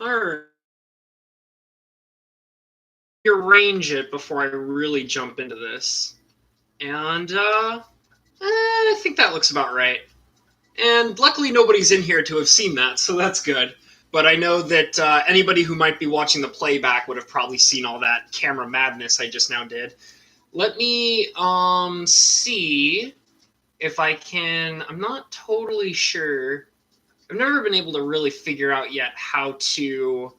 Alright. Arrange it before I really jump into this. And, I think that looks about right. And luckily nobody's in here to have seen that, so that's good. But I know that anybody who might be watching the playback would have probably seen all that camera madness I just now did. Let me see if I can. I'm not totally sure. I've never been able to really figure out yet how to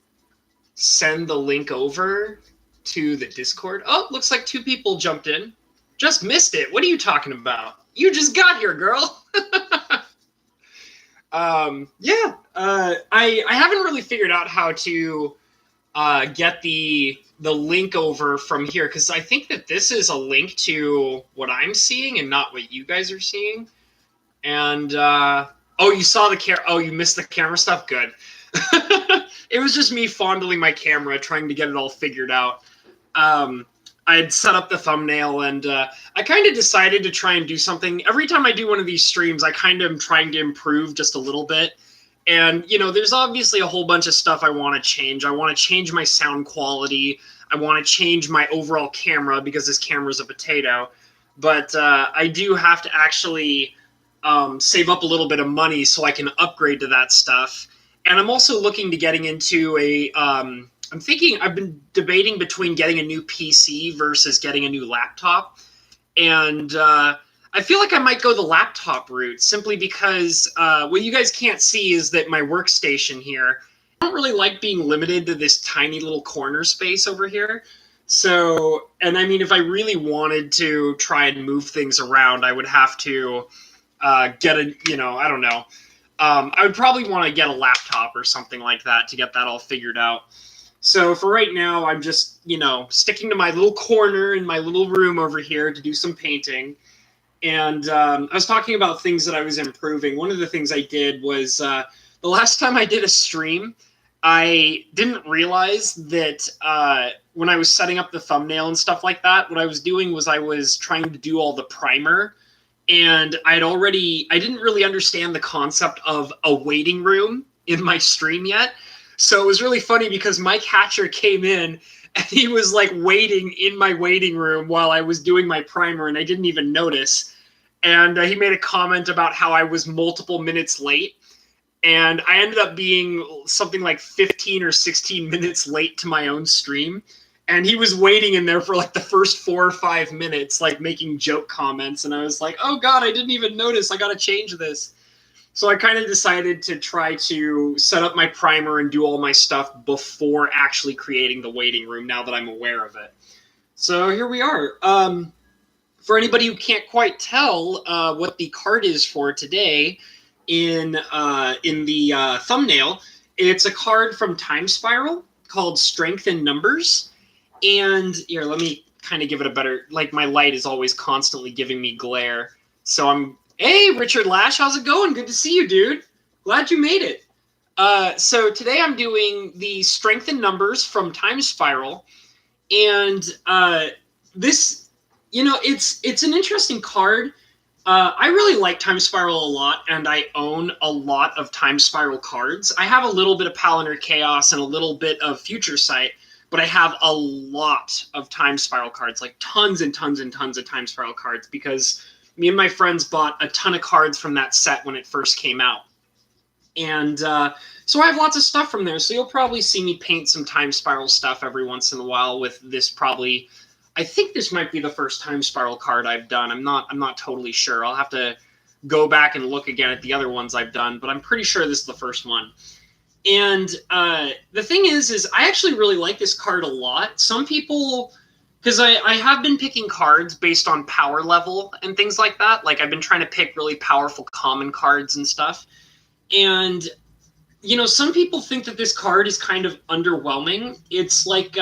send the link over to the Discord. Oh, looks like two people jumped in. Just missed it. What are you talking about? You just got here, girl. Yeah, I haven't really figured out how to get the link over from here because I think that this is a link to what I'm seeing and not what you guys are seeing. And oh, you saw the camera. Oh, you missed the camera stuff. Good. It was just me fondling my camera, trying to get it all figured out. I had set up the thumbnail, and I kind of decided to try and do something. Every time I do one of these streams, I kind of am trying to improve just a little bit. And, you know, there's obviously a whole bunch of stuff I want to change. I want to change my sound quality. I want to change my overall camera because this camera's a potato. But I do have to actually save up a little bit of money so I can upgrade to that stuff. And I'm also looking to getting into a I'm thinking I've been debating between getting a new PC versus getting a new laptop. And I feel like I might go the laptop route simply because what you guys can't see is that my workstation here, I don't really like being limited to this tiny little corner space over here. So, and I mean, if I really wanted to try and move things around, I would have to get a, you know, I don't know. I would probably want to get a laptop or something like that to get that all figured out. So for right now, I'm just, you know, sticking to my little corner in my little room over here to do some painting. And I was talking about things that I was improving. One of the things I did was the last time I did a stream, I didn't realize that when I was setting up the thumbnail and stuff like that, what I was doing was I was trying to do all the primer. And I didn't really understand the concept of a waiting room in my stream yet. So it was really funny because Mike Hatcher came in and he was like waiting in my waiting room while I was doing my primer and I didn't even notice. And he made a comment about how I was multiple minutes late. And I ended up being something like 15 or 16 minutes late to my own stream. And he was waiting in there for like the first 4 or 5 minutes, like making joke comments. And I was like, oh God, I didn't even notice. I got to change this. So I kind of decided to try to set up my primer and do all my stuff before actually creating the waiting room now that I'm aware of it. So here we are. For anybody who can't quite tell what the card is for today in the thumbnail, it's a card from Time Spiral called Strength in Numbers. And here, let me kind of give it a better, like my light is always constantly giving me glare. So hey, Richard Lash, how's it going? Good to see you, dude. Glad you made it. So today I'm doing the Strength in Numbers from Time Spiral. And this, you know, it's an interesting card. I really like Time Spiral a lot, and I own a lot of Time Spiral cards. I have a little bit of Palantir Chaos and a little bit of Future Sight, but I have a lot of Time Spiral cards, like tons and tons and tons of Time Spiral cards, because me and my friends bought a ton of cards from that set when it first came out. And so I have lots of stuff from there. So you'll probably see me paint some Time Spiral stuff every once in a while with this probably. I think this might be the first Time Spiral card I've done. I'm not totally sure. I'll have to go back and look again at the other ones I've done, but I'm pretty sure this is the first one. And the thing is I actually really like this card a lot. Some people, because I have been picking cards based on power level and things like that. Like I've been trying to pick really powerful common cards and stuff. And, you know, some people think that this card is kind of underwhelming. It's like,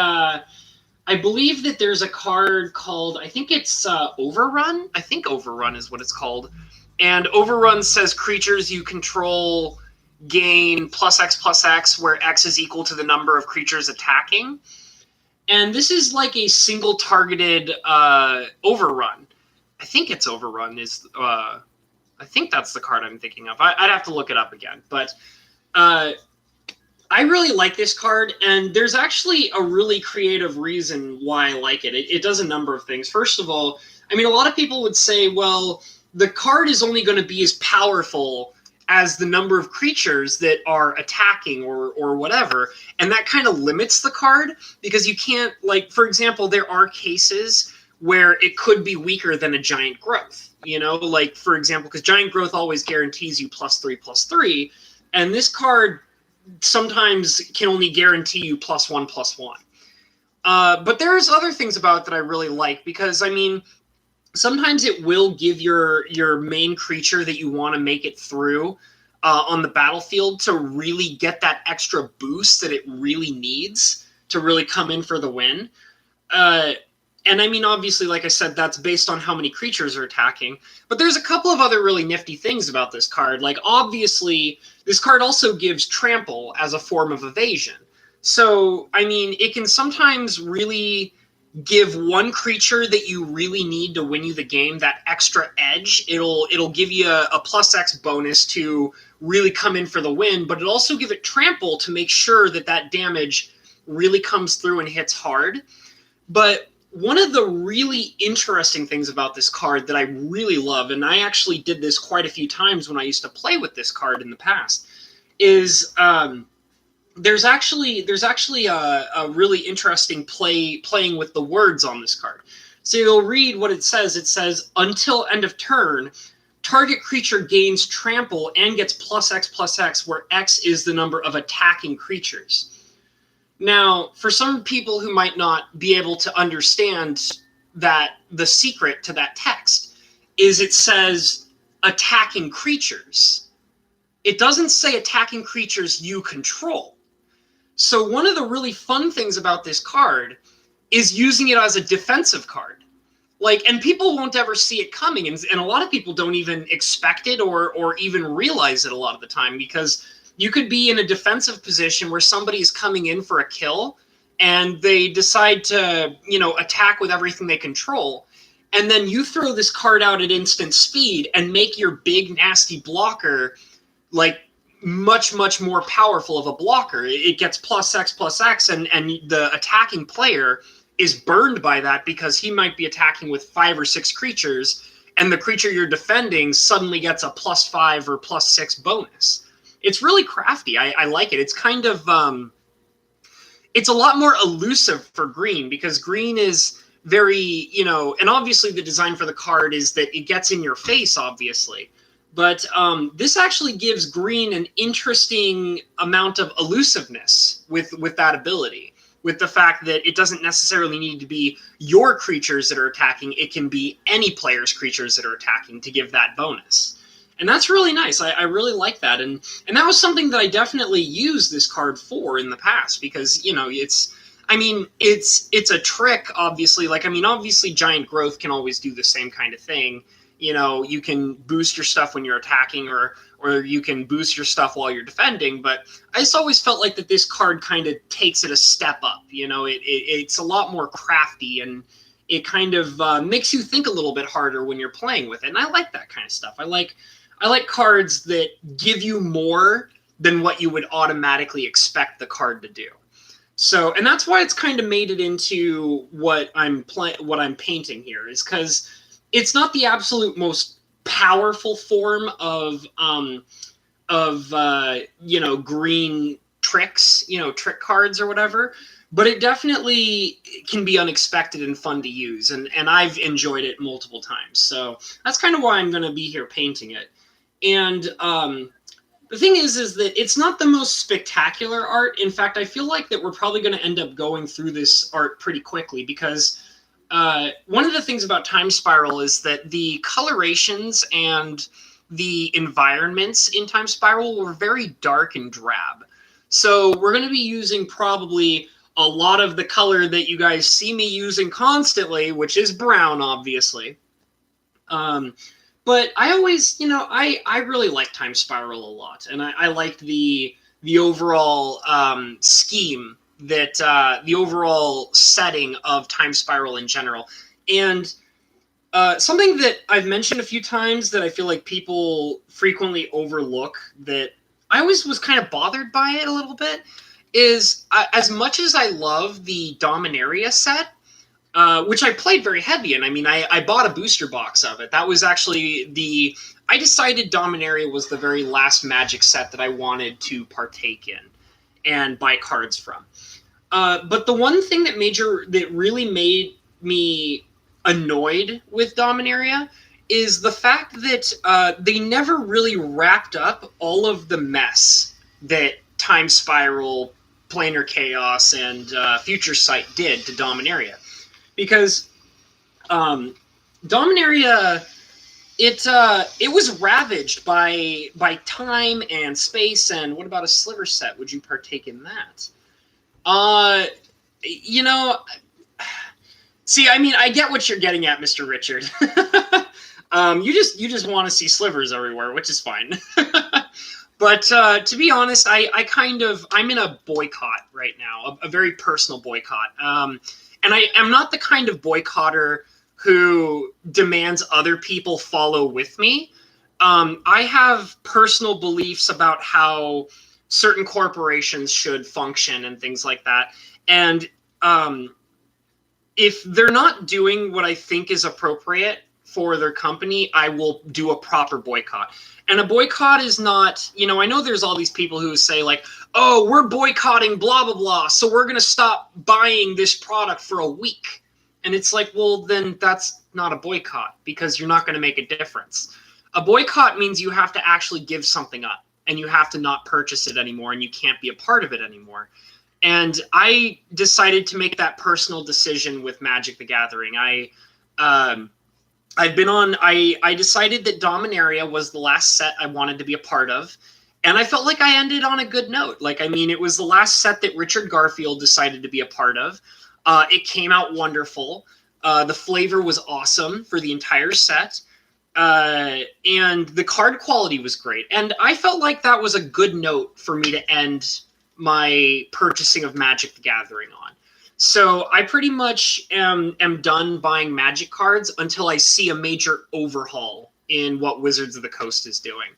I believe that there's a card called, I think it's Overrun. I think Overrun is what it's called. And Overrun says creatures you control gain +X+X, where X is equal to the number of creatures attacking. And this is like a single targeted Overrun. I think it's Overrun is I think that's the card I'm thinking of. I'd have to look it up again. But I I really like this card, and there's actually a really creative reason why I like it. It does a number of things. First of all, I mean, a lot of people would say, well, the card is only going to be as powerful as the number of creatures that are attacking or whatever, and that kind of limits the card because you can't, like, for example, there are cases where it could be weaker than a giant growth, you know, like, for example, because giant growth always guarantees you +3/+3, and this card sometimes can only guarantee you +1/+1. But there's other things about it that I really like because, I mean, sometimes it will give your main creature that you want to make it through on the battlefield to really get that extra boost that it really needs to really come in for the win. And I mean, obviously, like I said, that's based on how many creatures are attacking. But there's a couple of other really nifty things about this card. Like, obviously, this card also gives trample as a form of evasion. So, I mean, it can sometimes really give one creature that you really need to win you the game that extra edge. It'll give you a +X bonus to really come in for the win, but it'll also give it trample to make sure that that damage really comes through and hits hard. But one of the really interesting things about this card that I really love, and I actually did this quite a few times when I used to play with this card in the past, is there's actually a really interesting playing with the words on this card. So you'll read what it says. It says, until end of turn, target creature gains trample and gets +X/+X, where X is the number of attacking creatures. Now, for some people who might not be able to understand that, the secret to that text is it says attacking creatures. It doesn't say attacking creatures you control. So one of the really fun things about this card is using it as a defensive card. Like, and people won't ever see it coming, and a lot of people don't even expect it or even realize it a lot of the time, because you could be in a defensive position where somebody's coming in for a kill and they decide to, you know, attack with everything they control. And then you throw this card out at instant speed and make your big, nasty blocker, like, much, much more powerful of a blocker. It gets +X/+X, and the attacking player is burned by that because he might be attacking with 5 or 6 creatures, and the creature you're defending suddenly gets a +5 or +6 bonus. It's really crafty. I like it. It's kind of it's a lot more elusive for green, because green is very, you know, and obviously the design for the card is that it gets in your face, obviously. But this actually gives green an interesting amount of elusiveness with that ability, with the fact that it doesn't necessarily need to be your creatures that are attacking. It can be any player's creatures that are attacking to give that bonus. And that's really nice. I really like that. And that was something that I definitely used this card for in the past, because, you know, it's a trick, obviously. Like, I mean, obviously giant growth can always do the same kind of thing. You know, you can boost your stuff when you're attacking, or you can boost your stuff while you're defending. But I just always felt like that this card kind of takes it a step up. You know, it's a lot more crafty, and it kind of makes you think a little bit harder when you're playing with it. And I like that kind of stuff. I like cards that give you more than what you would automatically expect the card to do. So, and that's why it's kind of made it into what I'm painting here, is because it's not the absolute most powerful form of you know, green tricks, you know, trick cards or whatever, but it definitely can be unexpected and fun to use, and I've enjoyed it multiple times. So that's kind of why I'm going to be here painting it. And the thing is that it's not the most spectacular art. In fact, I feel like that we're probably going to end up going through this art pretty quickly, because one of the things about Time Spiral is that the colorations and the environments in Time Spiral were very dark and drab. So we're going to be using probably a lot of the color that you guys see me using constantly, which is brown, obviously. But I always, you know, I really like Time Spiral a lot, and I liked the overall scheme, that the overall setting of Time Spiral in general. And something that I've mentioned a few times that I feel like people frequently overlook, that I always was kind of bothered by it a little bit is as much as I love the Dominaria set, which I played very heavy in. I mean, I bought a booster box of it. That was actually I decided Dominaria was the very last Magic set that I wanted to partake in and buy cards from. But the one thing that really made me annoyed with Dominaria is the fact that they never really wrapped up all of the mess that Time Spiral, Planar Chaos, and Future Sight did to Dominaria. Because Dominaria, it was ravaged by time and space. And what about a Sliver set? Would you partake in that? You know, see, I mean, I get what you're getting at, Mr. Richard. You just want to see slivers everywhere, which is fine. But to be honest, I'm in a boycott right now, a very personal boycott. And I am not the kind of boycotter who demands other people follow with me. I have personal beliefs about how certain corporations should function and things like that. And if they're not doing what I think is appropriate for their company, I will do a proper boycott. And a boycott is not, I know there's all these people who say like, oh, we're boycotting blah, blah, blah, so we're going to stop buying this product for a week. And it's like, well, then that's not a boycott because you're not going to make a difference. A boycott means you have to actually give something up and you have to not purchase it anymore and you can't be a part of it anymore. And I decided to make that personal decision with Magic the Gathering. I decided that Dominaria was the last set I wanted to be a part of. And I felt like I ended on a good note. Like, I mean, it was the last set that Richard Garfield decided to be a part of. It came out wonderful. The flavor was awesome for the entire set. And the card quality was great. And I felt like that was a good note for me to end my purchasing of Magic the Gathering on. So I pretty much am done buying Magic cards until I see a major overhaul in what Wizards of the Coast is doing.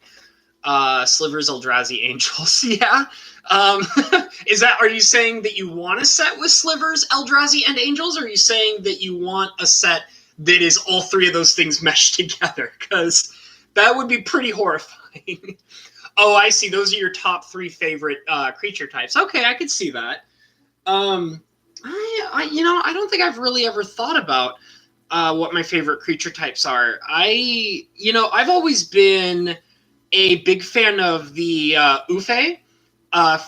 Slivers, Eldrazi, Angels, yeah. Are you saying that you want a set with Slivers, Eldrazi, and Angels, or are you saying that you want a set that is all three of those things meshed together? Because that would be pretty horrifying. Oh, I see. Those are your top three favorite creature types. Okay, I could see that. I don't think I've really ever thought about what my favorite creature types are. I've always been a big fan of the Ufe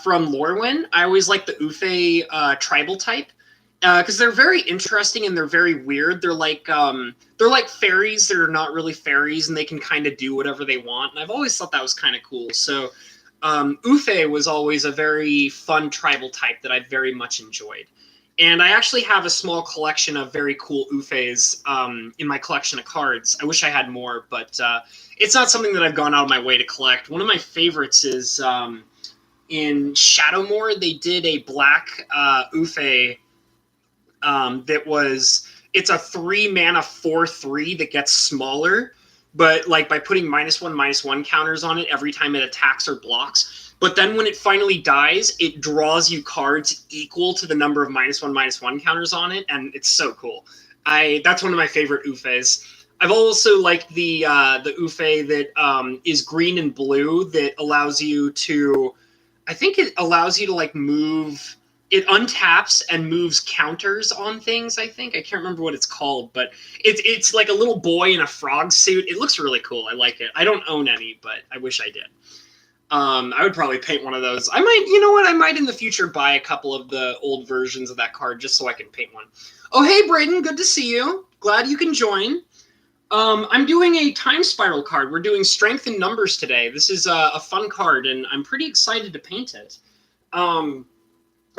from Lorwyn. I always like the Ufe tribal type because they're very interesting and they're very weird. They're like fairies that are not really fairies, and they can kind of do whatever they want. And I've always thought that was kind of cool. So Ufe was always a very fun tribal type that I very much enjoyed. And I actually have a small collection of very cool Ufes in my collection of cards. I wish I had more, but it's not something that I've gone out of my way to collect. One of my favorites is in Shadowmoor. They did a black Ufe it's a 3-mana 4/3 that gets smaller, but like by putting -1/-1 counters on it every time it attacks or blocks. But then when it finally dies, it draws you cards equal to the number of -1/-1 counters on it, and it's so cool. That's one of my favorite Ufes. I've also liked the Ufe that is green and blue that allows you to, I think it allows you to like move. It untaps and moves counters on things, I think. I can't remember what it's called, but it's like a little boy in a frog suit. It looks really cool. I like it. I don't own any, but I wish I did. I would probably paint one of those. I might in the future buy a couple of the old versions of that card just so I can paint one. Oh, hey, Brayden, good to see you. Glad you can join. I'm doing a Time Spiral card. We're doing Strength in Numbers today. This is a fun card, and I'm pretty excited to paint it.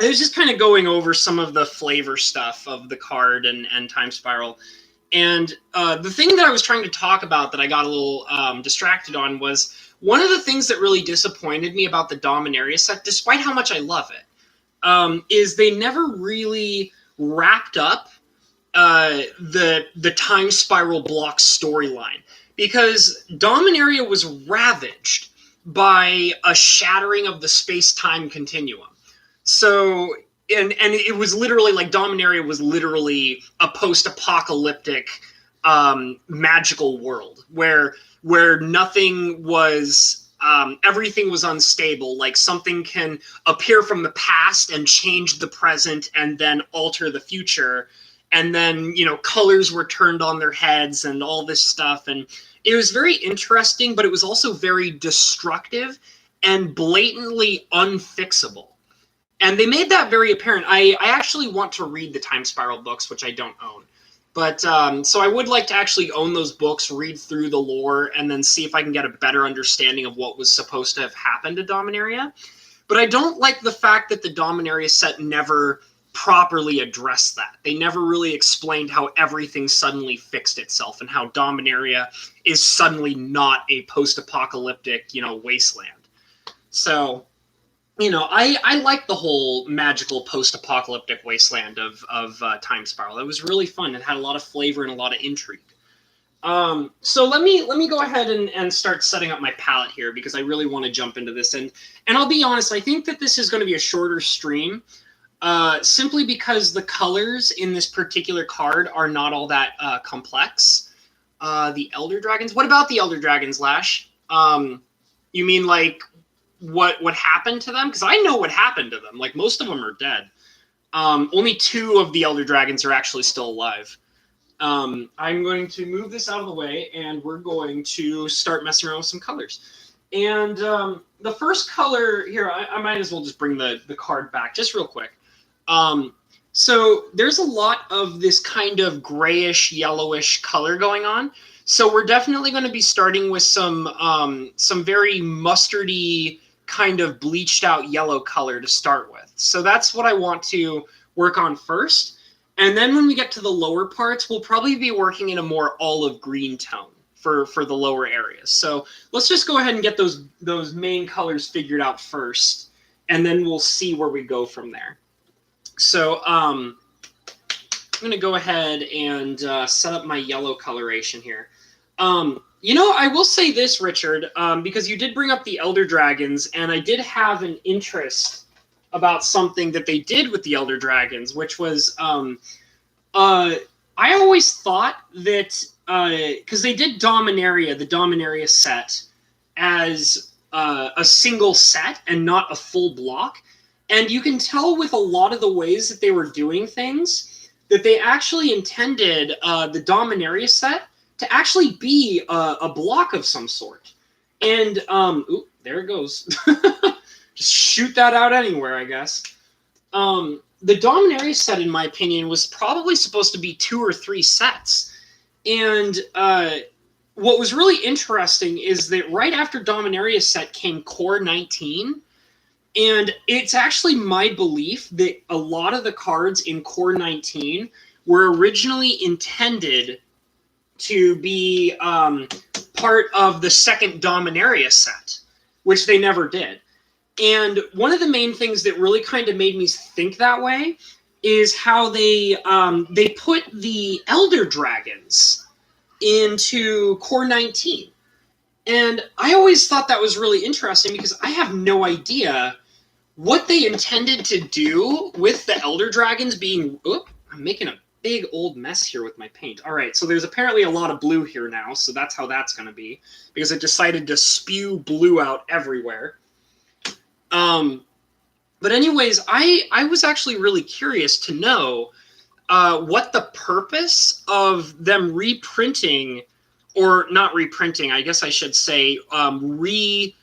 I was just kind of going over some of the flavor stuff of the card and Time Spiral. And the thing that I was trying to talk about that I got a little distracted on was one of the things that really disappointed me about the Dominaria set, despite how much I love it, is they never really wrapped up the Time Spiral block storyline. Because Dominaria was ravaged by a shattering of the space-time continuum. So, and it was literally like Dominaria was literally a post-apocalyptic magical world where nothing was everything was unstable. Like something can appear from the past and change the present and then alter the future. And then, colors were turned on their heads and all this stuff. And it was very interesting, but it was also very destructive and blatantly unfixable. And they made that very apparent. I actually want to read the Time Spiral books, which I don't own. But so I would like to actually own those books, read through the lore, and then see if I can get a better understanding of what was supposed to have happened to Dominaria. But I don't like the fact that the Dominaria set never properly addressed that. They never really explained how everything suddenly fixed itself and how Dominaria is suddenly not a post-apocalyptic, wasteland. So, I like the whole magical post-apocalyptic wasteland of Time Spiral. It was really fun. It had a lot of flavor and a lot of intrigue. So let me go ahead and start setting up my palette here because I really want to jump into this. And I'll be honest, I think that this is going to be a shorter stream simply because the colors in this particular card are not all that complex. The Elder Dragons. What about the Elder Dragons, Lash? You mean like what happened to them? Because I know what happened to them. Like most of them are dead. Only 2 of the Elder Dragons are actually still alive. I'm going to move this out of the way, and we're going to start messing around with some colors. And the first color here, I might as well just bring the card back just real quick. So there's a lot of this kind of grayish, yellowish color going on. So we're definitely going to be starting with some very mustardy, kind of bleached out yellow color to start with. So that's what I want to work on first. And then when we get to the lower parts, we'll probably be working in a more olive green tone for the lower areas. So let's just go ahead and get those main colors figured out first, and then we'll see where we go from there. So I'm going to go ahead and set up my yellow coloration here. I will say this, Richard, because you did bring up the Elder Dragons, and I did have an interest about something that they did with the Elder Dragons, which was I always thought that because they did Dominaria, the Dominaria set, as a single set and not a full block. And you can tell with a lot of the ways that they were doing things that they actually intended the Dominaria set to actually be a block of some sort. And, ooh, there it goes. Just shoot that out anywhere, I guess. The Dominaria set, in my opinion, was probably supposed to be 2 or 3 sets. And what was really interesting is that right after Dominaria set came Core 19. And it's actually my belief that a lot of the cards in Core 19 were originally intended to be part of the second Dominaria set, which they never did. And one of the main things that really kind of made me think that way is how they put the Elder Dragons into Core 19. And I always thought that was really interesting because I have no idea what they intended to do with the Elder Dragons being... Oop, I'm making a big old mess here with my paint. All right, so there's apparently a lot of blue here now, so that's how that's going to be, because it decided to spew blue out everywhere. But anyways, I was actually really curious to know what the purpose of them reprinting, or not reprinting, I guess I should say, redesigning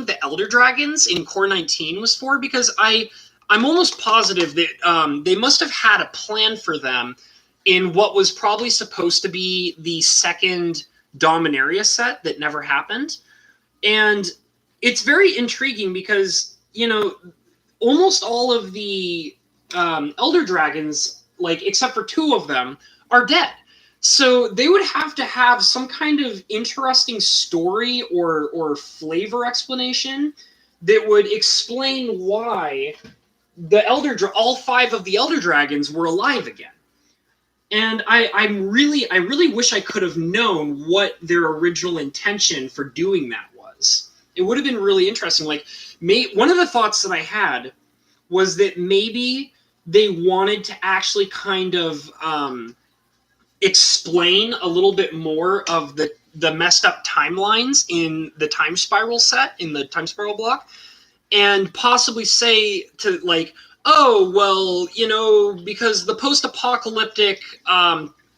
the Elder Dragons in Core 19 was for, because I'm almost positive that they must have had a plan for them in what was probably supposed to be the second Dominaria set that never happened. And it's very intriguing because, almost all of the Elder Dragons, except for 2 of them, are dead. So they would have to have some kind of interesting story or flavor explanation that would explain why all 5 of the Elder Dragons were alive again. And I really wish I could have known what their original intention for doing that was. It would have been really interesting. Like, one of the thoughts that I had was that maybe they wanted to actually kind of explain a little bit more of the messed up timelines in the Time Spiral set, in the Time Spiral block, and possibly say to, like, oh, well, you know, because the post-apocalyptic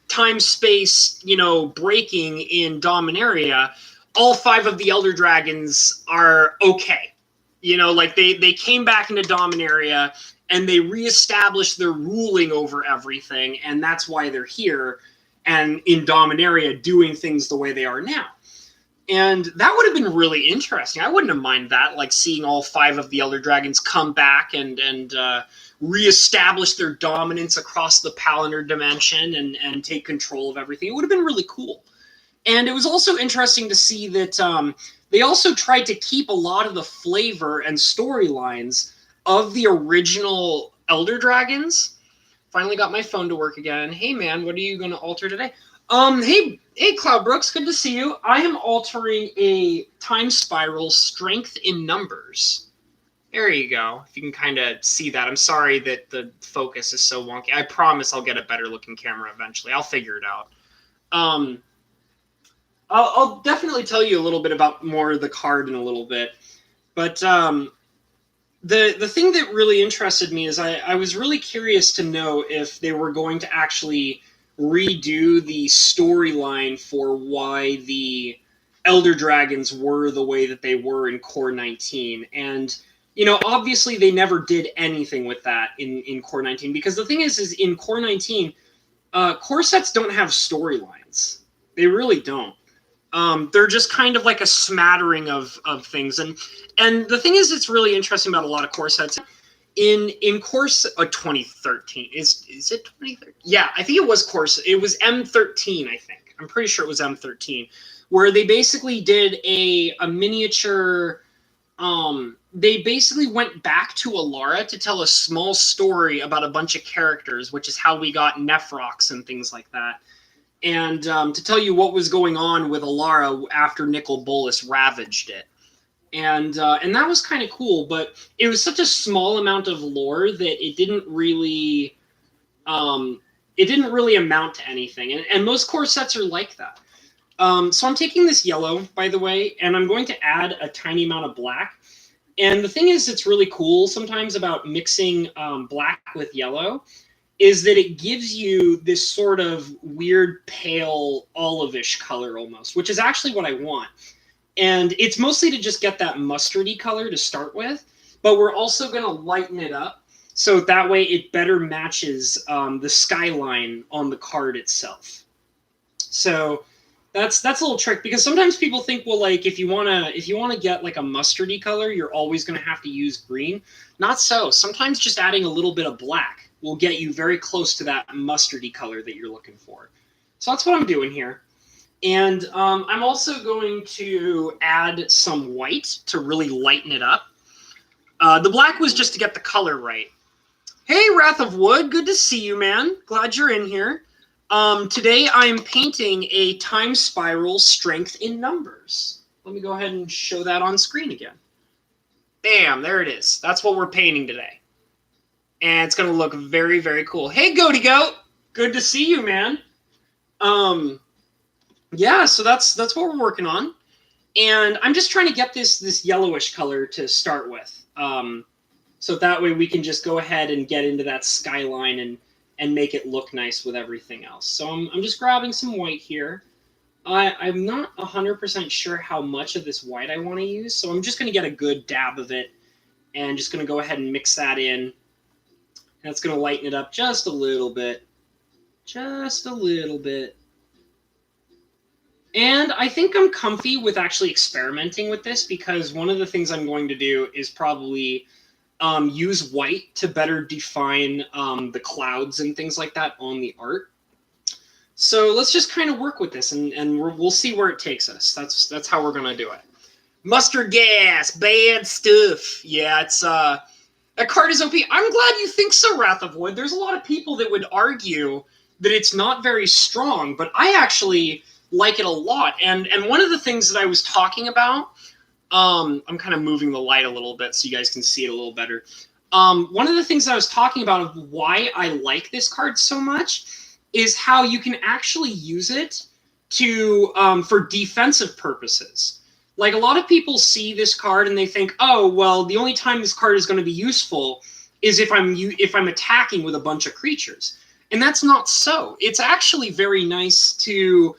time-space, you know, breaking in Dominaria, all 5 of the Elder Dragons are okay. You know, like, they came back into Dominaria, and they reestablished their ruling over everything, and that's why they're here, and in Dominaria doing things the way they are now. And that would have been really interesting. I wouldn't have minded that, like seeing all 5 of the Elder Dragons come back and reestablish their dominance across the Palantir dimension and take control of everything. It would have been really cool. And it was also interesting to see that they also tried to keep a lot of the flavor and storylines of the original Elder Dragons. Finally got my phone to work again. Hey, man, what are you going to alter today? Hey, Cloud Brooks, good to see you. I am altering a Time Spiral Strength in Numbers. There you go. If you can kind of see that. I'm sorry that the focus is so wonky. I promise I'll get a better looking camera eventually. I'll figure it out. I'll definitely tell you a little bit about more of the card in a little bit. But the thing that really interested me is I was really curious to know if they were going to actually redo the storyline for why the Elder Dragons were the way that they were in Core 19. And, you know, obviously they never did anything with that in Core 19, because the thing is in Core 19, core sets don't have storylines. They really don't. They're just kind of like a smattering of things. And the thing is, it's really interesting about a lot of core sets. In course 2013 is it 2013? Yeah, I think it was course. It was M13, I think. I'm pretty sure it was M13, where they basically did a miniature. They basically went back to Alara to tell a small story about a bunch of characters, which is how we got Nephrox and things like that, and to tell you what was going on with Alara after Nicol Bolas ravaged it. And that was kind of cool, but it was such a small amount of lore that it didn't really amount to anything. And most core sets are like that. So I'm taking this yellow, by the way, and I'm going to add a tiny amount of black. And the thing is, it's really cool sometimes about mixing black with yellow, is that it gives you this sort of weird pale olive-ish color almost, which is actually what I want. And it's mostly to just get that mustardy color to start with, but we're also going to lighten it up so that way it better matches the skyline on the card itself. So that's a little trick, because sometimes people think, well, like if you want to get like a mustardy color, you're always going to have to use green. Not so. Sometimes just adding a little bit of black will get you very close to that mustardy color that you're looking for. So that's what I'm doing here. And I'm also going to add some white to really lighten it up. The black was just to get the color right. Hey, Wrath of Wood, good to see you, man. Glad you're in here. Today I'm painting a Time Spiral Strength in Numbers. Let me go ahead and show that on screen again. Bam, there it is. That's what we're painting today. And it's going to look very, very cool. Hey, Goaty Goat, good to see you, man. Yeah, so that's what we're working on. And I'm just trying to get this yellowish color to start with. So that way we can just go ahead and get into that skyline and make it look nice with everything else. So I'm just grabbing some white here. I'm not 100% sure how much of this white I want to use, so I'm just going to get a good dab of it and just going to go ahead and mix that in. That's going to lighten it up just a little bit. Just a little bit. And I think I'm comfy with actually experimenting with this, because one of the things I'm going to do is probably use white to better define the clouds and things like that on the art. So let's just kind of work with this, and we'll see where it takes us. That's how we're going to do it. Mustard gas, bad stuff. Yeah, it's that card is OP. I'm glad you think so, Wrath of Wood. There's a lot of people that would argue that it's not very strong, but I actually like it a lot. And one of the things that I was talking about I'm kind of moving the light a little bit so you guys can see it a little better. One of the things I was talking about of why I like this card so much is how you can actually use it to for defensive purposes. Like, a lot of people see this card and they think, oh, well, the only time this card is going to be useful is if I'm attacking with a bunch of creatures. And that's not so. It's actually very nice to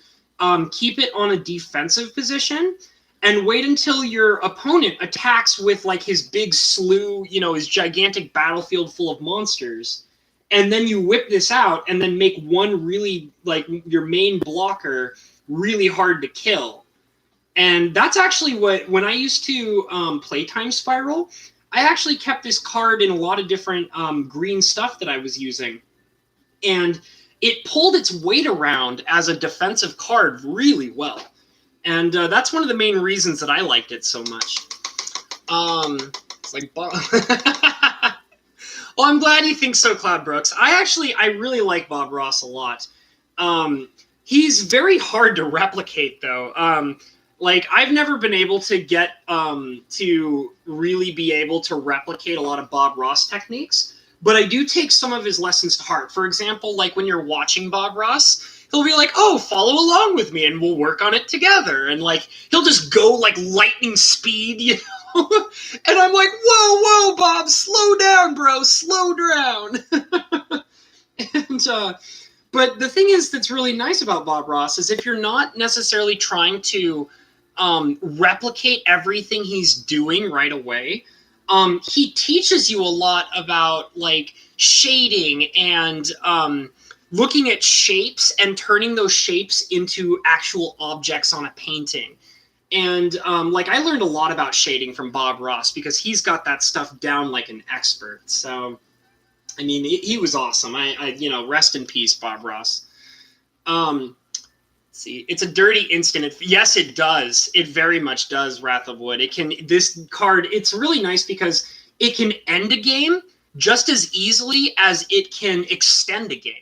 keep it on a defensive position and wait until your opponent attacks with like his big slew, his gigantic battlefield full of monsters. And then you whip this out and then make one really, like, your main blocker really hard to kill. And that's actually when I used to play Time Spiral, I actually kept this card in a lot of different green stuff that I was using. And it pulled its weight around as a defensive card really well. And that's one of the main reasons that I liked it so much. It's like, well, I'm glad you think so, Cloud Brooks. I really like Bob Ross a lot. He's very hard to replicate, though. Like, I've never been able to get to really be able to replicate a lot of Bob Ross techniques, but I do take some of his lessons to heart. For example, like when you're watching Bob Ross, he'll be like, oh, follow along with me and we'll work on it together. And like, he'll just go like lightning speed, and I'm like, whoa, Bob, slow down, bro, slow down. And, but the thing is that's really nice about Bob Ross is if you're not necessarily trying to replicate everything he's doing right away, he teaches you a lot about like shading and looking at shapes and turning those shapes into actual objects on a painting. And like, I learned a lot about shading from Bob Ross because he's got that stuff down like an expert. So, I mean, he was awesome. I rest in peace, Bob Ross. See, it's a dirty instant. Yes, it does. It very much does, Wrath of Wood. This card, it's really nice because it can end a game just as easily as it can extend a game.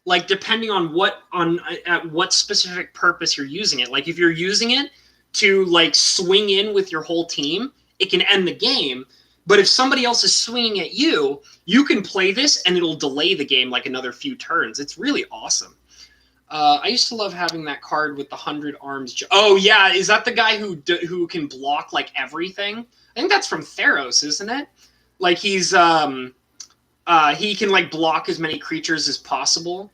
Like, depending on at what specific purpose you're using it. Like, if you're using it to, like, swing in with your whole team, it can end the game. But if somebody else is swinging at you, you can play this and it'll delay the game like another few turns. It's really awesome. I used to love having that card with the 100 arms. Oh, yeah. Is that the guy who can block, like, everything? I think that's from Theros, isn't it? Like, he's, he can, like, block as many creatures as possible.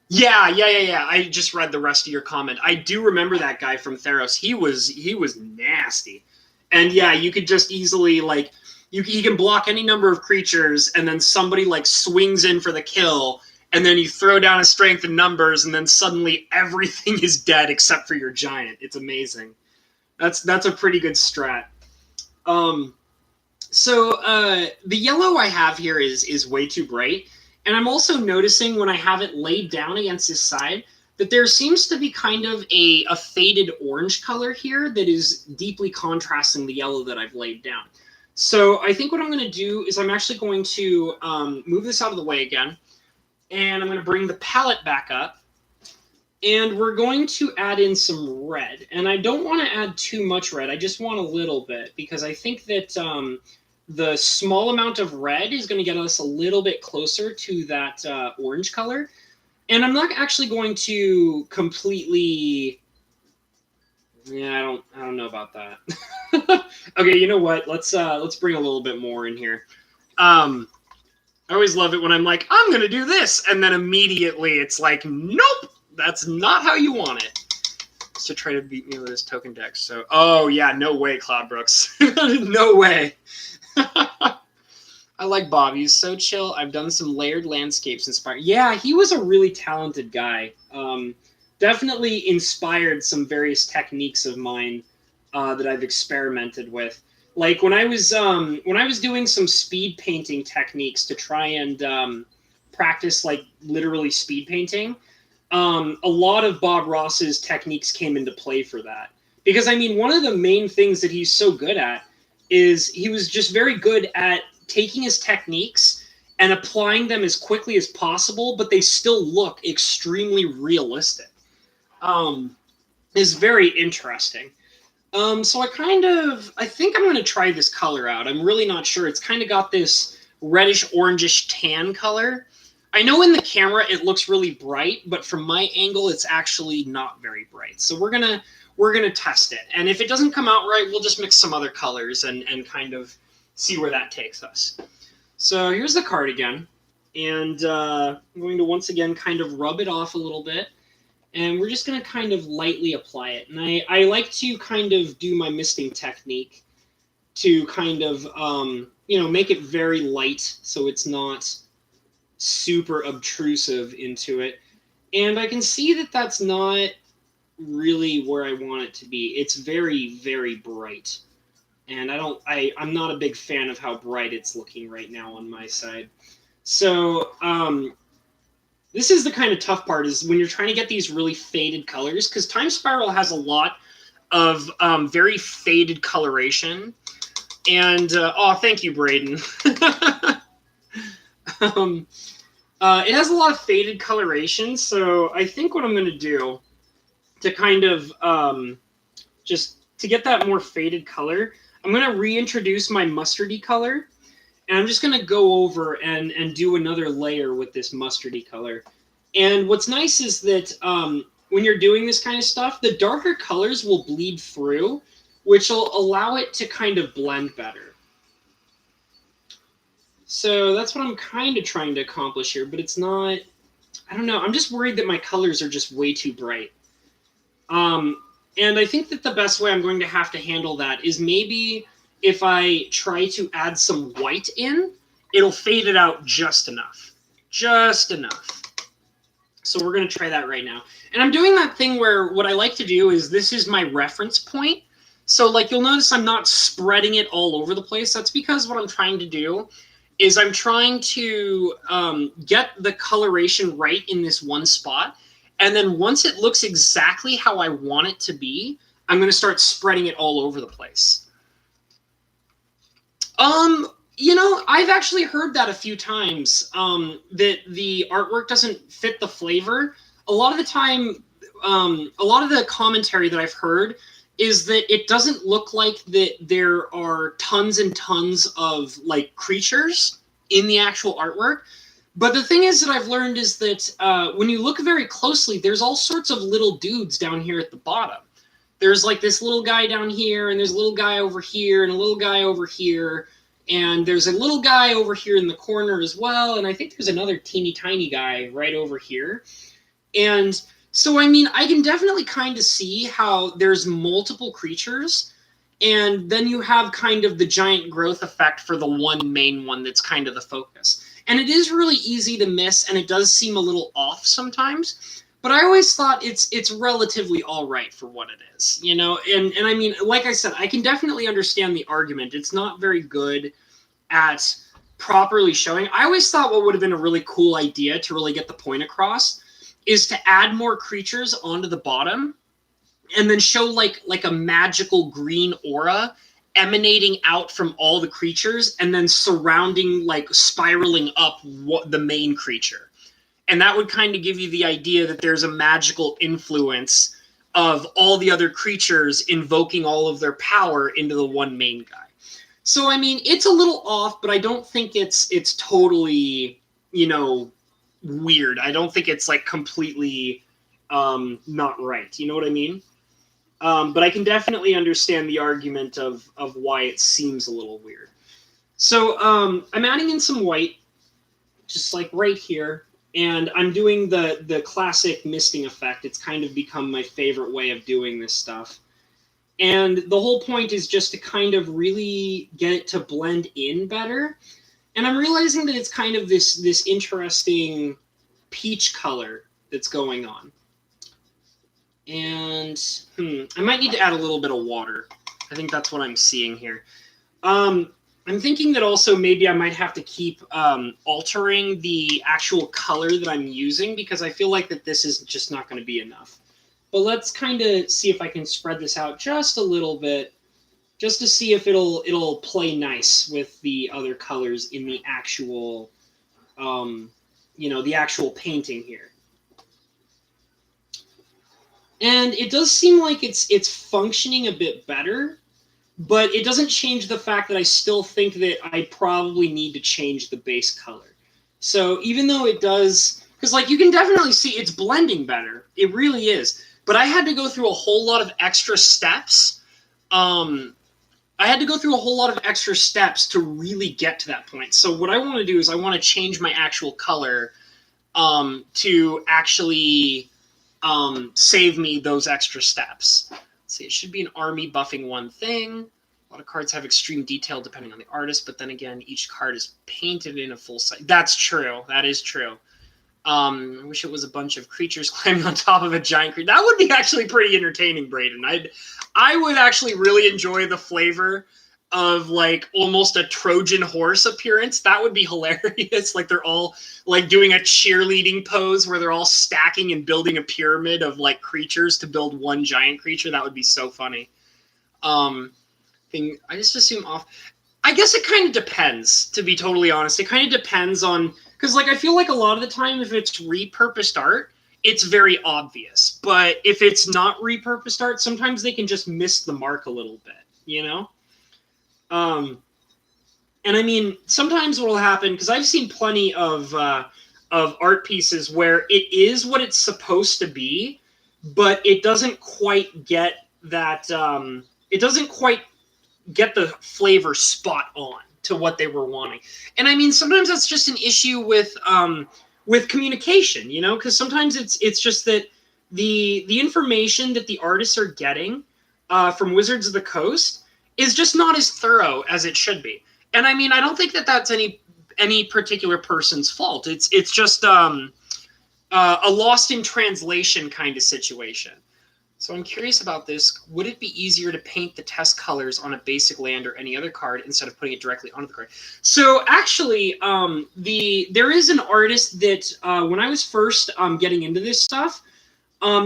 Yeah. I just read the rest of your comment. I do remember that guy from Theros. He was nasty. And, yeah, you could just easily, like, he can block any number of creatures, and then somebody, like, swings in for the kill, and then you throw down a strength in numbers, and then suddenly everything is dead except for your giant. It's amazing. That's a pretty good strat. So the yellow I have here is way too bright, and I'm also noticing when I have it laid down against this side that there seems to be kind of a faded orange color here that is deeply contrasting the yellow that I've laid down. So I think what I'm going to do is I'm actually going to move this out of the way again. And I'm going to bring the palette back up. And we're going to add in some red. And I don't want to add too much red. I just want a little bit. Because I think that the small amount of red is going to get us a little bit closer to that orange color. And I'm not actually going to completely... Yeah, I don't know about that. Okay, you know what? Let's bring a little bit more in here. I always love it when I'm like, I'm going to do this. And then immediately it's like, nope, that's not how you want it. To try to beat me with this token deck. So, oh yeah, no way, Cloud Brooks. No way. I like Bob. He's so chill. I've done some layered landscapes inspired. Yeah, he was a really talented guy. Definitely inspired some various techniques of mine that I've experimented with. Like when I was doing some speed painting techniques to try and practice like literally speed painting, a lot of Bob Ross's techniques came into play for that. Because I mean, one of the main things that he's so good at is he was just very good at taking his techniques and applying them as quickly as possible, but they still look extremely realistic. Is very interesting. So I think I'm going to try this color out. I'm really not sure. It's kind of got this reddish orangish tan color. I know in the camera it looks really bright, but from my angle it's actually not very bright. So we're gonna test it. And if it doesn't come out right, we'll just mix some other colors and kind of see where that takes us. So here's the card again. And I'm going to once again kind of rub it off a little bit. And we're just going to kind of lightly apply it. And I like to kind of do my misting technique to kind of, make it very light so it's not super obtrusive into it. And I can see that that's not really where I want it to be. It's very, very bright. And I'm not a big fan of how bright it's looking right now on my side. So, this is the kind of tough part, is when you're trying to get these really faded colors, because Time Spiral has a lot of very faded coloration. And, thank you, Braden. It has a lot of faded coloration, so I think what I'm going to do to kind of just to get that more faded color, I'm going to reintroduce my mustardy color. And I'm just going to go over and do another layer with this mustardy color. And what's nice is that when you're doing this kind of stuff, the darker colors will bleed through, which will allow it to kind of blend better. So that's what I'm kind of trying to accomplish here, but it's not, I don't know, I'm just worried that my colors are just way too bright. And I think that the best way I'm going to have to handle that is maybe if I try to add some white in, it'll fade it out just enough. Just enough. So we're going to try that right now. And I'm doing that thing where what I like to do is this is my reference point. So like you'll notice I'm not spreading it all over the place. That's because what I'm trying to do is I'm trying to get the coloration right in this one spot. And then once it looks exactly how I want it to be, I'm going to start spreading it all over the place. I've actually heard that a few times, that the artwork doesn't fit the flavor. A lot of the time, a lot of the commentary that I've heard is that it doesn't look like that there are tons and tons of like creatures in the actual artwork. But the thing is that I've learned is that when you look very closely, there's all sorts of little dudes down here at the bottom. There's like this little guy down here, and there's a little guy over here, and a little guy over here, and there's a little guy over here in the corner as well, and I think there's another teeny tiny guy right over here. And so, I mean, I can definitely kind of see how there's multiple creatures, and then you have kind of the giant growth effect for the one main one that's kind of the focus. And it is really easy to miss, and it does seem a little off sometimes. But I always thought it's relatively all right for what it is, And I mean, like I said, I can definitely understand the argument. It's not very good at properly showing. I always thought what would have been a really cool idea to really get the point across is to add more creatures onto the bottom and then show like a magical green aura emanating out from all the creatures and then surrounding, like spiraling up the main creature. And that would kind of give you the idea that there's a magical influence of all the other creatures invoking all of their power into the one main guy. So, I mean, it's a little off, but I don't think it's totally, weird. I don't think it's like completely not right. You know what I mean? But I can definitely understand the argument of why it seems a little weird. So I'm adding in some white, just like right here. And I'm doing the classic misting effect. It's kind of become my favorite way of doing this stuff. And the whole point is just to kind of really get it to blend in better. And I'm realizing that it's kind of this interesting peach color that's going on. And I might need to add a little bit of water. I think that's what I'm seeing here. I'm thinking that also maybe I might have to keep altering the actual color that I'm using, because I feel like that this is just not going to be enough. But let's kind of see if I can spread this out just a little bit, just to see if it'll play nice with the other colors in the actual, the actual painting here. And it does seem like it's functioning a bit better, but it doesn't change the fact that I still think that I probably need to change the base color. So even though it does, because like you can definitely see it's blending better, it really is. But I had to go through a whole lot of extra steps. I had to go through a whole lot of extra steps to really get to that point. So what I want to do is I want to change my actual color to actually save me those extra steps. Let's see, it should be an army buffing one thing. A lot of cards have extreme detail depending on the artist, but then again, each card is painted in a full size. That's true. That is true. I wish it was a bunch of creatures climbing on top of a giant creature. That would be actually pretty entertaining, Braden. I would actually really enjoy the flavor of like almost a Trojan horse appearance. That would be hilarious. Like they're all like doing a cheerleading pose where they're all stacking and building a pyramid of like creatures to build one giant creature. That would be so funny. I just assume off. I guess it kind of depends, to be totally honest. It kind of depends on, because like I feel like a lot of the time if it's repurposed art, it's very obvious. But if it's not repurposed art, sometimes they can just miss the mark a little bit, you know? And I mean, sometimes what will happen, because I've seen plenty of art pieces where it is what it's supposed to be, but it doesn't quite get that. It doesn't quite get the flavor spot on to what they were wanting. And I mean, sometimes that's just an issue with communication, you know, because sometimes it's just that the information that the artists are getting from Wizards of the Coast is just not as thorough as it should be. And I mean, I don't think that that's any particular person's fault. It's just a lost in translation kind of situation. So I'm curious about this. Would it be easier to paint the test colors on a basic land or any other card instead of putting it directly onto the card? So actually, there is an artist that when I was first getting into this stuff,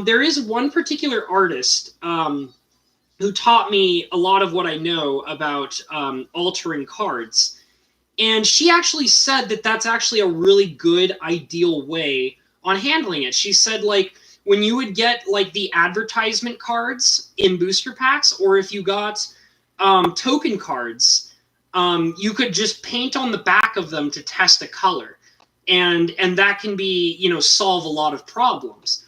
there is one particular artist who taught me a lot of what I know about altering cards. And she actually said that that's actually a really good, ideal way on handling it. She said, like, when you would get like the advertisement cards in booster packs, or if you got token cards, you could just paint on the back of them to test a color, and that can be, you know, solve a lot of problems.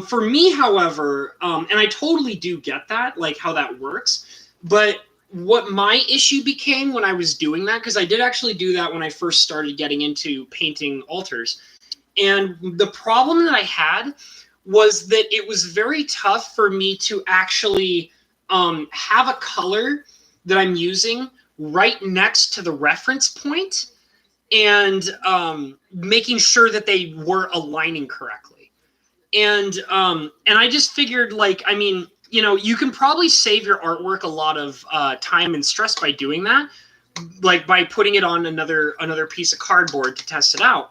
For me, however, and I totally do get that, like how that works, but what my issue became when I was doing that, because I did actually do that when I first started getting into painting altars, and the problem that I had was that it was very tough for me to actually have a color that I'm using right next to the reference point, and making sure that they were aligning correctly. And I just figured, like, I mean, you know, you can probably save your artwork a lot of time and stress by doing that, like by putting it on another piece of cardboard to test it out.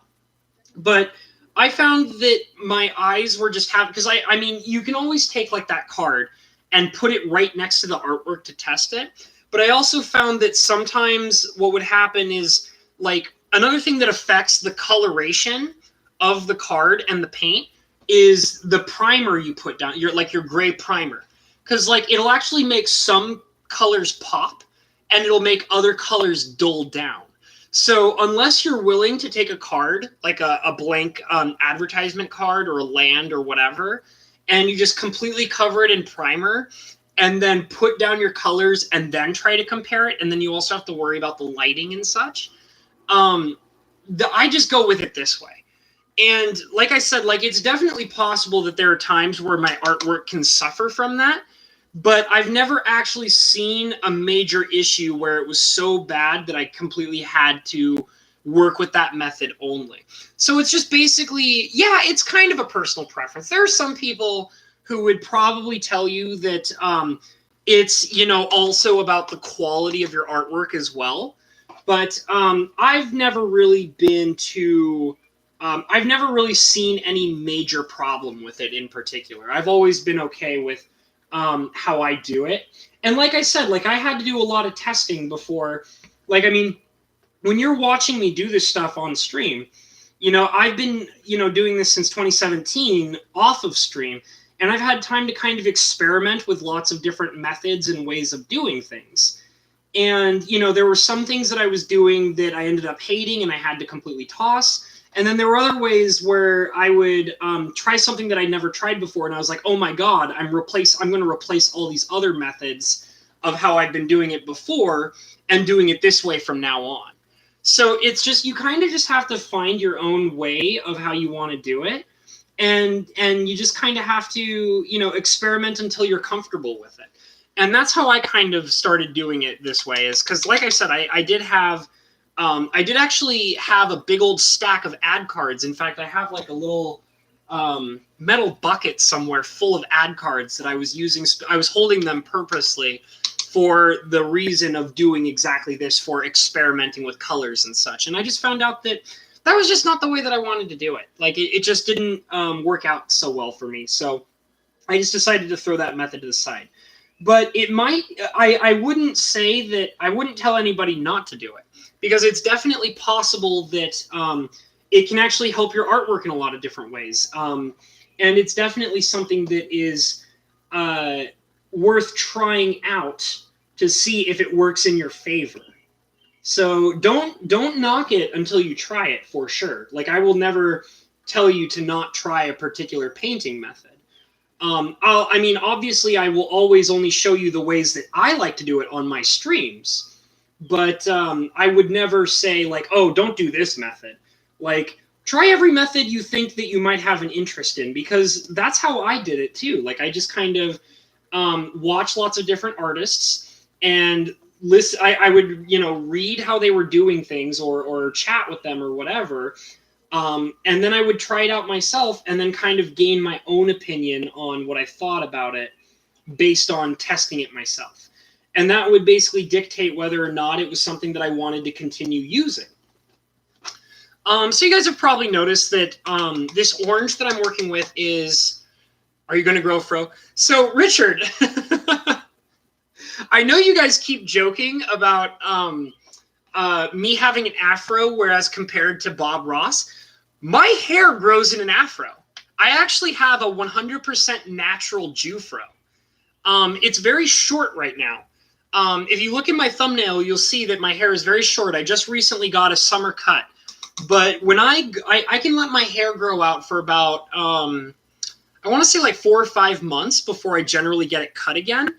But I found that my eyes were just having, because I mean, you can always take like that card and put it right next to the artwork to test it. But I also found that sometimes what would happen is, like, another thing that affects the coloration of the card and the paint is the primer you put down, your gray primer. Because like it'll actually make some colors pop and it'll make other colors dull down. So unless you're willing to take a card, like a blank advertisement card or a land or whatever, and you just completely cover it in primer and then put down your colors and then try to compare it, and then you also have to worry about the lighting and such, I just go with it this way. And like I said, like, it's definitely possible that there are times where my artwork can suffer from that, but I've never actually seen a major issue where it was so bad that I completely had to work with that method only. So it's just basically, yeah, it's kind of a personal preference. There are some people who would probably tell you that it's, you know, also about the quality of your artwork as well. But I've never really been to... I've never really seen any major problem with it in particular. I've always been okay with how I do it. And like I said, like, I had to do a lot of testing before. Like, I mean, when you're watching me do this stuff on stream, you know, I've been, you know, doing this since 2017 off of stream. and I've had time to kind of experiment with lots of different methods and ways of doing things. And, you know, there were some things that I was doing that I ended up hating and I had to completely toss. And then there were other ways where I would try something that I'd never tried before, and I was like, "Oh my God, I'm going to replace all these other methods of how I've been doing it before and doing it this way from now on." So it's just, you kind of just have to find your own way of how you want to do it, and you just kind of have to, you know, experiment until you're comfortable with it. And that's how I kind of started doing it this way, is because, like I said, I did actually have a big old stack of ad cards. In fact, I have like a little metal bucket somewhere full of ad cards that I was using. I was holding them purposely for the reason of doing exactly this, for experimenting with colors and such. And I just found out that that was just not the way that I wanted to do it. Like, it just didn't work out so well for me. So I just decided to throw that method to the side. But it might, I wouldn't say that, I wouldn't tell anybody not to do it, because it's definitely possible that it can actually help your artwork in a lot of different ways. And it's definitely something that is worth trying out to see if it works in your favor. So don't knock it until you try it, for sure. Like, I will never tell you to not try a particular painting method. I mean, obviously, I will always only show you the ways that I like to do it on my streams, but I would never say, like, "Oh, don't do this method." Like, try every method you think that you might have an interest in, because that's how I did it too. Like, I just kind of watch lots of different artists and listen. I would, you know, read how they were doing things, or chat with them or whatever. And then I would try it out myself and then kind of gain my own opinion on what I thought about it based on testing it myself. And that would basically dictate whether or not it was something that I wanted to continue using. So you guys have probably noticed that this orange that I'm working with is... Are you going to grow a fro? So, Richard, I know you guys keep joking about me having an afro, whereas compared to Bob Ross, my hair grows in an afro. I actually have a 100% natural Jufro. It's very short right now. If you look at my thumbnail, you'll see that my hair is very short. I just recently got a summer cut. But when I can let my hair grow out for about, I want to say like 4 or 5 months before I generally get it cut again.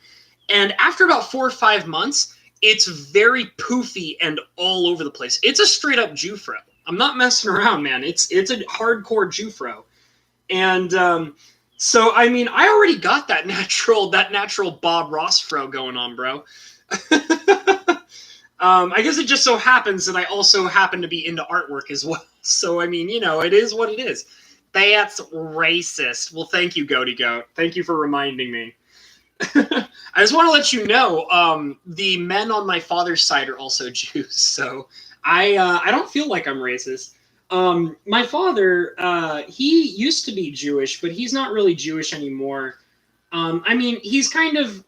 And after about 4 or 5 months, it's very poofy and all over the place. It's a straight up Jufro. I'm not messing around, man. It's a hardcore Jufro. And so, I mean, I already got that natural Bob Ross fro going on, bro. I guess it just so happens that I also happen to be into artwork as well. So, I mean, you know, it is what it is. That's racist. Well, thank you, Goaty Goat. Thank you for reminding me. I just want to let you know, the men on my father's side are also Jews, so I don't feel like I'm racist. My father, he used to be Jewish, but he's not really Jewish anymore. I mean, he's kind of,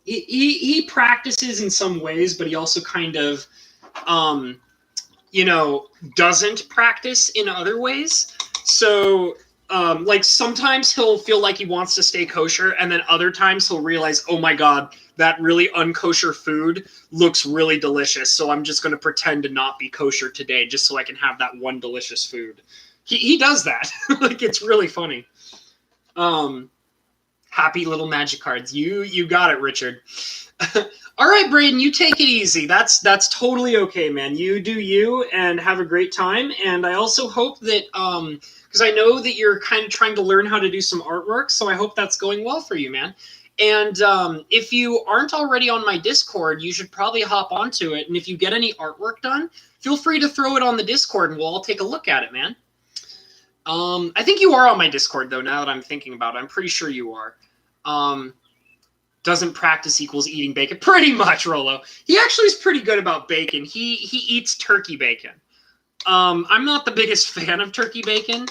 he practices in some ways, but he also kind of, you know, doesn't practice in other ways. So, like, sometimes he'll feel like he wants to stay kosher, and then other times he'll realize, oh my God, that really unkosher food looks really delicious, so I'm just going to pretend to not be kosher today just so I can have that one delicious food. He does that. Like, it's really funny. Happy little magic cards. You got it, Richard. All right, Braden, you take it easy. That's totally okay, man. You do you, and have a great time. And I also hope that, because I know that you're kind of trying to learn how to do some artwork, so I hope that's going well for you, man. And if you aren't already on my Discord, you should probably hop onto it. And if you get any artwork done, feel free to throw it on the Discord, and we'll all take a look at it, man. I think you are on my Discord, though, now that I'm thinking about it. I'm pretty sure you are. Doesn't practice equals eating bacon. Pretty much, Rolo. He actually is pretty good about bacon. He eats turkey bacon. I'm not the biggest fan of turkey bacon,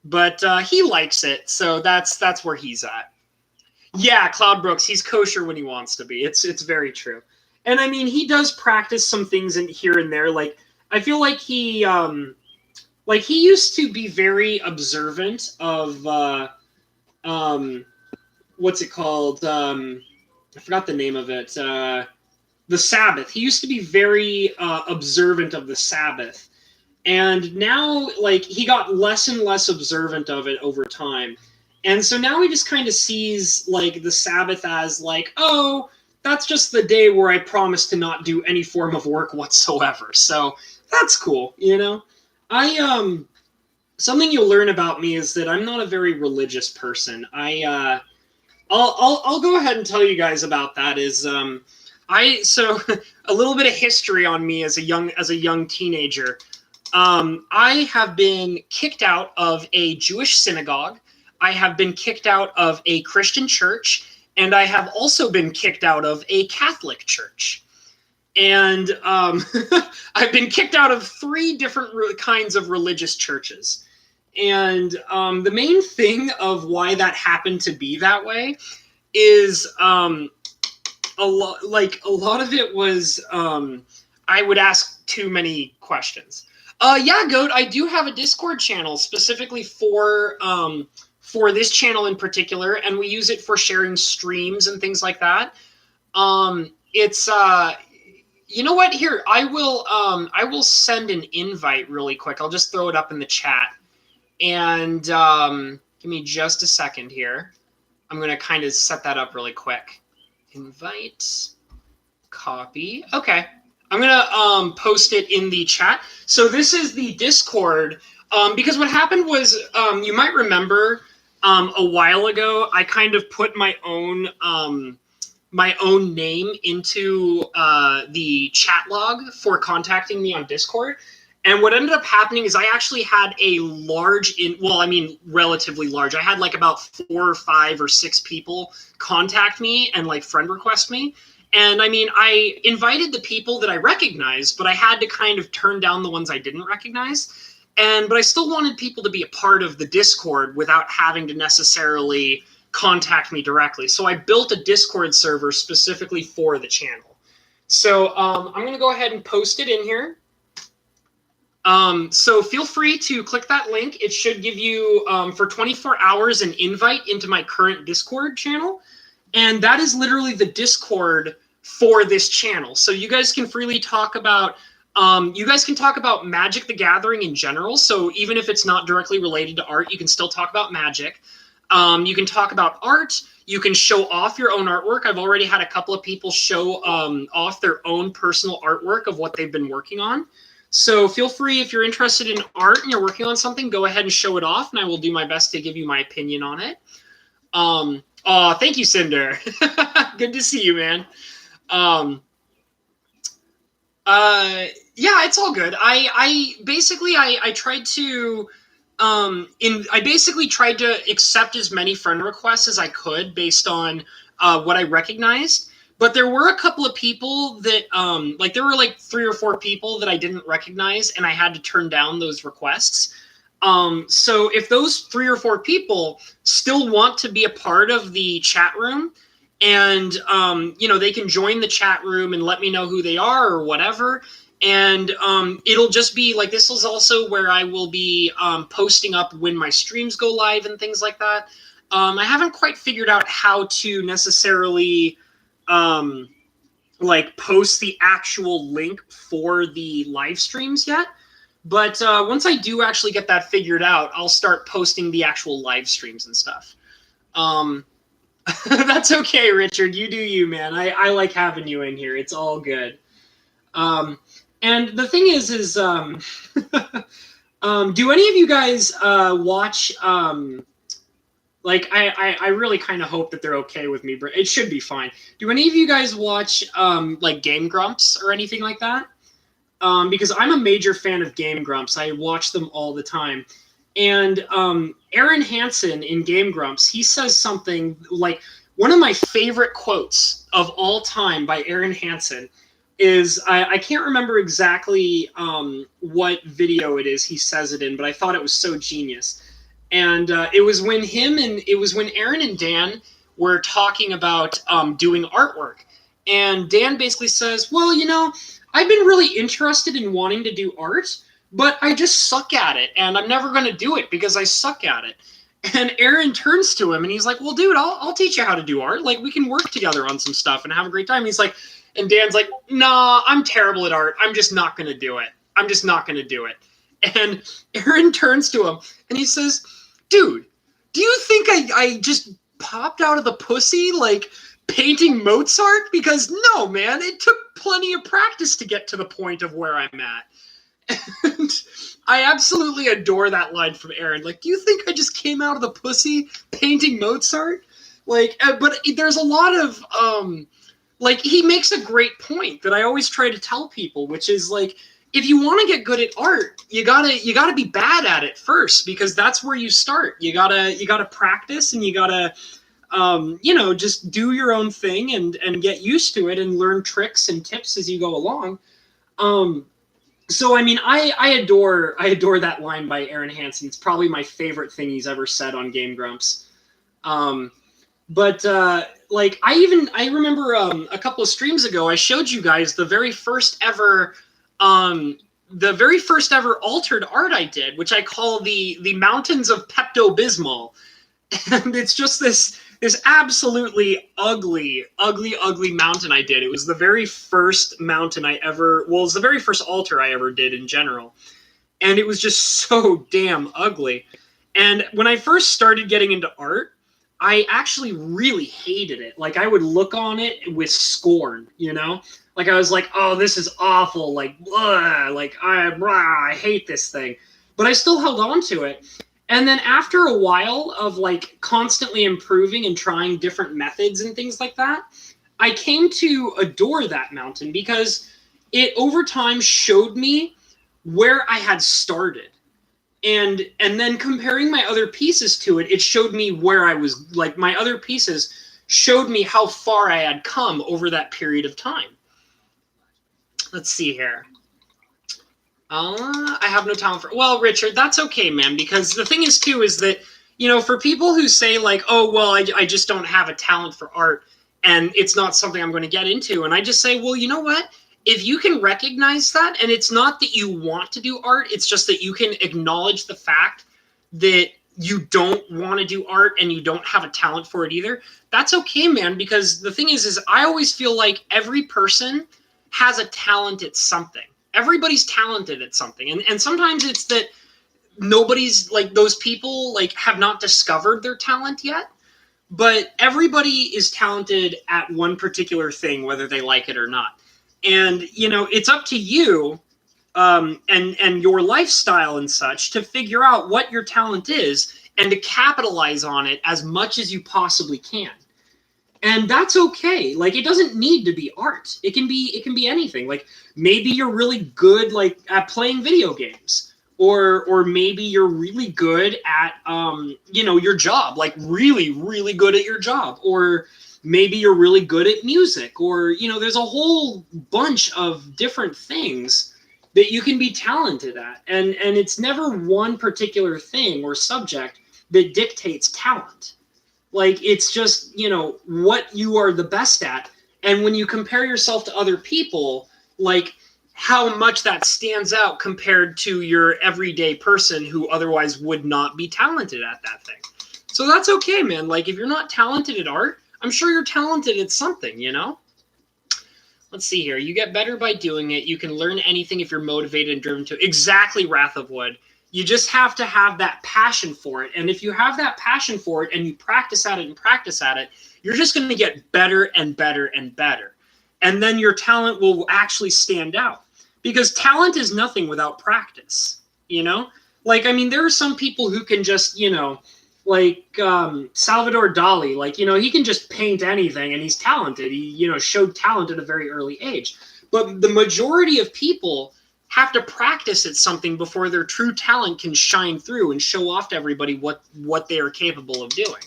but he likes it, so that's where he's at. Yeah, Cloud Brooks, he's kosher when he wants to be. It's very true. And I mean, he does practice some things in here and there. Like, I feel like he used to be very observant of what's it called? I forgot the name of it. The Sabbath. He used to be very observant of the Sabbath. And now, like, he got less and less observant of it over time. And so now he just kind of sees, like, the Sabbath as, like, oh, that's just the day where I promise to not do any form of work whatsoever. So that's cool, you know? Something you'll learn about me is that I'm not a very religious person. I'll go ahead and tell you guys about that. So a little bit of history on me as a young teenager. I have been kicked out of a Jewish synagogue. I have been kicked out of a Christian church, and I have also been kicked out of a Catholic church. And I've been kicked out of 3 different kinds of religious churches. And the main thing of why that happened to be that way is a lot of it was I would ask too many questions. Yeah, Goat, I do have a Discord channel specifically for this channel in particular, and we use it for sharing streams and things like that. It's you know what? Here, I will send an invite really quick. I'll just throw it up in the chat. And give me just a second here. I'm going to kind of set that up really quick. Invite, copy. Okay. I'm going to post it in the chat. So this is the Discord. Because what happened was, you might remember a while ago, I kind of put my own name into the chat log for contacting me on Discord. And what ended up happening is I actually had a relatively large. I had like about 4 or 5 or 6 people contact me and like friend request me. And I mean, I invited the people that I recognized, but I had to kind of turn down the ones I didn't recognize. But I still wanted people to be a part of the Discord without having to necessarily contact me directly. So I built a Discord server specifically for the channel. So I'm going to go ahead and post it in here. So feel free to click that link. It should give you, for 24 hours, an invite into my current Discord channel. And that is literally the Discord for this channel. So you guys can freely talk about, Magic the Gathering in general. So even if it's not directly related to art, you can still talk about Magic. You can talk about art. You can show off your own artwork. I've already had a couple of people show off their own personal artwork of what they've been working on. So feel free, if you're interested in art and you're working on something, go ahead and show it off, and I will do my best to give you my opinion on it. Thank you, Cinder. Good to see you, man. Yeah, it's all good. I basically tried to tried to accept as many friend requests as I could based on what I recognized. But there were a couple of people that, there were like 3 or 4 people that I didn't recognize, and I had to turn down those requests. So if those 3 or 4 people still want to be a part of the chat room, and, they can join the chat room and let me know who they are or whatever. And it'll just be like, this is also where I will be posting up when my streams go live and things like that. I haven't quite figured out how to necessarily post the actual link for the live streams yet. But once I do actually get that figured out, I'll start posting the actual live streams and stuff. That's okay, Richard. You do you, man. I like having you in here. It's all good. And the thing is do any of you guys watch I really kind of hope that they're okay with me, but it should be fine. Do any of you guys watch Game Grumps or anything like that? Because I'm a major fan of Game Grumps. I watch them all the time. And Aaron Hansen in Game Grumps, he says something like, one of my favorite quotes of all time by Aaron Hansen is, I can't remember exactly what video it is he says it in, but I thought it was so genius. And it was when Aaron and Dan were talking about doing artwork. And Dan basically says, well, I've been really interested in wanting to do art, but I just suck at it. And I'm never going to do it because I suck at it. And Aaron turns to him and he's like, well, dude, I'll teach you how to do art. Like, we can work together on some stuff and have a great time. He's like, and Dan's like, nah, I'm terrible at art. I'm just not going to do it. I'm just not going to do it. And Aaron turns to him and he says, dude, do you think I just popped out of the pussy like painting Mozart? Because no, man, it took plenty of practice to get to the point of where I'm at. And I absolutely adore that line from Aaron. Like, do you think I just came out of the pussy painting Mozart? Like, but there's a lot of, like, he makes a great point that I always try to tell people, which is like, if you want to get good at art, you gotta be bad at it first, because that's where you start. You gotta practice, and you gotta, just do your own thing and get used to it and learn tricks and tips as you go along. So I mean, I adore that line by Aaron Hansen. It's probably my favorite thing he's ever said on Game Grumps. But like I remember a couple of streams ago, I showed you guys the very first ever altered art I did, which I call the Mountains of Pepto-Bismol. And it's just this absolutely ugly mountain I did. It was the very first mountain it was the very first altar I ever did in general. And it was just so damn ugly. And when I first started getting into art, I actually really hated it. Like, I would look on it with scorn, you know? Like, I was like, oh, this is awful. Like, blah, like, I hate this thing. But I still held on to it. And then after a while of like constantly improving and trying different methods and things like that, I came to adore that mountain because it over time showed me where I had started. And then comparing my other pieces to it, it showed me where I was, like, my other pieces showed me how far I had come over that period of time. Let's see here. I have no talent for... Well, Richard, that's okay, man, because the thing is, too, is that, you know, for people who say, like, oh, well, I just don't have a talent for art, and it's not something I'm going to get into, and I just say, well, you know what? If you can recognize that, and it's not that you want to do art, it's just that you can acknowledge the fact that you don't want to do art and you don't have a talent for it either, that's okay, man, because the thing is I always feel like every person has a talent at something. Everybody's talented at something. And sometimes it's that nobody's, like, those people, like, have not discovered their talent yet. But everybody is talented at one particular thing, whether they like it or not. And, you know, it's up to you and your lifestyle and such to figure out what your talent is and to capitalize on it as much as you possibly can. And that's okay. Like, it doesn't need to be art. It can be anything. Like, maybe you're really good, like, at playing video games, or maybe you're really good at your job, like really, really good at your job, or maybe you're really good at music, or, you know, there's a whole bunch of different things that you can be talented at. And it's never one particular thing or subject that dictates talent. Like, it's just, you know, what you are the best at. And when you compare yourself to other people, like, how much that stands out compared to your everyday person who otherwise would not be talented at that thing. So that's okay, man. Like, if you're not talented at art, I'm sure you're talented at something, you know? Let's see here. You get better by doing it. You can learn anything if you're motivated and driven to. Exactly, Wrath of Wood. You just have to have that passion for it. And if you have that passion for it and you practice at it, you're just going to get better and better and better. And then your talent will actually stand out. Because talent is nothing without practice, you know? Like, I mean, there are some people who can just, you know, like Salvador Dali, like, you know, he can just paint anything and he's talented. He, you know, showed talent at a very early age. But the majority of people have to practice at something before their true talent can shine through and show off to everybody what they are capable of doing.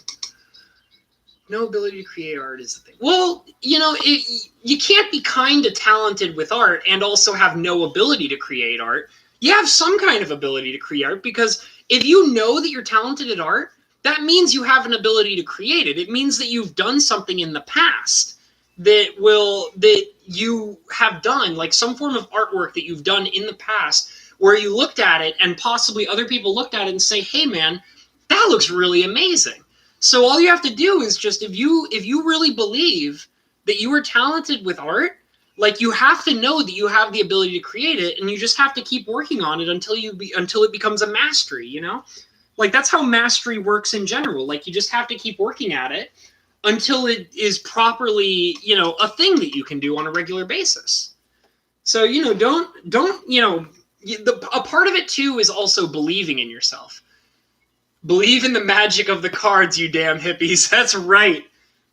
No ability to create art is the thing. Well, you know, you can't be kind of talented with art and also have no ability to create art. You have some kind of ability to create art, because if you know that you're talented at art, that means you have an ability to create it. It means that you've done something in the past that you have done, like some form of artwork that you've done in the past, where you looked at it and possibly other people looked at it and say, hey, man, that looks really amazing. So all you have to do is just, if you really believe that you are talented with art, like, you have to know that you have the ability to create it, and you just have to keep working on it until it becomes a mastery, you know? Like, that's how mastery works in general. Like, you just have to keep working at it until it is properly, you know, a thing that you can do on a regular basis. So, you know, don't, you know, a part of it too is also believing in yourself. Believe in the magic of the cards, you damn hippies. That's right.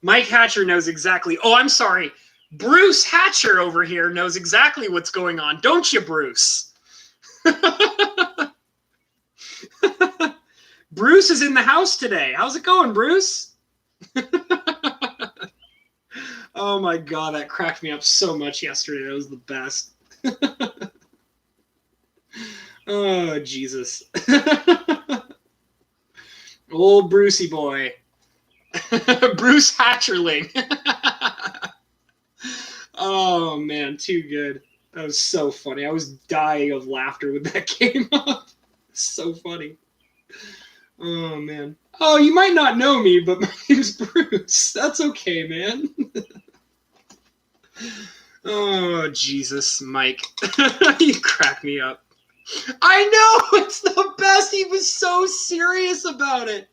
Mike Hatcher knows exactly. Oh, I'm sorry. Bruce Hatcher over here knows exactly what's going on. Don't you, Bruce? Bruce is in the house today. How's it going, Bruce? Oh my God, that cracked me up so much yesterday. That was the best. Oh, Jesus. Old Brucey boy. Bruce Hatcherling. Oh, man, too good. That was so funny. I was dying of laughter when that came up. So funny. Oh, man. Oh, you might not know me, but my name's Bruce. That's okay, man. Oh, Jesus, Mike. You crack me up. I know! It's the best! He was so serious about it.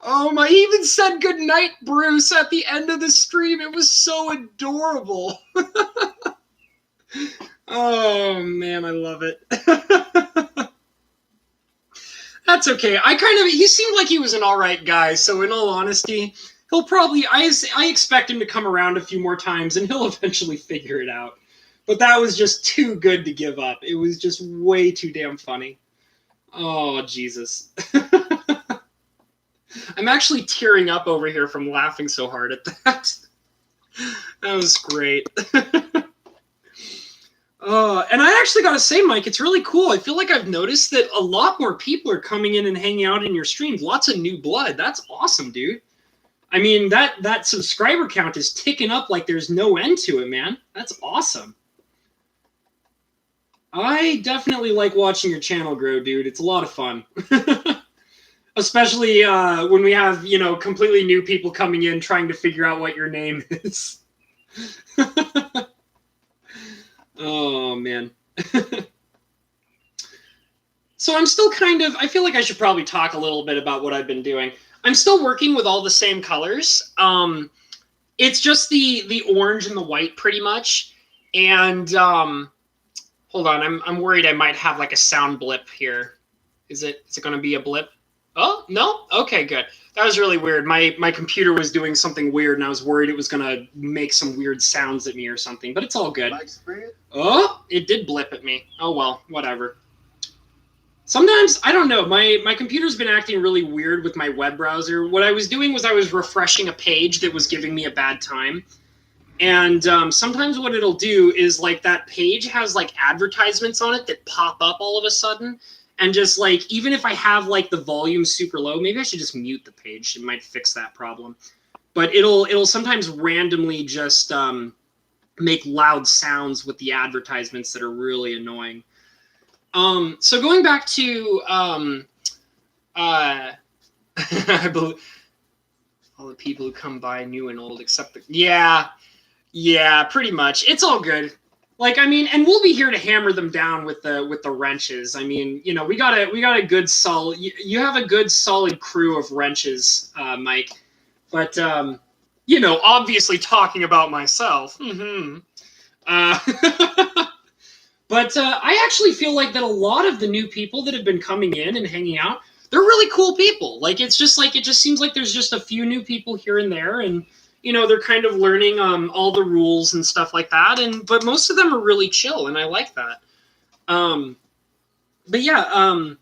Oh my, he even said goodnight, Bruce, at the end of the stream. It was so adorable. Oh, man, I love it. That's okay. He seemed like he was an all right guy, so in all honesty, he'll probably, I expect him to come around a few more times, and he'll eventually figure it out. But that was just too good to give up. It was just way too damn funny. Oh, Jesus. I'm actually tearing up over here from laughing so hard at that. That was great. And I actually got to say, Mike, it's really cool. I feel like I've noticed that a lot more people are coming in and hanging out in your streams. Lots of new blood. That's awesome, dude. I mean, that subscriber count is ticking up like there's no end to it, man. That's awesome. I definitely like watching your channel grow, dude. It's a lot of fun. Especially when we have, you know, completely new people coming in trying to figure out what your name is. Oh, man. So I'm still I feel like I should probably talk a little bit about what I've been doing. I'm still working with all the same colors. It's just the orange and the white pretty much. And hold on, I'm worried I might have like a sound blip here. Is it going to be a blip? Oh, no? Okay, good. That was really weird. My computer was doing something weird, and I was worried it was going to make some weird sounds at me or something, but it's all good. Oh, it did blip at me. Oh, well, whatever. Sometimes, I don't know, my computer's been acting really weird with my web browser. What I was doing was I was refreshing a page that was giving me a bad time. And sometimes what it'll do is, like, that page has, like, advertisements on it that pop up all of a sudden. And just, like, even if I have, like, the volume super low, maybe I should just mute the page. It might fix that problem. But it'll sometimes randomly just make loud sounds with the advertisements that are really annoying. So going back to I believe all the people who come by, new and old, except yeah, pretty much. It's all good. Like, I mean, and we'll be here to hammer them down with the wrenches. I mean, you know, we got a good solid. You have a good solid crew of wrenches, Mike. But you know, obviously talking about myself. But I actually feel like that a lot of the new people that have been coming in and hanging out, they're really cool people. Like, it just seems like there's just a few new people here and there, and you know, they're kind of learning all the rules and stuff like that. But most of them are really chill, and I like that. But yeah,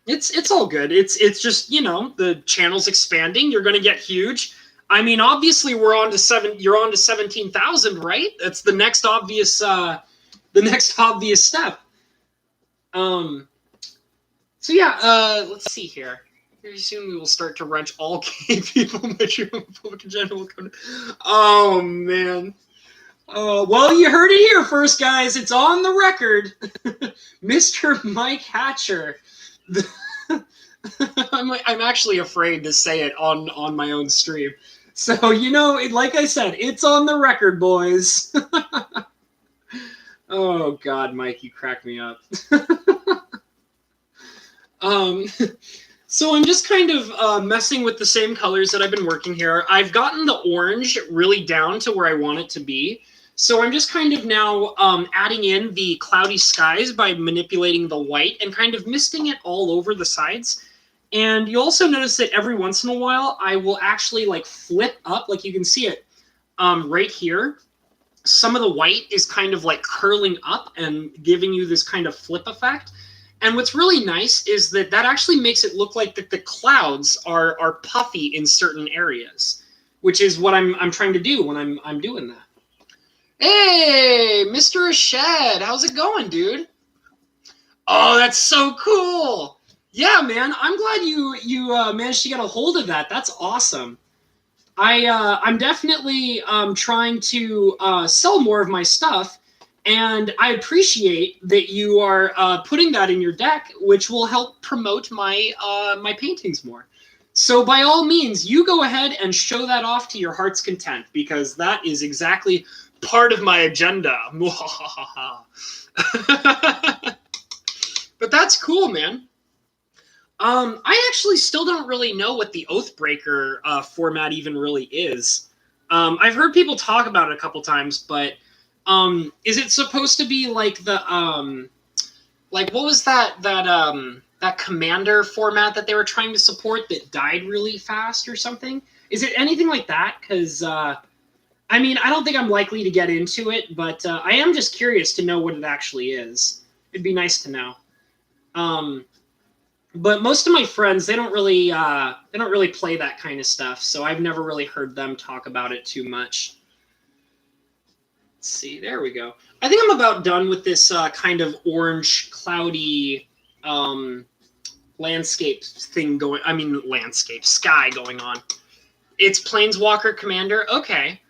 it's all good. It's just, you know, the channel's expanding. You're going to get huge. I mean, obviously, you're on to 17,000, right? That's the next obvious step. So yeah, let's see here. Very soon we will start to wrench all gay people in the Republican general. Oh, man. Oh, well, you heard it here first, guys. It's on the record. Mr. Mike Hatcher, I'm actually afraid to say it on my own stream. So, like I said, it's on the record, boys. Oh, God, Mike, you crack me up. um, so I'm just kind of messing with the same colors that I've been working here. I've gotten the orange really down to where I want it to be. So I'm just kind of now adding in the cloudy skies by manipulating the white and kind of misting it all over the sides. And you also notice that every once in a while, I will actually like flip up, like you can see it right here. Some of the white is kind of like curling up and giving you this kind of flip effect. And what's really nice is that actually makes it look like that the clouds are puffy in certain areas, which is what I'm trying to do when I'm doing that. Hey, Mr. Ashed, how's it going, dude? Oh, that's so cool. Yeah, man, I'm glad you managed to get a hold of that. That's awesome. I'm definitely trying to sell more of my stuff, and I appreciate that you are putting that in your deck, which will help promote my my paintings more. So by all means, you go ahead and show that off to your heart's content, because that is exactly part of my agenda. But that's cool, man. I actually still don't really know what the Oathbreaker format even really is. I've heard people talk about it a couple times, but is it supposed to be like the like what was that commander format that they were trying to support that died really fast or something? Is it anything like that? Because I mean, I don't think I'm likely to get into it, but I am just curious to know what it actually is. It'd be nice to know. But most of my friends, they don't really play that kind of stuff, so I've never really heard them talk about it too much. Let's see, there we go. I think I'm about done with this kind of orange, cloudy landscape thing going. I mean, landscape, sky going on. It's Planeswalker Commander. Okay.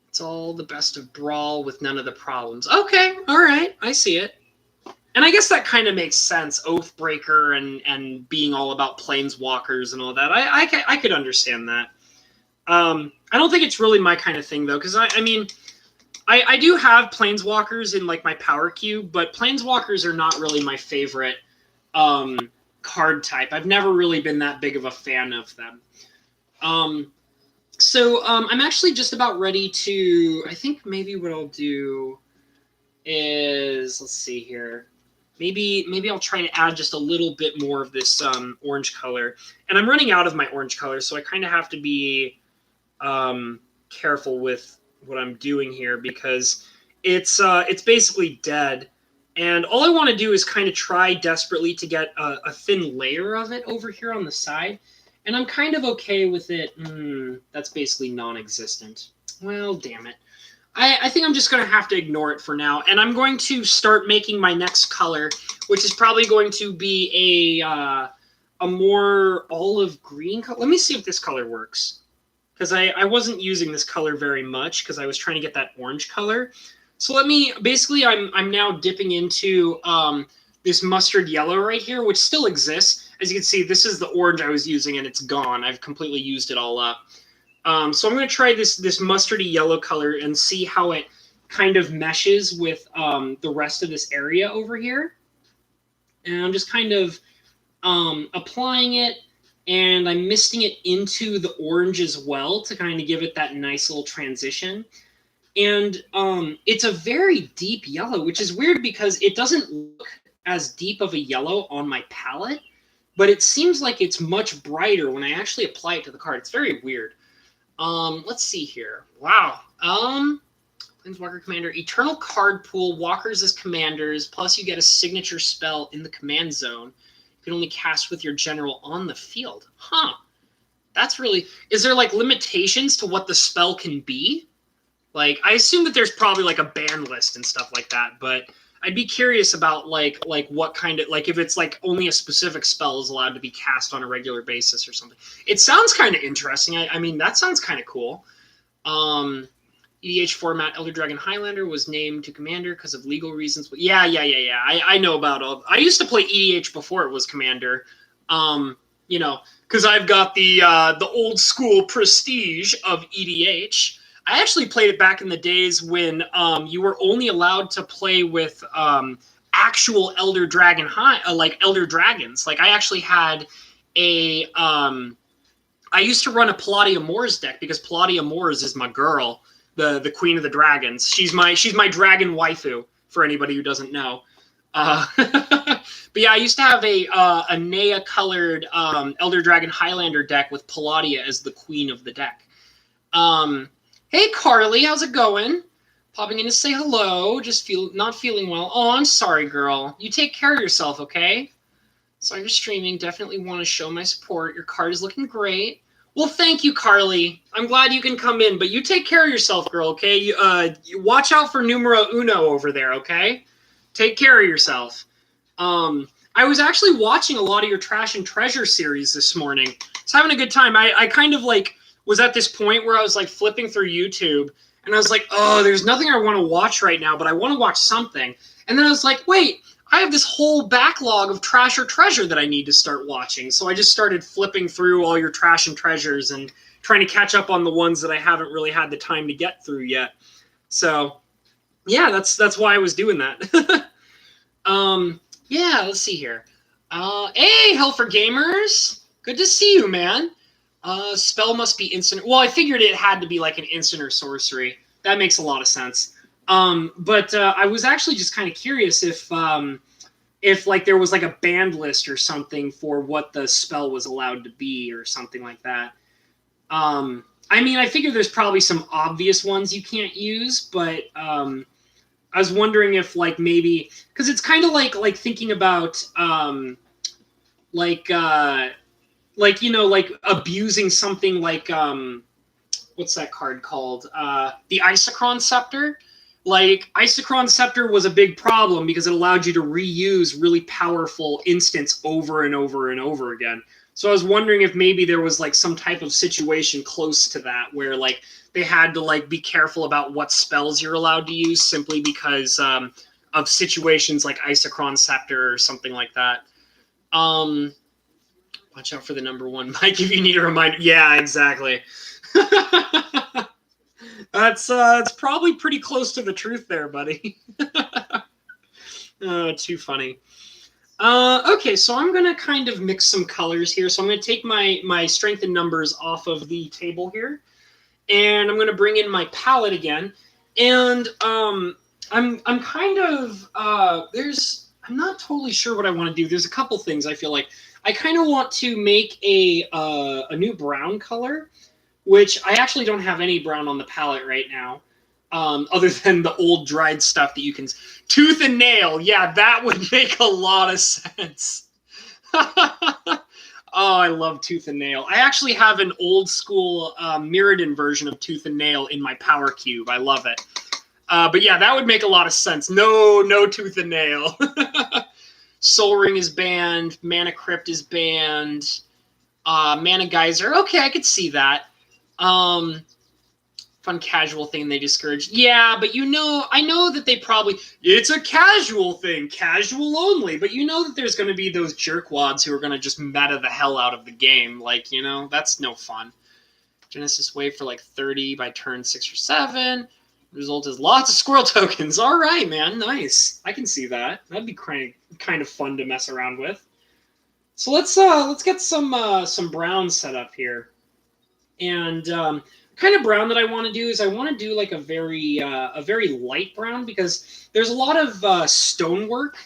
It's all the best of Brawl with none of the problems. Okay, all right, I see it. And I guess that kind of makes sense, Oathbreaker and being all about Planeswalkers and all that. I could understand that. I don't think it's really my kind of thing, though, because, I mean, I do have Planeswalkers in, like, my power cube, but Planeswalkers are not really my favorite card type. I've never really been that big of a fan of them. So I'm actually just about ready to, I think maybe what I'll do is, let's see here. Maybe I'll try to add just a little bit more of this orange color. And I'm running out of my orange color, so I kind of have to be careful with what I'm doing here because it's basically dead. And all I want to do is kind of try desperately to get a thin layer of it over here on the side. And I'm kind of okay with it. That's basically non-existent. Well, damn it. I think I'm just going to have to ignore it for now. And I'm going to start making my next color, which is probably going to be a more olive green color. Let me see if this color works. Because I wasn't using this color very much because I was trying to get that orange color. So basically I'm now dipping into this mustard yellow right here, which still exists. As you can see, this is the orange I was using and it's gone. I've completely used it all up. So I'm going to try this mustardy yellow color and see how it kind of meshes with the rest of this area over here. And I'm just kind of applying it, and I'm misting it into the orange as well to kind of give it that nice little transition. And it's a very deep yellow, which is weird because it doesn't look as deep of a yellow on my palette, but it seems like it's much brighter when I actually apply it to the card. It's very weird. Let's see here. Wow. Planeswalker Commander. Eternal card pool. Walkers as commanders. Plus you get a signature spell in the command zone. You can only cast with your general on the field. Huh. That's really... Is there, like, limitations to what the spell can be? Like, I assume that there's probably, like, a ban list and stuff like that, but I'd be curious about, like what kind of... Like, if it's, like, only a specific spell is allowed to be cast on a regular basis or something. It sounds kind of interesting. I mean, that sounds kind of cool. EDH format, Elder Dragon Highlander was named to Commander because of legal reasons. Yeah. I know about all... I used to play EDH before it was Commander. You know, because I've got the old school prestige of EDH. I actually played it back in the days when you were only allowed to play with actual Elder Dragon like Elder Dragons. Like I actually had a I used to run a Palladia Mors deck because Palladia Mors is my girl, the queen of the dragons. She's my dragon waifu for anybody who doesn't know. But yeah, I used to have a Nea colored Elder Dragon Highlander deck with Palladia as the queen of the deck. Hey Carly, how's it going? Popping in to say hello. Just not feeling well. Oh, I'm sorry, girl. You take care of yourself, okay? Sorry you're streaming. Definitely want to show my support. Your card is looking great. Well, thank you, Carly. I'm glad you can come in, but you take care of yourself, girl, okay? You watch out for numero uno over there, okay? Take care of yourself. I was actually watching a lot of your Trash and Treasure series this morning. I was having a good time. I kind of like was at this point where I was like flipping through YouTube and I was like, oh, there's nothing I want to watch right now, but I want to watch something. And then I was like, wait, I have this whole backlog of Trash or Treasure that I need to start watching. So I just started flipping through all your Trash and Treasures and trying to catch up on the ones that I haven't really had the time to get through yet. So yeah, that's why I was doing that. Yeah, let's see here. Hey, Hell for Gamers. Good to see you, man. Spell must be instant. Well, I figured it had to be like an instant or sorcery. That makes a lot of sense. But I was actually just kind of curious if like there was like a banned list or something for what the spell was allowed to be or something like that. I mean, I figure there's probably some obvious ones you can't use, but I was wondering if like maybe because it's kind of like thinking about like you know, like abusing something like what's that card called? The Isochron Scepter. Like Isochron Scepter was a big problem because it allowed you to reuse really powerful instants over and over and over again. So I was wondering if maybe there was like some type of situation close to that where like they had to like be careful about what spells you're allowed to use simply because of situations like Isochron Scepter or something like that. Watch out for the number one, Mike, if you need a reminder. Yeah, exactly. That's probably pretty close to the truth there, buddy. Oh, too funny. Okay, so I'm going to kind of mix some colors here. So I'm going to take my strength and numbers off of the table here. And I'm going to bring in my palette again. And I'm kind of, I'm not totally sure what I want to do. There's a couple things I feel like. I kind of want to make a new brown color, which I actually don't have any brown on the palette right now, other than the old dried stuff that you can... Tooth and Nail. Yeah, that would make a lot of sense. Oh, I love Tooth and Nail. I actually have an old school Mirrodin version of Tooth and Nail in my power cube. I love it. But yeah, that would make a lot of sense. No Tooth and Nail. Soul Ring is banned. Mana Crypt is banned. Mana Geyser. Okay, I could see that. Fun casual thing they discouraged. Yeah, but you know, I know that they probably... It's a casual thing. Casual only. But you know that there's going to be those jerkwads who are going to just meta the hell out of the game. Like, you know, that's no fun. Genesis Wave for like 30 by turn 6 or 7. Result is lots of squirrel tokens. All right, man. Nice. I can see that. That'd be kind of fun to mess around with. So let's get some brown set up here. And kind of brown that I want to do is I want to do like a very light brown because there's a lot of stonework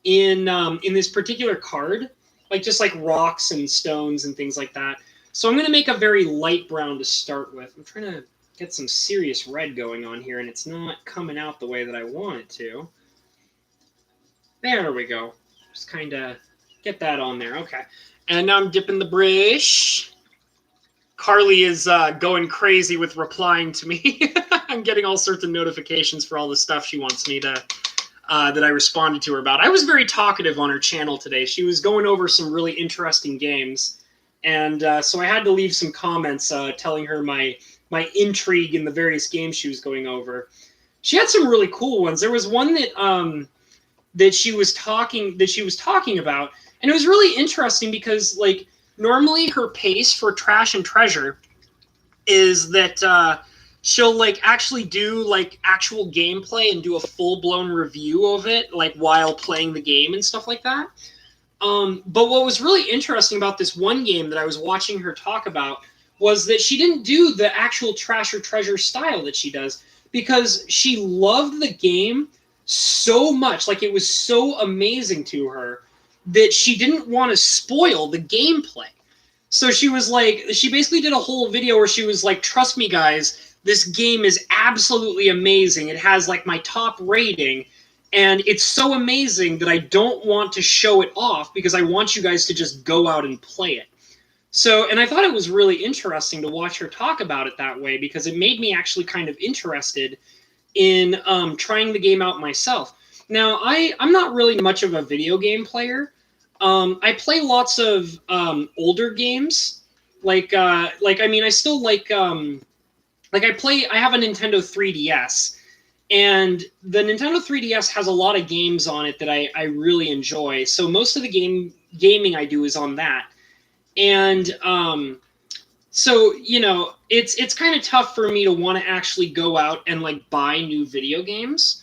in this particular card, like just like rocks and stones and things like that. So I'm going to make a very light brown to start with. I'm trying to get some serious red going on here, and it's not coming out the way that I want it to. There we go. Just kind of get that on there. Okay. And now I'm dipping the brush. Carly is going crazy with replying to me. I'm getting all sorts of notifications for all the stuff she wants me to, that I responded to her about. I was very talkative on her channel today. She was going over some really interesting games. And so I had to leave some comments telling her my intrigue in the various games she was going over. She had some really cool ones. There was one that that she was talking about, And it was really interesting because, like, normally her pace for Trash and Treasure is that she'll, like, actually do, like, actual gameplay and do a full-blown review of it, like, while playing the game and stuff like that. But what was really interesting about this one game that I was watching her talk about was that she didn't do the actual Trash or Treasure style that she does, because she loved the game so much, like it was so amazing to her, that she didn't want to spoil the gameplay. So she was like, she basically did a whole video where she was like, trust me guys, this game is absolutely amazing. It has like my top rating, and it's so amazing that I don't want to show it off because I want you guys to just go out and play it. So, and I thought it was really interesting to watch her talk about it that way, because it made me actually kind of interested in trying the game out myself. Now, I'm not really much of a video game player. I play lots of older games, like I mean, I still like I have a Nintendo 3DS, and the Nintendo 3DS has a lot of games on it that I really enjoy. So most of the gaming I do is on that. And so, you know, it's kind of tough for me to want to actually go out and like buy new video games.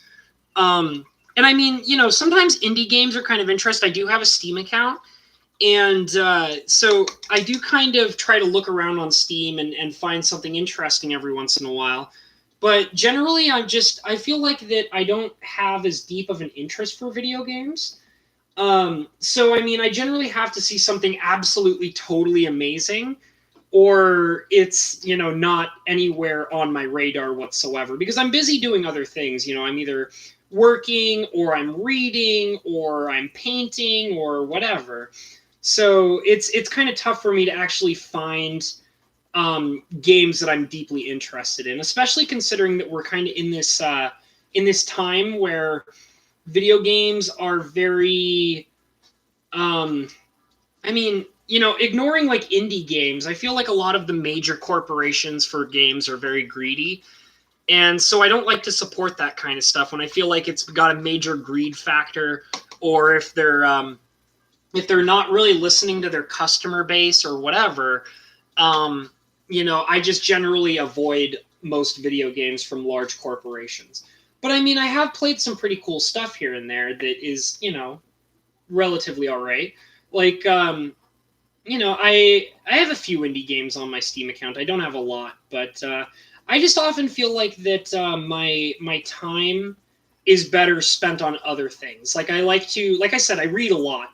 And I mean, you know, sometimes indie games are kind of interesting. I do have a Steam account, and so I do kind of try to look around on Steam and find something interesting every once in a while. But generally, I feel like that I don't have as deep of an interest for video games. So, I mean, I generally have to see something absolutely totally amazing, or it's, you know, not anywhere on my radar whatsoever, because I'm busy doing other things. You know, I'm either working, or I'm reading, or I'm painting, or whatever. So it's kind of tough for me to actually find games that I'm deeply interested in, especially considering that we're kind of in this time where video games are very, I mean, you know, ignoring like indie games, I feel like a lot of the major corporations for games are very greedy. And so I don't like to support that kind of stuff when I feel like it's got a major greed factor, or if they're not really listening to their customer base or whatever. You know, I just generally avoid most video games from large corporations. But I mean, I have played some pretty cool stuff here and there that is, you know, relatively all right. Like, you know, I have a few indie games on my Steam account. I don't have a lot, but I just often feel like that my time is better spent on other things. Like I like to, like I said, I read a lot.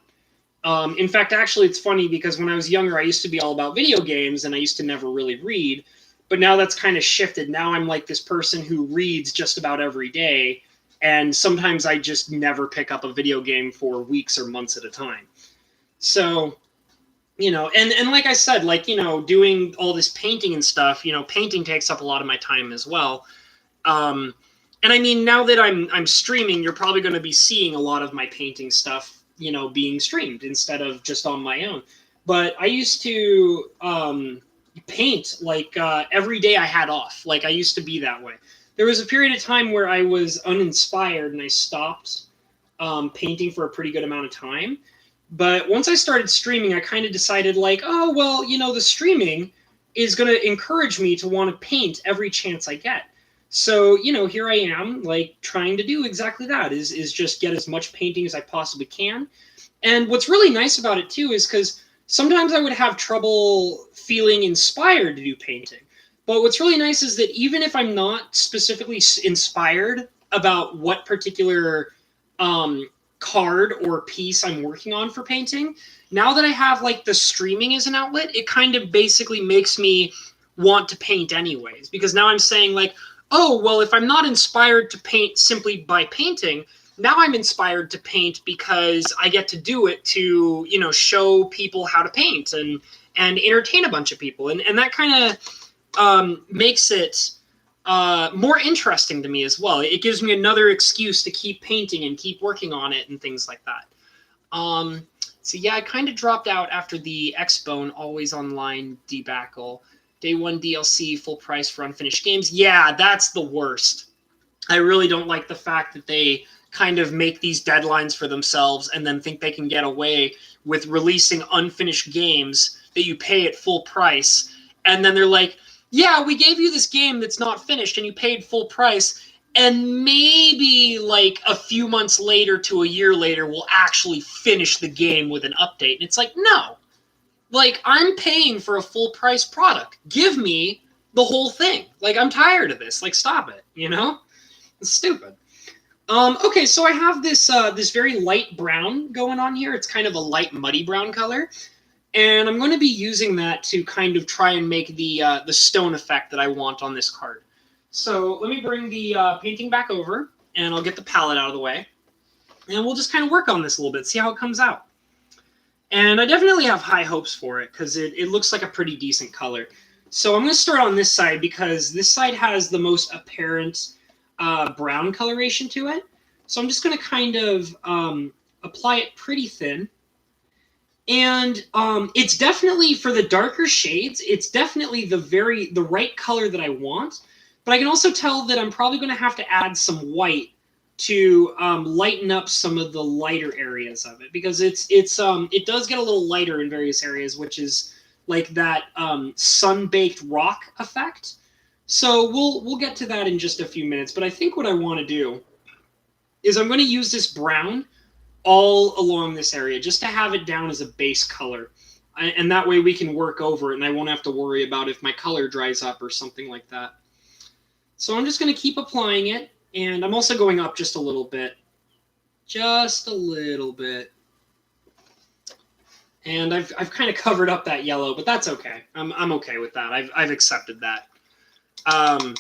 In fact, actually, it's funny because when I was younger, I used to be all about video games and I used to never really read. But now that's kind of shifted. Now I'm like this person who reads just about every day. And sometimes I just never pick up a video game for weeks or months at a time. So, you know, and like I said, like, you know, doing all this painting and stuff, you know, painting takes up a lot of my time as well. And I mean, now that I'm streaming, you're probably going to be seeing a lot of my painting stuff, you know, being streamed instead of just on my own. But I used to paint like every day I had off. Like I used to be that way. There was a period of time where I was uninspired and I stopped painting for a pretty good amount of time. But once I started streaming, I kind of decided like, oh, well, you know, the streaming is going to encourage me to want to paint every chance I get. So, you know, here I am, like, trying to do exactly that, is just get as much painting as I possibly can. And what's really nice about it, too, is because sometimes I would have trouble feeling inspired to do painting. But what's really nice is that even if I'm not specifically inspired about what particular card or piece I'm working on for painting, now that I have like the streaming as an outlet, it kind of basically makes me want to paint anyways, because now I'm saying like, oh, well, if I'm not inspired to paint simply by painting, now I'm inspired to paint because I get to do it to, you know, show people how to paint and entertain a bunch of people. And that kind of makes it more interesting to me as well. It gives me another excuse to keep painting and keep working on it and things like that. So yeah, I kind of dropped out after the Xbone Always Online debacle. Day one DLC, full price for unfinished games. Yeah, that's the worst. I really don't like the fact that they kind of make these deadlines for themselves and then think they can get away with releasing unfinished games that you pay at full price. And then they're like, yeah, we gave you this game that's not finished and you paid full price. And maybe like a few months later to a year later, we'll actually finish the game with an update. And it's like, no, like I'm paying for a full price product. Give me the whole thing. Like I'm tired of this. Like stop it, you know? It's stupid. Okay, so I have this this very light brown going on here. It's kind of a light muddy brown color. And I'm going to be using that to kind of try and make the stone effect that I want on this card. So let me bring the painting back over, and I'll get the palette out of the way. And we'll just kind of work on this a little bit, see how it comes out. And I definitely have high hopes for it, because it looks like a pretty decent color. So I'm going to start on this side, because this side has the most apparent brown coloration to it. So I'm just going to kind of apply it pretty thin. And it's definitely, for the darker shades, it's definitely the right color that I want. But I can also tell that I'm probably going to have to add some white to lighten up some of the lighter areas of it, because it does get a little lighter in various areas, which is like that sun-baked rock effect. So we'll get to that in just a few minutes. But I think what I want to do is I'm going to use this brown all along this area just to have it down as a base color. And that way we can work over it and I won't have to worry about if my color dries up or something like that. So I'm just going to keep applying it, and I'm also going up just a little bit. Just a little bit. And I've kind of covered up that yellow, but that's okay. I'm okay with that. I've accepted that. But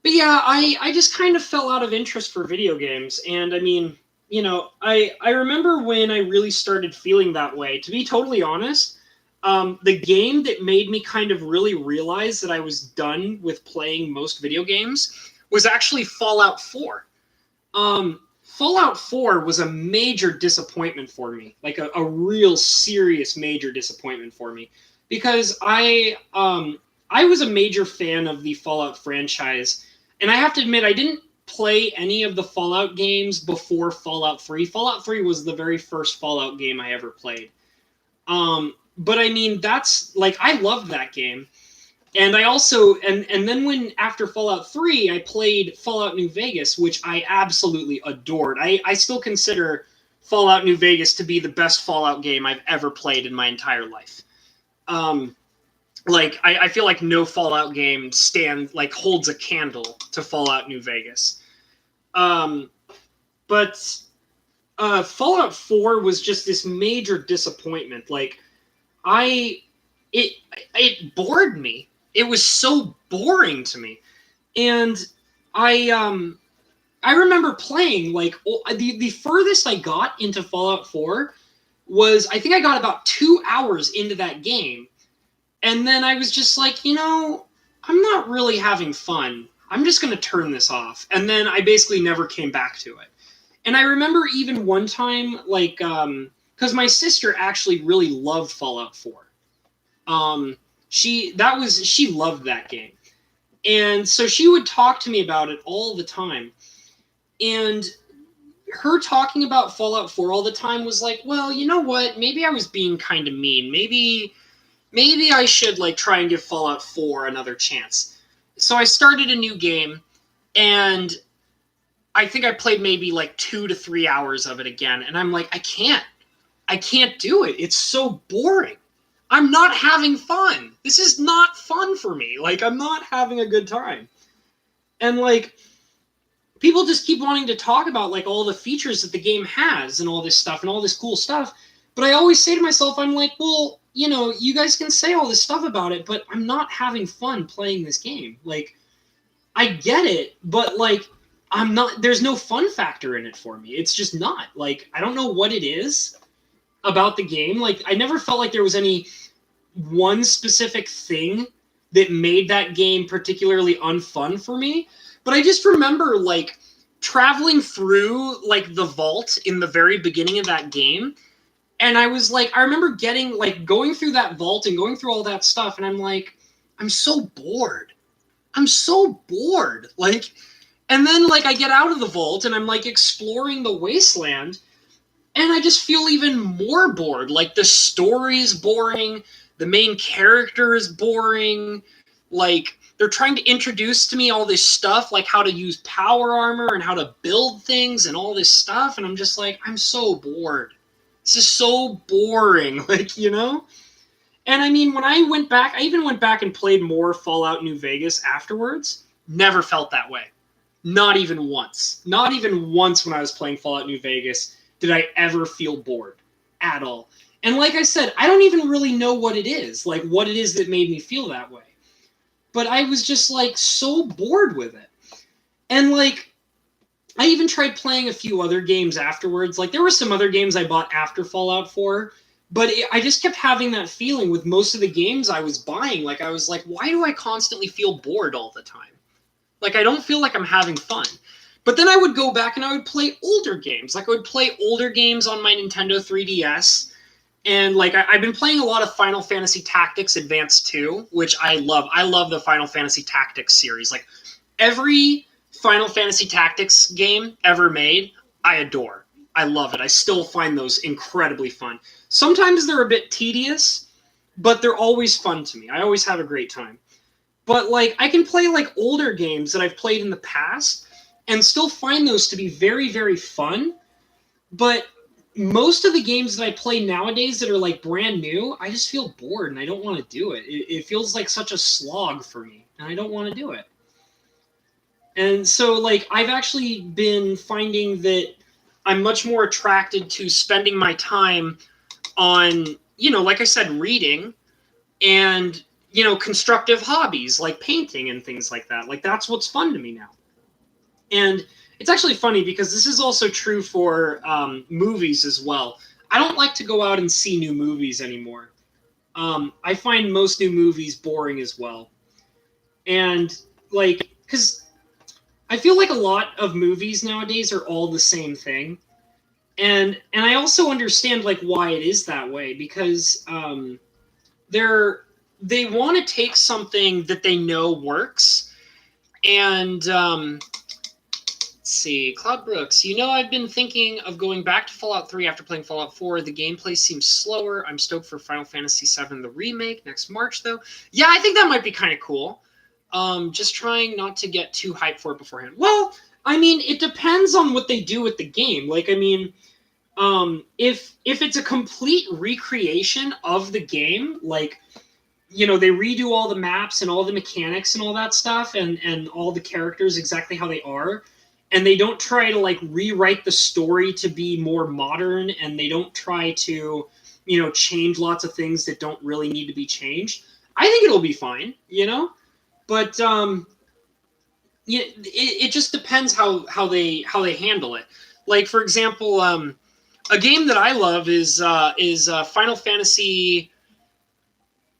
yeah, I just kind of fell out of interest for video games. And I mean, you know, I remember when I really started feeling that way. To be totally honest, the game that made me kind of really realize that I was done with playing most video games was actually Fallout 4. Fallout 4 was a major disappointment for me, like a real serious major disappointment for me, because I was a major fan of the Fallout franchise, and I have to admit I didn't play any of the Fallout games before Fallout 3. Fallout 3 was the very first Fallout game I ever played. But I mean, that's like, I loved that game. And I also, and then when, after Fallout 3, I played Fallout New Vegas, which I absolutely adored. I still consider Fallout New Vegas to be the best Fallout game I've ever played in my entire life. Like, I feel like no Fallout game holds a candle to Fallout New Vegas. But Fallout 4 was just this major disappointment. Like, it bored me. It was so boring to me. And I remember playing, like, the furthest I got into Fallout 4 was, I think I got about 2 hours into that game. And then I was just like, you know, I'm not really having fun. I'm just going to turn this off. And then I basically never came back to it. And I remember even one time, like, because my sister actually really loved Fallout 4. She loved that game. And so she would talk to me about it all the time. And her talking about Fallout 4 all the time was like, well, you know what? Maybe I was being kind of mean. Maybe I should, like, try and give Fallout 4 another chance. So I started a new game, and I think I played maybe like 2 to 3 hours of it again. And I'm like, I can't do it. It's so boring. I'm not having fun. This is not fun for me. Like, I'm not having a good time. And, like, people just keep wanting to talk about, like, all the features that the game has and all this stuff and all this cool stuff. But I always say to myself, I'm like, well, you know, you guys can say all this stuff about it, but I'm not having fun playing this game. Like, I get it, but, like, there's no fun factor in it for me. It's just not. Like, I don't know what it is about the game. Like, I never felt like there was any one specific thing that made that game particularly unfun for me. But I just remember, like, traveling through, like, the vault in the very beginning of that game. And I was like, I remember going through that vault and going through all that stuff. And I'm like, I'm so bored. Like, And then, like, I get out of the vault and I'm, like, exploring the wasteland, and I just feel even more bored. Like, the story is boring, the main character is boring, like, they're trying to introduce to me all this stuff, like how to use power armor and how to build things and all this stuff, and I'm just like, I'm so bored. This is so boring, like, you know? And I mean, when I went back, I even went back and played more Fallout New Vegas afterwards. Never felt that way. Not even once. Not even once when I was playing Fallout New Vegas did I ever feel bored at all. And like I said, I don't even really know what it is, like what it is that made me feel that way. But I was just like so bored with it. And like, I even tried playing a few other games afterwards. Like, there were some other games I bought after Fallout 4, but I just kept having that feeling with most of the games I was buying. Like, I was like, why do I constantly feel bored all the time? Like, I don't feel like I'm having fun. But then I would go back and I would play older games. Like, I would play older games on my Nintendo 3DS. And, like, I've been playing a lot of Final Fantasy Tactics Advance 2, which I love. I love the Final Fantasy Tactics series. Like, every Final Fantasy Tactics game ever made, I adore. I love it. I still find those incredibly fun. Sometimes they're a bit tedious, but they're always fun to me. I always have a great time. But, like, I can play, like, older games that I've played in the past and still find those to be very, very fun. But most of the games that I play nowadays that are, like, brand new, I just feel bored and I don't want to do it. It feels like such a slog for me, and I don't want to do it. And so, like, I've actually been finding that I'm much more attracted to spending my time on, you know, like I said, reading and, you know, constructive hobbies like painting and things like that. Like, that's what's fun to me now. And it's actually funny because this is also true for movies as well. I don't like to go out and see new movies anymore. I find most new movies boring as well. And, like, because I feel like a lot of movies nowadays are all the same thing. And I also understand, like, why it is that way, because they want to take something that they know works. And let's see, Cloud Brooks, you know, I've been thinking of going back to Fallout 3 after playing Fallout 4. The gameplay seems slower. I'm stoked for Final Fantasy VII, the remake, next March, though. Yeah, I think that might be kind of cool. Just trying not to get too hyped for it beforehand. Well, I mean, it depends on what they do with the game. Like, I mean, if it's a complete recreation of the game, like, you know, they redo all the maps and all the mechanics and all that stuff and all the characters exactly how they are, and they don't try to, like, rewrite the story to be more modern, and they don't try to, you know, change lots of things that don't really need to be changed, I think it'll be fine, you know? But yeah, it just depends how they handle it. Like, for example, a game that I love is Final Fantasy.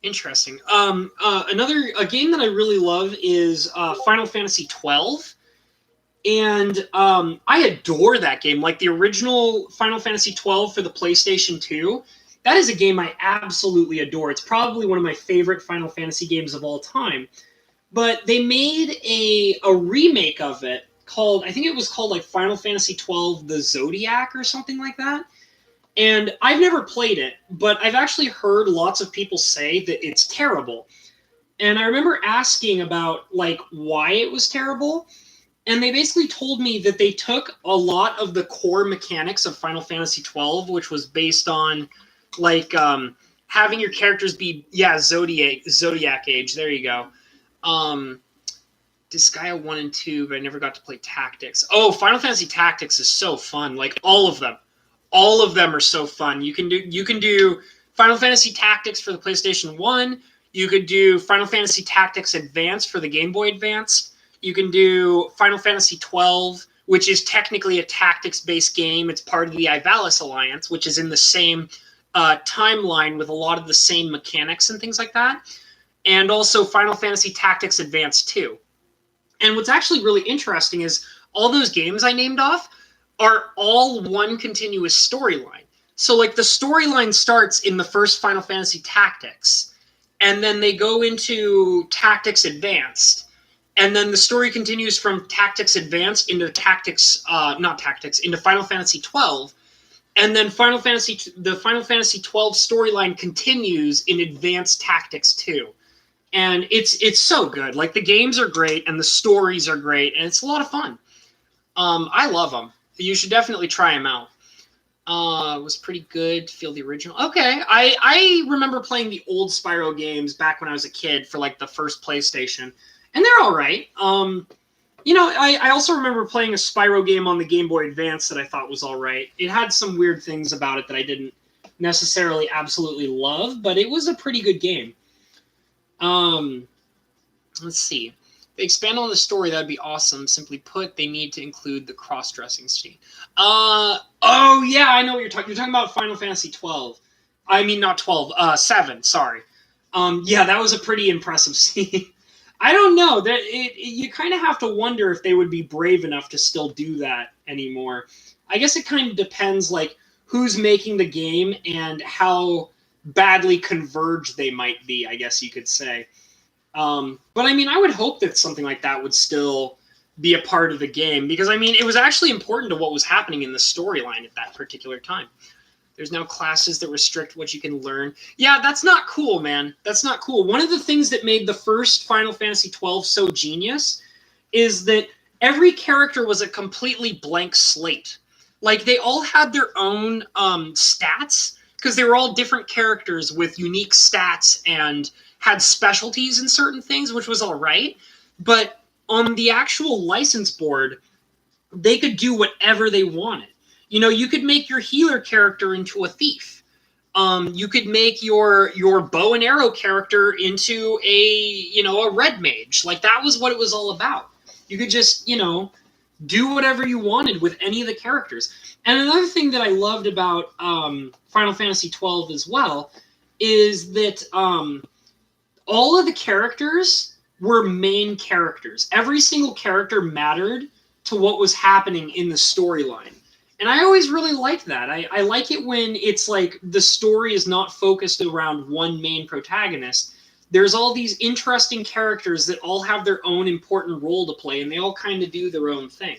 Interesting. A game that I really love is Final Fantasy 12, and I adore that game. Like, the original Final Fantasy 12 for the PlayStation 2. That is a game I absolutely adore. It's probably one of my favorite Final Fantasy games of all time. But they made a remake of it called, I think it was called, like, Final Fantasy 12 The Zodiac or something like that. And I've never played it, but I've actually heard lots of people say that it's terrible. And I remember asking about, like, why it was terrible. And they basically told me that they took a lot of the core mechanics of Final Fantasy 12, which was based on, like, having your characters be, Zodiac Age. There you go. Disgaea 1 and 2, but I never got to play Tactics. Oh, Final Fantasy Tactics is so fun. Like, all of them. All of them are so fun. You can do Final Fantasy Tactics for the PlayStation 1. You could do Final Fantasy Tactics Advance for the Game Boy Advance. You can do Final Fantasy 12, which is technically a tactics-based game. It's part of the Ivalice Alliance, which is in the same timeline with a lot of the same mechanics and things like that. And also Final Fantasy Tactics Advance 2. And what's actually really interesting is all those games I named off are all one continuous storyline. So, like, the storyline starts in the first Final Fantasy Tactics, and then they go into Tactics Advanced, And then the story continues from Tactics Advanced into into Final Fantasy 12. And then the Final Fantasy 12 storyline continues in Advanced Tactics 2. And it's so good. Like, the games are great and the stories are great and it's a lot of fun. I love them. You should definitely try them out. It was pretty good to feel the original. Okay, I remember playing the old Spyro games back when I was a kid for like the first PlayStation, and they're all right. I also remember playing a Spyro game on the Game Boy Advance that I thought was all right. It had some weird things about it that I didn't necessarily absolutely love, but it was a pretty good game. Let's see. If they expand on the story, that'd be awesome. Simply put, they need to include the cross-dressing scene. Oh yeah, I know what you're talking. You're talking about Final Fantasy 12. I mean, not 12. 7. Sorry. Yeah, that was a pretty impressive scene. I don't know. That you kind of have to wonder if they would be brave enough to still do that anymore. I guess it kind of depends, like, who's making the game and how badly converged they might be, I guess you could say. But I mean, I would hope that something like that would still be a part of the game, because I mean, it was actually important to what was happening in the storyline at that particular time. There's now classes that restrict what you can learn. Yeah, that's not cool, man. That's not cool. One of the things that made the first Final Fantasy 12 so genius is that every character was a completely blank slate. Like, they all had their own stats, because they were all different characters with unique stats and had specialties in certain things, which was all right. But on the actual license board, they could do whatever they wanted. You know, you could make your healer character into a thief. You could make your bow and arrow character into a red mage. Like, that was what it was all about. You could just, do whatever you wanted with any of the characters. And another thing that I loved about Final Fantasy 12 as well is that all of the characters were main characters. Every single character mattered to what was happening in the storyline. And I always really liked that. I like it when it's like the story is not focused around one main protagonist. There's all these interesting characters that all have their own important role to play, and they all kind of do their own thing.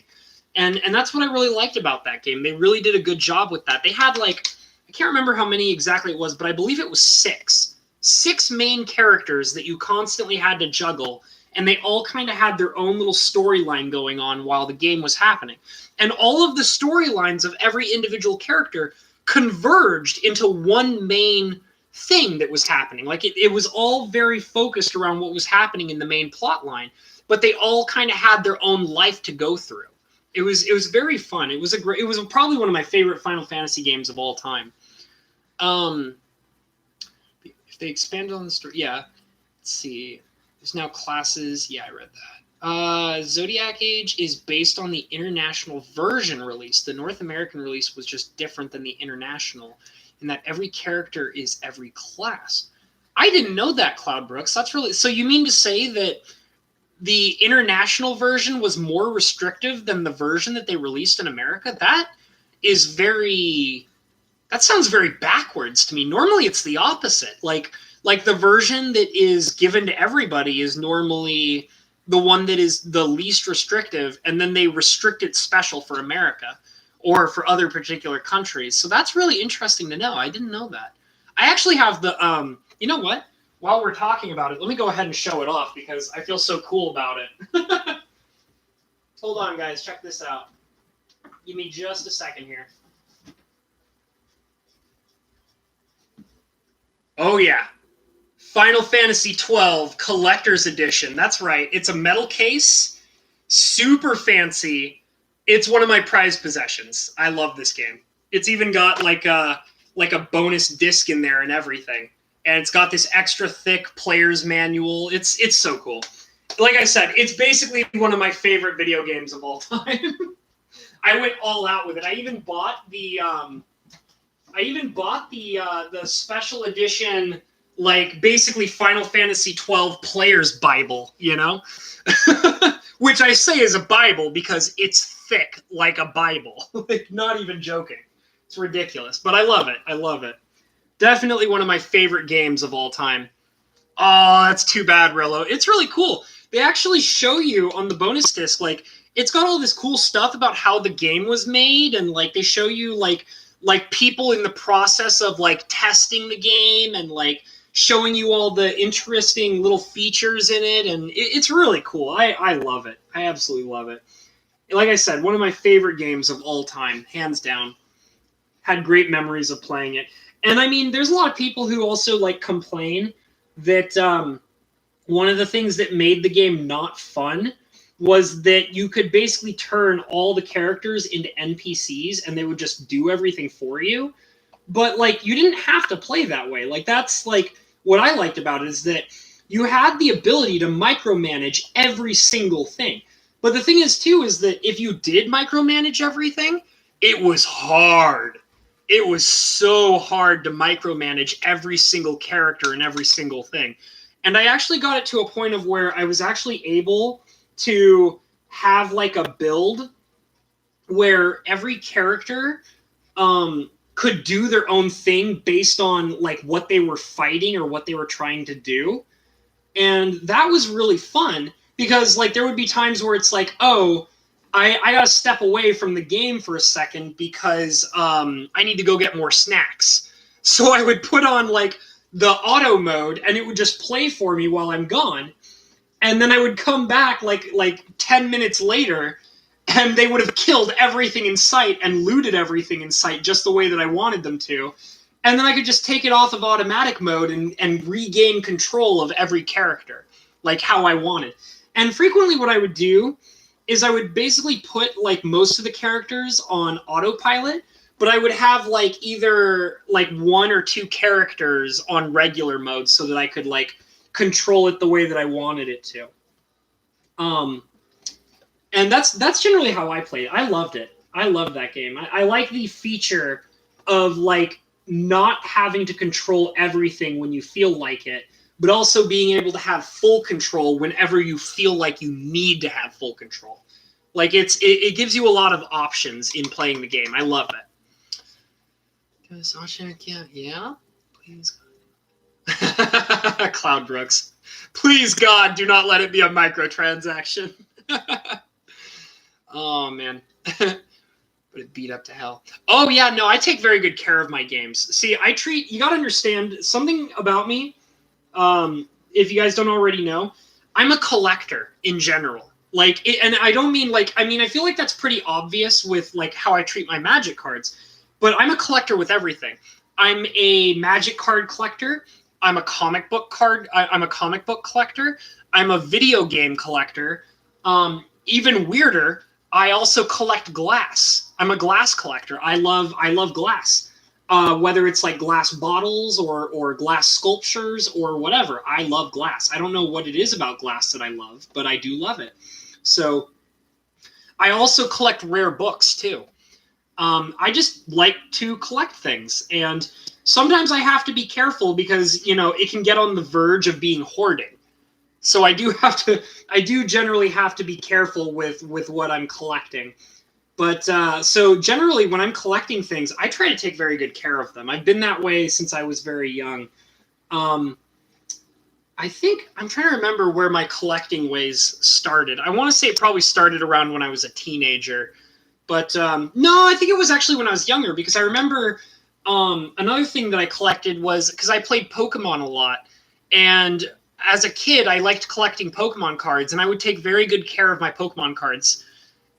And that's what I really liked about that game. They really did a good job with that. They had, like, I can't remember how many exactly it was, but I believe it was 6. 6 main characters that you constantly had to juggle, and they all kind of had their own little storyline going on while the game was happening. And all of the storylines of every individual character converged into one main thing that was happening. Like, it was all very focused around what was happening in the main plot line, but they all kind of had their own life to go through. It was very fun. It was probably one of my favorite Final Fantasy games of all time. If they expanded on the story, yeah. Let's see. There's now classes. Yeah, I read that. Zodiac Age is based on the international version release. The North American release was just different than the international, in that every character is every class. I didn't know that, Cloud Brooks. That's really... So you mean to say that the international version was more restrictive than the version that they released in America? That sounds very backwards to me. Normally it's the opposite. Like the version that is given to everybody is normally the one that is the least restrictive, and then they restrict it special for America or for other particular countries. So that's really interesting to know. I didn't know that. I actually have the, you know what? While we're talking about it, let me go ahead and show it off because I feel so cool about it. Hold on, guys. Check this out. Give me just a second here. Oh, yeah. Final Fantasy 12 Collector's Edition. That's right. It's a metal case. Super fancy. It's one of my prized possessions. I love this game. It's even got like a bonus disc in there and everything. And it's got this extra thick player's manual. It's so cool. Like I said, it's basically one of my favorite video games of all time. I went all out with it. I even bought the special edition, like, basically Final Fantasy 12 Player's Bible, you know? Which I say is a Bible because it's thick like a Bible. Like, not even joking. It's ridiculous. But I love it. I love it. Definitely one of my favorite games of all time. Oh, that's too bad, Rillo. It's really cool. they actually show you on the bonus disc, like, it's got all this cool stuff about how the game was made, and like they show you like people in the process of like testing the game, and like showing you all the interesting little features in it, and it's really cool. I love it. I absolutely love it. Like I said, one of my favorite games of all time, hands down. Had great memories of playing it. And I mean, there's a lot of people who also like complain that one of the things that made the game not fun was that you could basically turn all the characters into NPCs and they would just do everything for you. But like, you didn't have to play that way. Like, that's like what I liked about it, is that you had the ability to micromanage every single thing. But the thing is too, is that if you did micromanage everything, it was hard. It was so hard to micromanage every single character and every single thing. And I actually got it to a point of where I was actually able to have like a build where every character could do their own thing based on like what they were fighting or what they were trying to do. And that was really fun because like there would be times where it's like, oh, I gotta step away from the game for a second because I need to go get more snacks. So I would put on like the auto mode and it would just play for me while I'm gone. And then I would come back like 10 minutes later and they would have killed everything in sight and looted everything in sight just the way that I wanted them to. And then I could just take it off of automatic mode and regain control of every character, like how I wanted. And frequently what I would do is I would basically put like most of the characters on autopilot, but I would have like either like one or two characters on regular mode so that I could like control it the way that I wanted it to. And that's generally how I played it. I loved it. I loved that game. I like the feature of like not having to control everything when you feel like it, but also being able to have full control whenever you feel like you need to have full control. Like it gives you a lot of options in playing the game. I love it. Yeah, please. Cloud Brooks. Please God, do not let it be a microtransaction. Oh man. But it beat up to hell. Oh yeah, no, I take very good care of my games. See, you gotta understand something about me. If you guys don't already know, I'm a collector in general. Like, and I don't mean like, I mean, I feel like that's pretty obvious with like how I treat my Magic cards, but I'm a collector with everything. I'm a Magic card collector. I'm a comic book collector. I'm a video game collector. Even weirder, I also collect glass. I'm a glass collector. I love glass. Whether it's like glass bottles or glass sculptures or whatever, I love glass. I don't know what it is about glass that I love, but I do love it. So I also collect rare books too. I just like to collect things, and sometimes I have to be careful because, you know, it can get on the verge of being hoarding. So I do generally have to be careful with what I'm collecting. But so generally when I'm collecting things, I try to take very good care of them. I've been that way since I was very young. I think I'm trying to remember where my collecting ways started. I want to say it probably started around when I was a teenager. But no, I think it was actually when I was younger, because I remember another thing that I collected was because I played Pokemon a lot. And as a kid, I liked collecting Pokemon cards, and I would take very good care of my Pokemon cards.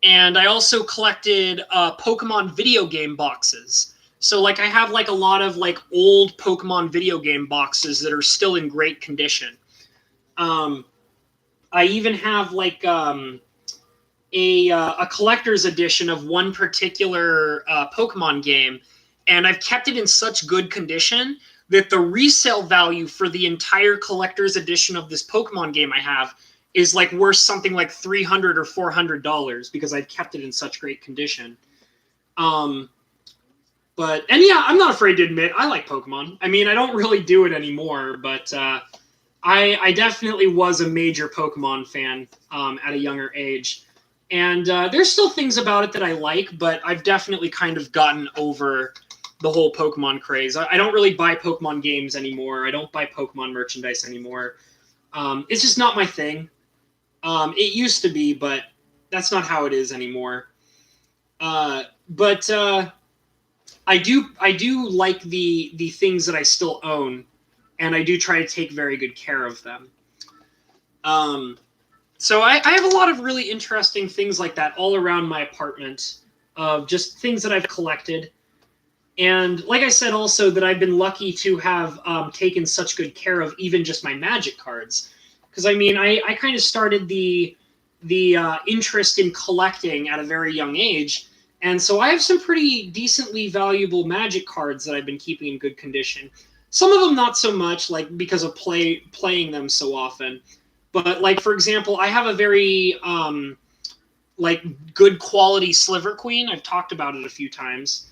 And I also collected Pokemon video game boxes. So like I have like a lot of like old Pokemon video game boxes that are still in great condition. I even have like a collector's edition of one particular Pokemon game, and I've kept it in such good condition that the resale value for the entire collector's edition of this Pokemon game I have is like worth something like $300 or $400 because I've kept it in such great condition. But yeah, I'm not afraid to admit I like Pokemon. I mean, I don't really do it anymore, but I definitely was a major Pokemon fan at a younger age. And there's still things about it that I like, but I've definitely kind of gotten over the whole Pokemon craze. I don't really buy Pokemon games anymore. I don't buy Pokemon merchandise anymore. It's just not my thing. It used to be, but that's not how it is anymore. But I do like the things that I still own, and I do try to take very good care of them. So I have a lot of really interesting things like that all around my apartment, of just things that I've collected. And like I said, also that I've been lucky to have taken such good care of even just my Magic cards. Because I mean, I kind of started the interest in collecting at a very young age, and so I have some pretty decently valuable Magic cards that I've been keeping in good condition. Some of them not so much, like because of playing them so often. But like for example, I have a very like good quality Sliver Queen. I've talked about it a few times.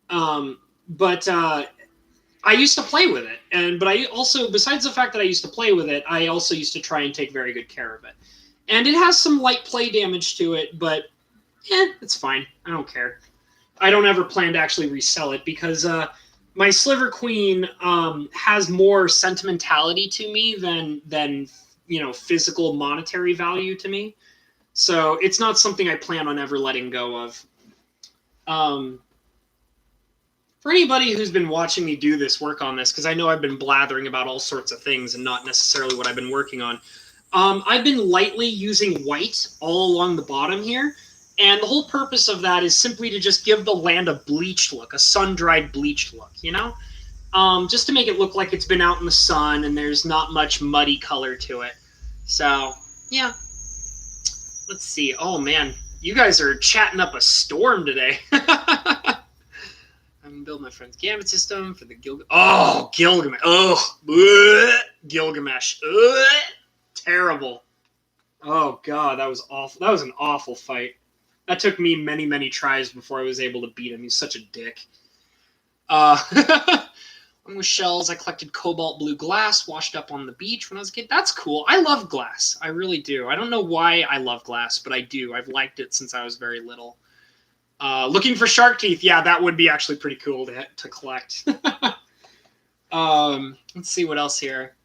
But I used to play with it, but I also, besides the fact that I used to play with it, I also used to try and take very good care of it. And it has some light play damage to it, but it's fine. I don't care. I don't ever plan to actually resell it because my Sliver Queen has more sentimentality to me than physical monetary value to me. So it's not something I plan on ever letting go of. For anybody who's been watching me do this work on this, because I know I've been blathering about all sorts of things and not necessarily what I've been working on, I've been lightly using white all along the bottom here, and the whole purpose of that is simply to just give the land a bleached look, a sun-dried bleached look, just to make it look like it's been out in the sun and there's not much muddy color to it. So, yeah. Let's see. Oh, man. You guys are chatting up a storm today. I'm building my friend's Gambit system for the Gilgamesh. Oh, Gilgamesh. Oh, bleh. Gilgamesh. Ugh. Terrible. Oh, God. That was awful. That was an awful fight. That took me many, many tries before I was able to beat him. He's such a dick. Along with shells, I collected cobalt blue glass washed up on the beach when I was a kid. That's cool. I love glass. I really do. I don't know why I love glass, but I do. I've liked it since I was very little. Looking for shark teeth. Yeah, that would be actually pretty cool to collect. Let's see what else here.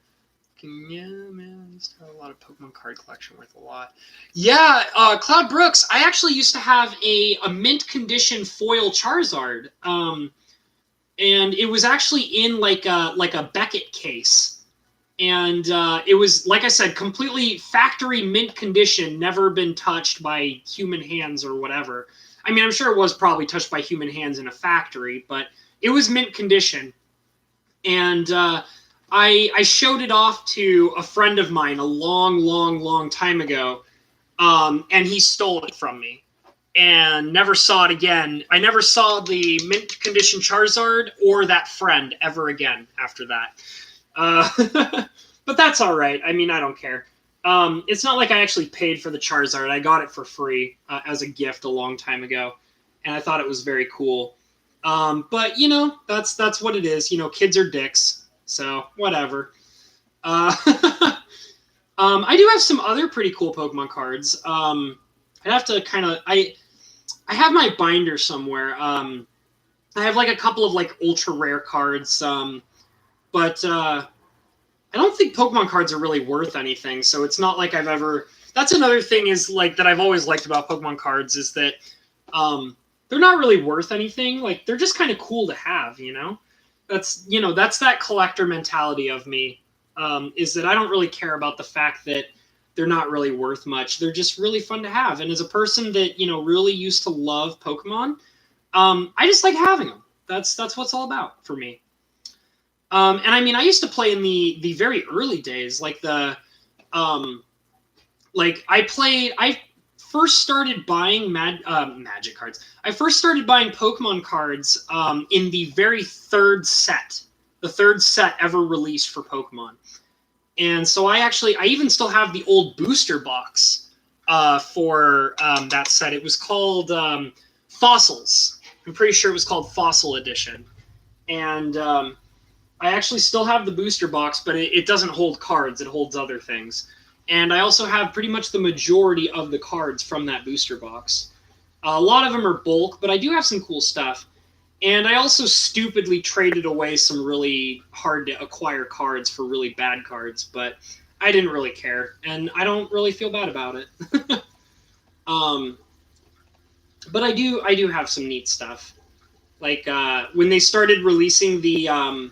Yeah, man, I used to have a lot of Pokemon card collection worth a lot. Yeah, Cloud Brooks, I actually used to have a mint condition foil Charizard. And it was actually in like a Beckett case. And it was, like I said, completely factory mint condition, never been touched by human hands or whatever. I mean, I'm sure it was probably touched by human hands in a factory, but it was mint condition. And I showed it off to a friend of mine a long, long, long time ago, and he stole it from me and never saw it again. I never saw the mint condition Charizard or that friend ever again after that. But that's all right. I mean, I don't care. It's not like I actually paid for the Charizard. I got it for free as a gift a long time ago, and I thought it was very cool. But that's what it is. Kids are dicks, so whatever. I do have some other pretty cool Pokemon cards. I'd have to I have my binder somewhere. I have like a couple of like ultra rare cards, but I don't think Pokemon cards are really worth anything. So it's not like I've ever. That's another thing is like that I've always liked about Pokemon cards is that they're not really worth anything. Like they're just kind of cool to have. That's that collector mentality of me. Is that I don't really care about the fact that they're not really worth much. They're just really fun to have. And as a person that, really used to love Pokemon, I just like having them. That's what it's all about for me. And I mean, I used to play in the very early days, like I first started buying Magic cards. I first started buying Pokemon cards in the very third set ever released for Pokemon. And so I even still have the old booster box for that set. It was called Fossils. I'm pretty sure it was called Fossil Edition. And I actually still have the booster box, but it doesn't hold cards. It holds other things. And I also have pretty much the majority of the cards from that booster box. A lot of them are bulk, but I do have some cool stuff. And I also stupidly traded away some really hard to acquire cards for really bad cards, but I didn't really care, and I don't really feel bad about it. um, but I do have some neat stuff. Like when they started releasing the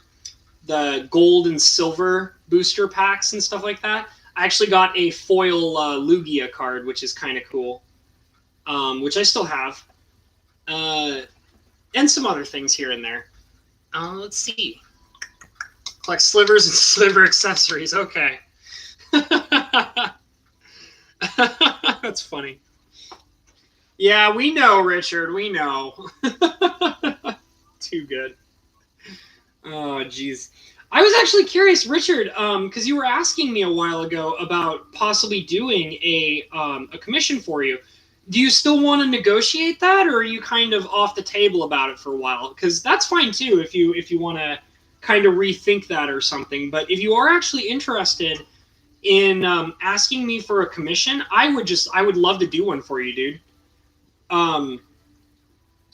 gold and silver booster packs and stuff like that, I actually got a foil Lugia card, which is kind of cool, which I still have, and some other things here and there. Let's see. Collect slivers and sliver accessories. Okay. That's funny. Yeah, we know, Richard. We know. Too good. Oh, jeez. I was actually curious, Richard, because you were asking me a while ago about possibly doing a commission for you. Do you still want to negotiate that, or are you kind of off the table about it for a while? Because that's fine too, if you want to kind of rethink that or something. But if you are actually interested in asking me for a commission, I would love to do one for you, dude. Um,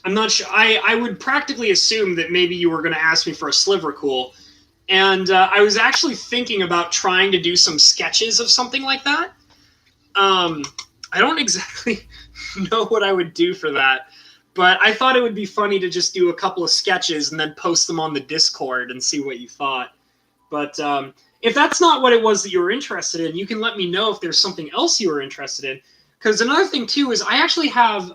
I'm not sure. I would practically assume that maybe you were going to ask me for a sliver cool. And I was actually thinking about trying to do some sketches of something like that. I don't exactly know what I would do for that, but I thought it would be funny to just do a couple of sketches and then post them on the Discord and see what you thought. But if that's not what it was that you were interested in, you can let me know if there's something else you were interested in. Because another thing too is I actually have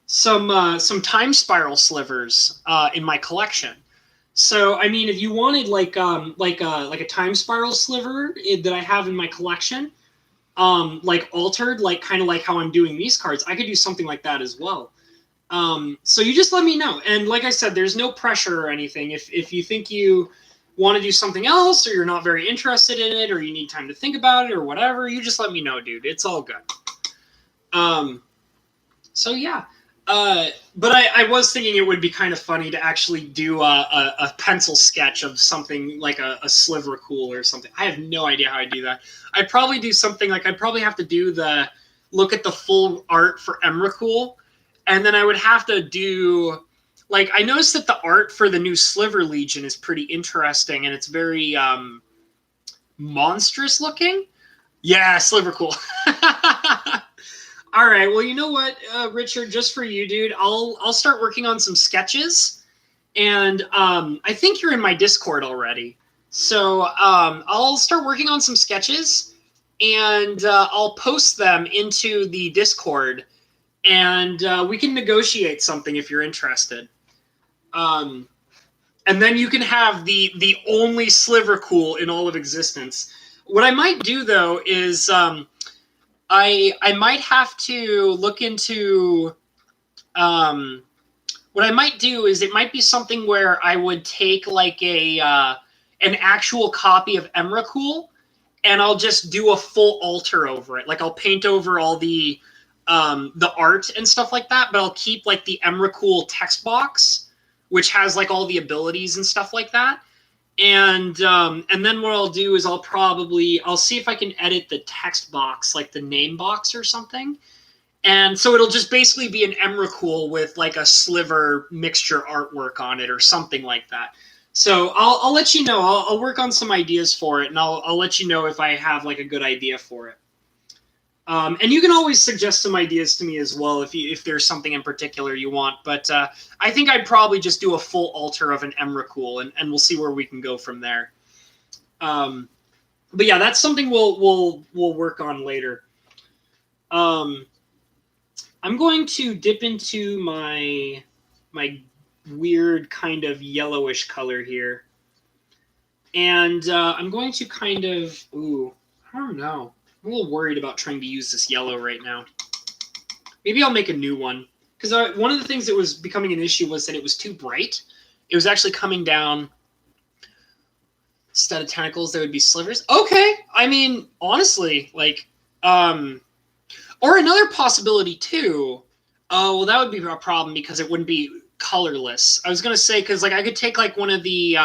some time spiral slivers in my collection. So I mean, if you wanted like a time spiral sliver that I have in my collection, like altered, like kind of like how I'm doing these cards, I could do something like that as well. So you just let me know. And like I said, there's no pressure or anything. If you think you want to do something else, or you're not very interested in it, or you need time to think about it, or whatever, you just let me know, dude. It's all good. So yeah. But I was thinking it would be kind of funny to actually do a pencil sketch of something like a sliver cool or something. I have no idea how I do that. I'd probably do something like I'd probably have to do look at the full art for Emrakul, and then I would have to do like I noticed that the art for the new Sliver Legion is pretty interesting and it's very monstrous looking. Yeah, Sliver cool. All right. Well, you know what, Richard? Just for you, dude, I'll start working on some sketches, and I think you're in my Discord already. So I'll start working on some sketches, and I'll post them into the Discord, and we can negotiate something if you're interested. And then you can have the only Sliver Cool in all of existence. What I might do though is. I might have to look into what I might do is it might be something where I would take like an actual copy of Emrakul and I'll just do a full altar over it. Like I'll paint over all the art and stuff like that, but I'll keep like the Emrakul text box, which has like all the abilities and stuff like that. And then what I'll do is I'll see if I can edit the text box, like the name box or something. And so it'll just basically be an Emrakul with like a sliver mixture artwork on it or something like that. So I'll let you know. I'll work on some ideas for it, and I'll let you know if I have like a good idea for it. And you can always suggest some ideas to me as well if there's something in particular you want. But I think I'd probably just do a full altar of an Emrakul, and we'll see where we can go from there. But yeah, that's something we'll work on later. I'm going to dip into my weird kind of yellowish color here, and I'm going to kind of I don't know. I'm a little worried about trying to use this yellow right now. Maybe I'll make a new one. Because one of the things that was becoming an issue was that it was too bright. It was actually coming down. Instead of tentacles, there would be slivers. Okay. I mean, honestly, like, or another possibility too. Oh, well, that would be a problem because it wouldn't be colorless. I was going to say, because like I could take like one of the,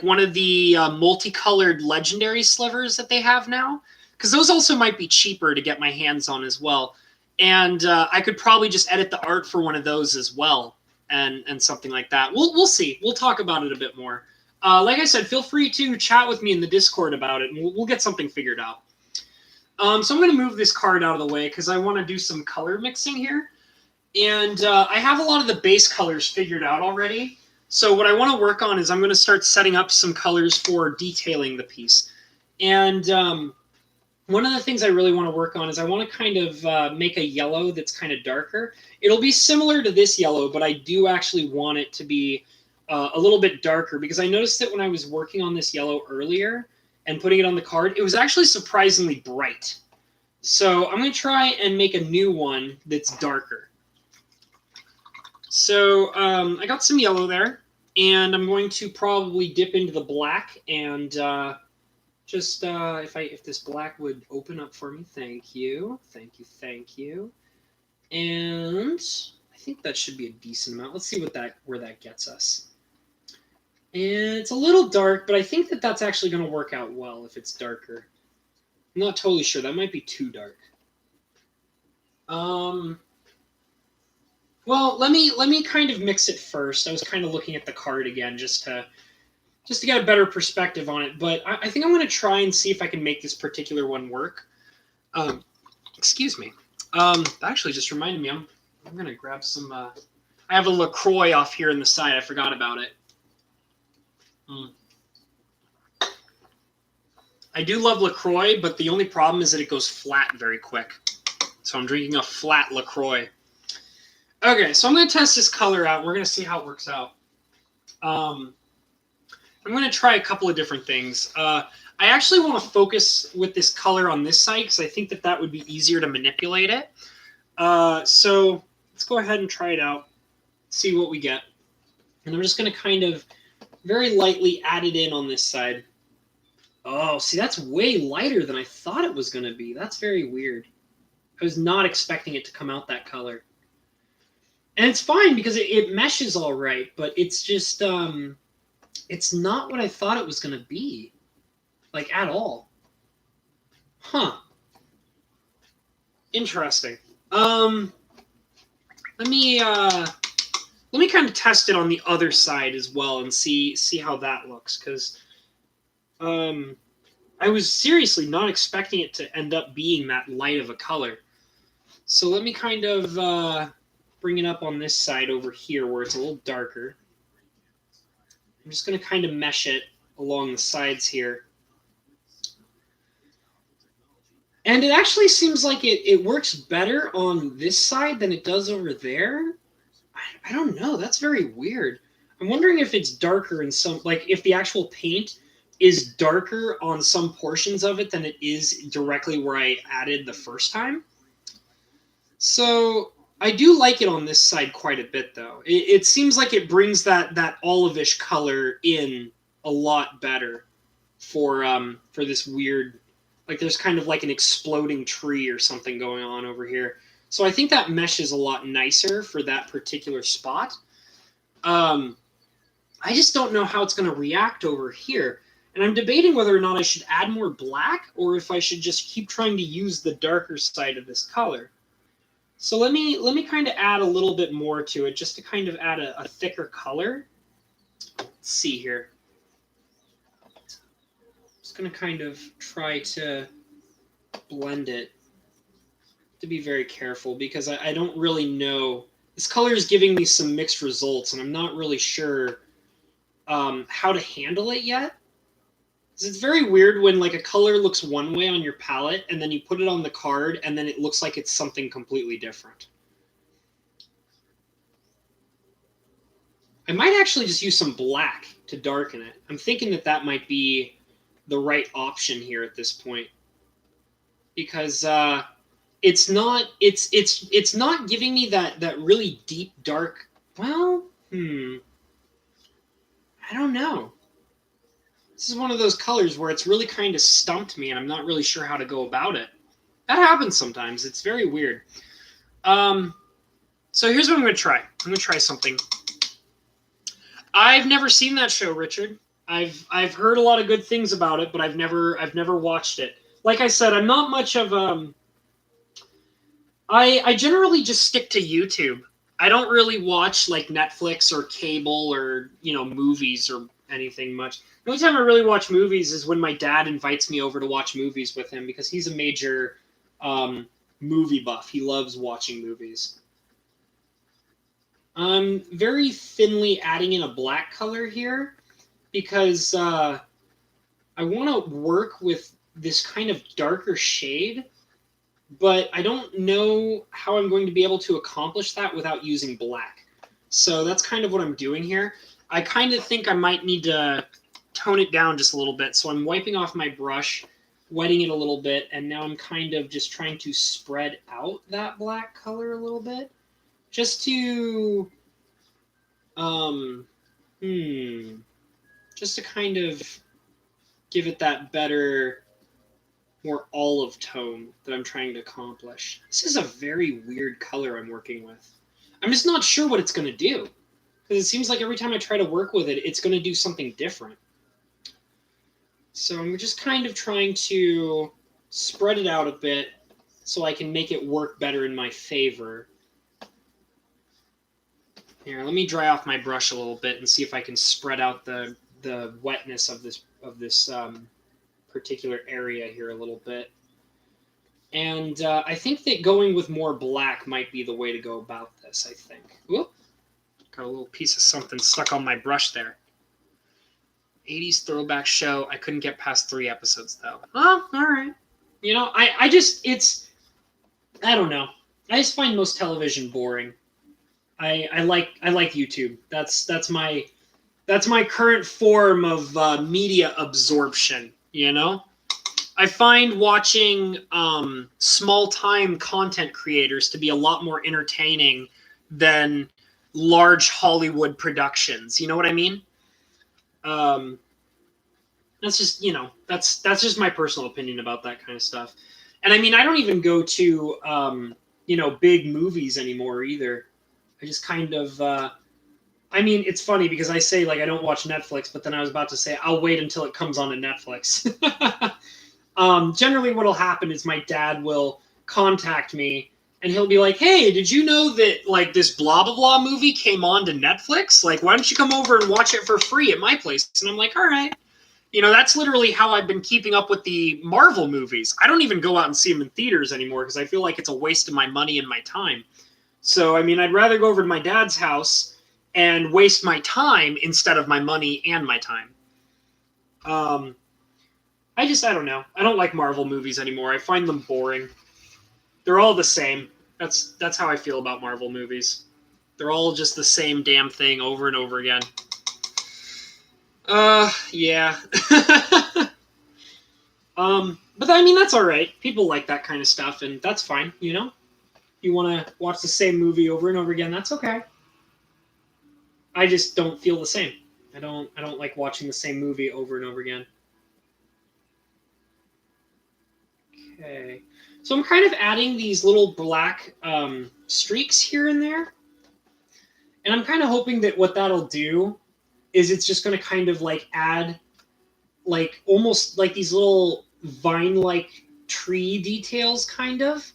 one of the multicolored legendary slivers that they have now, because those also might be cheaper to get my hands on as well. And I could probably just edit the art for one of those as well, and something like that. We'll see. We'll talk about it a bit more. Like I said, feel free to chat with me in the Discord about it, and we'll get something figured out. So I'm going to move this card out of the way because I want to do some color mixing here. And I have a lot of the base colors figured out already. So what I want to work on is I'm going to start setting up some colors for detailing the piece. And one of the things I really want to work on is I want to kind of make a yellow that's kind of darker. It'll be similar to this yellow, but I do actually want it to be a little bit darker because I noticed that when I was working on this yellow earlier and putting it on the card, it was actually surprisingly bright. So I'm going to try and make a new one that's darker. So I got some yellow there, and I'm going to probably dip into the black and just if this black would open up for me, thank you. And I think that should be a decent amount. Let's see where that gets us. And it's a little dark, but I think that that's actually going to work out well if it's darker. I'm not totally sure. That might be too dark. Well, let me kind of mix it first. I was kind of looking at the card again just to get a better perspective on it. But I think I'm going to try and see if I can make this particular one work. Excuse me. That actually just reminded me. I'm going to grab some. I have a LaCroix off here in the side. I forgot about it. I do love LaCroix, but the only problem is that it goes flat very quick. So I'm drinking a flat LaCroix. Okay, so I'm going to test this color out. We're going to see how it works out. I'm going to try a couple of different things. I actually want to focus with this color on this side because I think that would be easier to manipulate it. So let's go ahead and try it out, see what we get. And I'm just going to kind of very lightly add it in on this side. Oh, see, that's way lighter than I thought it was going to be. That's very weird. I was not expecting it to come out that color. And it's fine because it meshes all right, but it's just, it's not what I thought it was going to be. Like, at all. Huh. Interesting. Let me kind of test it on the other side as well and see how that looks, because I was seriously not expecting it to end up being that light of a color. So let me kind of bring it up on this side over here where it's a little darker. I'm just going to kind of mesh it along the sides here. And it actually seems like it works better on this side than it does over there. I don't know. That's very weird. I'm wondering if it's darker in some, like if the actual paint is darker on some portions of it than it is directly where I added the first time. So I do like it on this side quite a bit, though. It seems like it brings that olive-ish color in a lot better for this weird, like there's kind of like an exploding tree or something going on over here. So I think that meshes a lot nicer for that particular spot. I just don't know how it's going to react over here. And I'm debating whether or not I should add more black or if I should just keep trying to use the darker side of this color. So let me kind of add a little bit more to it just to kind of add a thicker color. Let's see here. Just going to kind of try to blend it. To be very careful because I don't really know. This color is giving me some mixed results and I'm not really sure how to handle it yet. It's very weird when like a color looks one way on your palette and then you put it on the card and then it looks like it's something completely different. I might actually just use some black to darken it. I'm thinking that might be the right option here at this point because it's not giving me that really deep dark. Well, I don't know. This is one of those colors where it's really kind of stumped me and I'm not really sure how to go about it. That happens sometimes. It's very weird. So here's what I'm going to try. I'm going to try something. I've never seen that show, Richard. I've heard a lot of good things about it, but I've never watched it. Like I said, I'm not much of I generally just stick to YouTube. I don't really watch like Netflix or cable or movies or anything much. The only time I really watch movies is when my dad invites me over to watch movies with him because he's a major movie buff. He loves watching movies. I'm very thinly adding in a black color here because I want to work with this kind of darker shade, but I don't know how I'm going to be able to accomplish that without using black. So that's kind of what I'm doing here. I kind of think I might need to tone it down just a little bit. So I'm wiping off my brush, wetting it a little bit, and now I'm kind of just trying to spread out that black color a little bit. Just to, just to kind of give it that better, more olive tone that I'm trying to accomplish. This is a very weird color I'm working with. I'm just not sure what it's going to do. Because it seems like every time I try to work with it, it's going to do something different. So I'm just kind of trying to spread it out a bit so I can make it work better in my favor. Here, let me dry off my brush a little bit and see if I can spread out the wetness of this particular area here a little bit. And I think that going with more black might be the way to go about this, I think. Whoop. Got a little piece of something stuck on my brush there. 80s throwback show. I couldn't get past 3 episodes, though. Oh, all right. You know, I don't know. I just find most television boring. I like YouTube. That's my current form of media absorption, you know? I find watching small-time content creators to be a lot more entertaining than large Hollywood productions. You know what I mean? That's just, you know, that's just my personal opinion about that kind of stuff. And I mean, I don't even go to, big movies anymore either. I just kind of, I mean, it's funny because I say, like, I don't watch Netflix, but then I was about to say, I'll wait until it comes on to Netflix. Generally what'll happen is my dad will contact me and he'll be like, hey, did you know that, like, this blah, blah, blah movie came on to Netflix? Like, why don't you come over and watch it for free at my place? And I'm like, all right. You know, that's literally how I've been keeping up with the Marvel movies. I don't even go out and see them in theaters anymore because I feel like it's a waste of my money and my time. So, I mean, I'd rather go over to my dad's house and waste my time instead of my money and my time. I don't know. I don't like Marvel movies anymore. I find them boring. They're all the same. That's how I feel about Marvel movies. They're all just the same damn thing over and over again. Yeah. But I mean, that's all right. People like that kind of stuff, and that's fine, you know? You want to watch the same movie over and over again, that's okay. I just don't feel the same. I don't like watching the same movie over and over again. Okay. So I'm kind of adding these little black streaks here and there. And I'm kind of hoping that what that'll do is it's just going to kind of like add like almost like these little vine-like tree details kind of.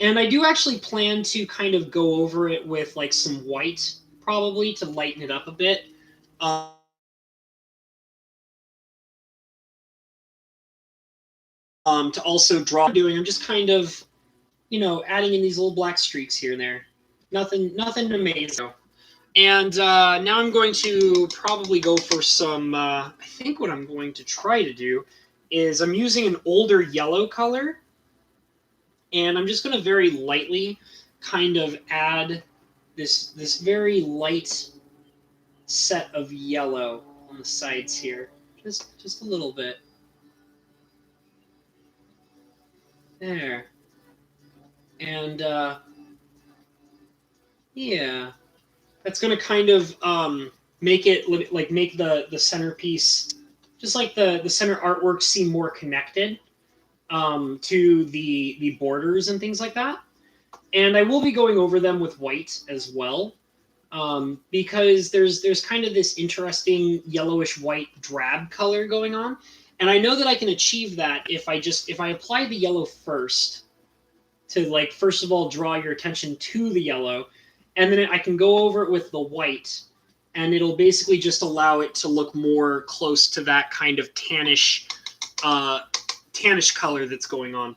And I do actually plan to kind of go over it with like some white probably to lighten it up a bit. To also draw I'm just kind of, you know, adding in these little black streaks here and there. Nothing amazing. And now I'm going to probably go for some, I think what I'm going to try to do is I'm using an older yellow color. And I'm just going to very lightly kind of add this very light set of yellow on the sides here. Just a little bit. There. And, yeah. That's going to kind of make it, like, make the centerpiece, just like the center artwork seem more connected to the borders and things like that. And I will be going over them with white as well, because there's kind of this interesting yellowish white drab color going on. And I know that I can achieve that if I apply the yellow first to, like, first of all draw your attention to the yellow, and then I can go over it with the white and it'll basically just allow it to look more close to that kind of tannish color that's going on.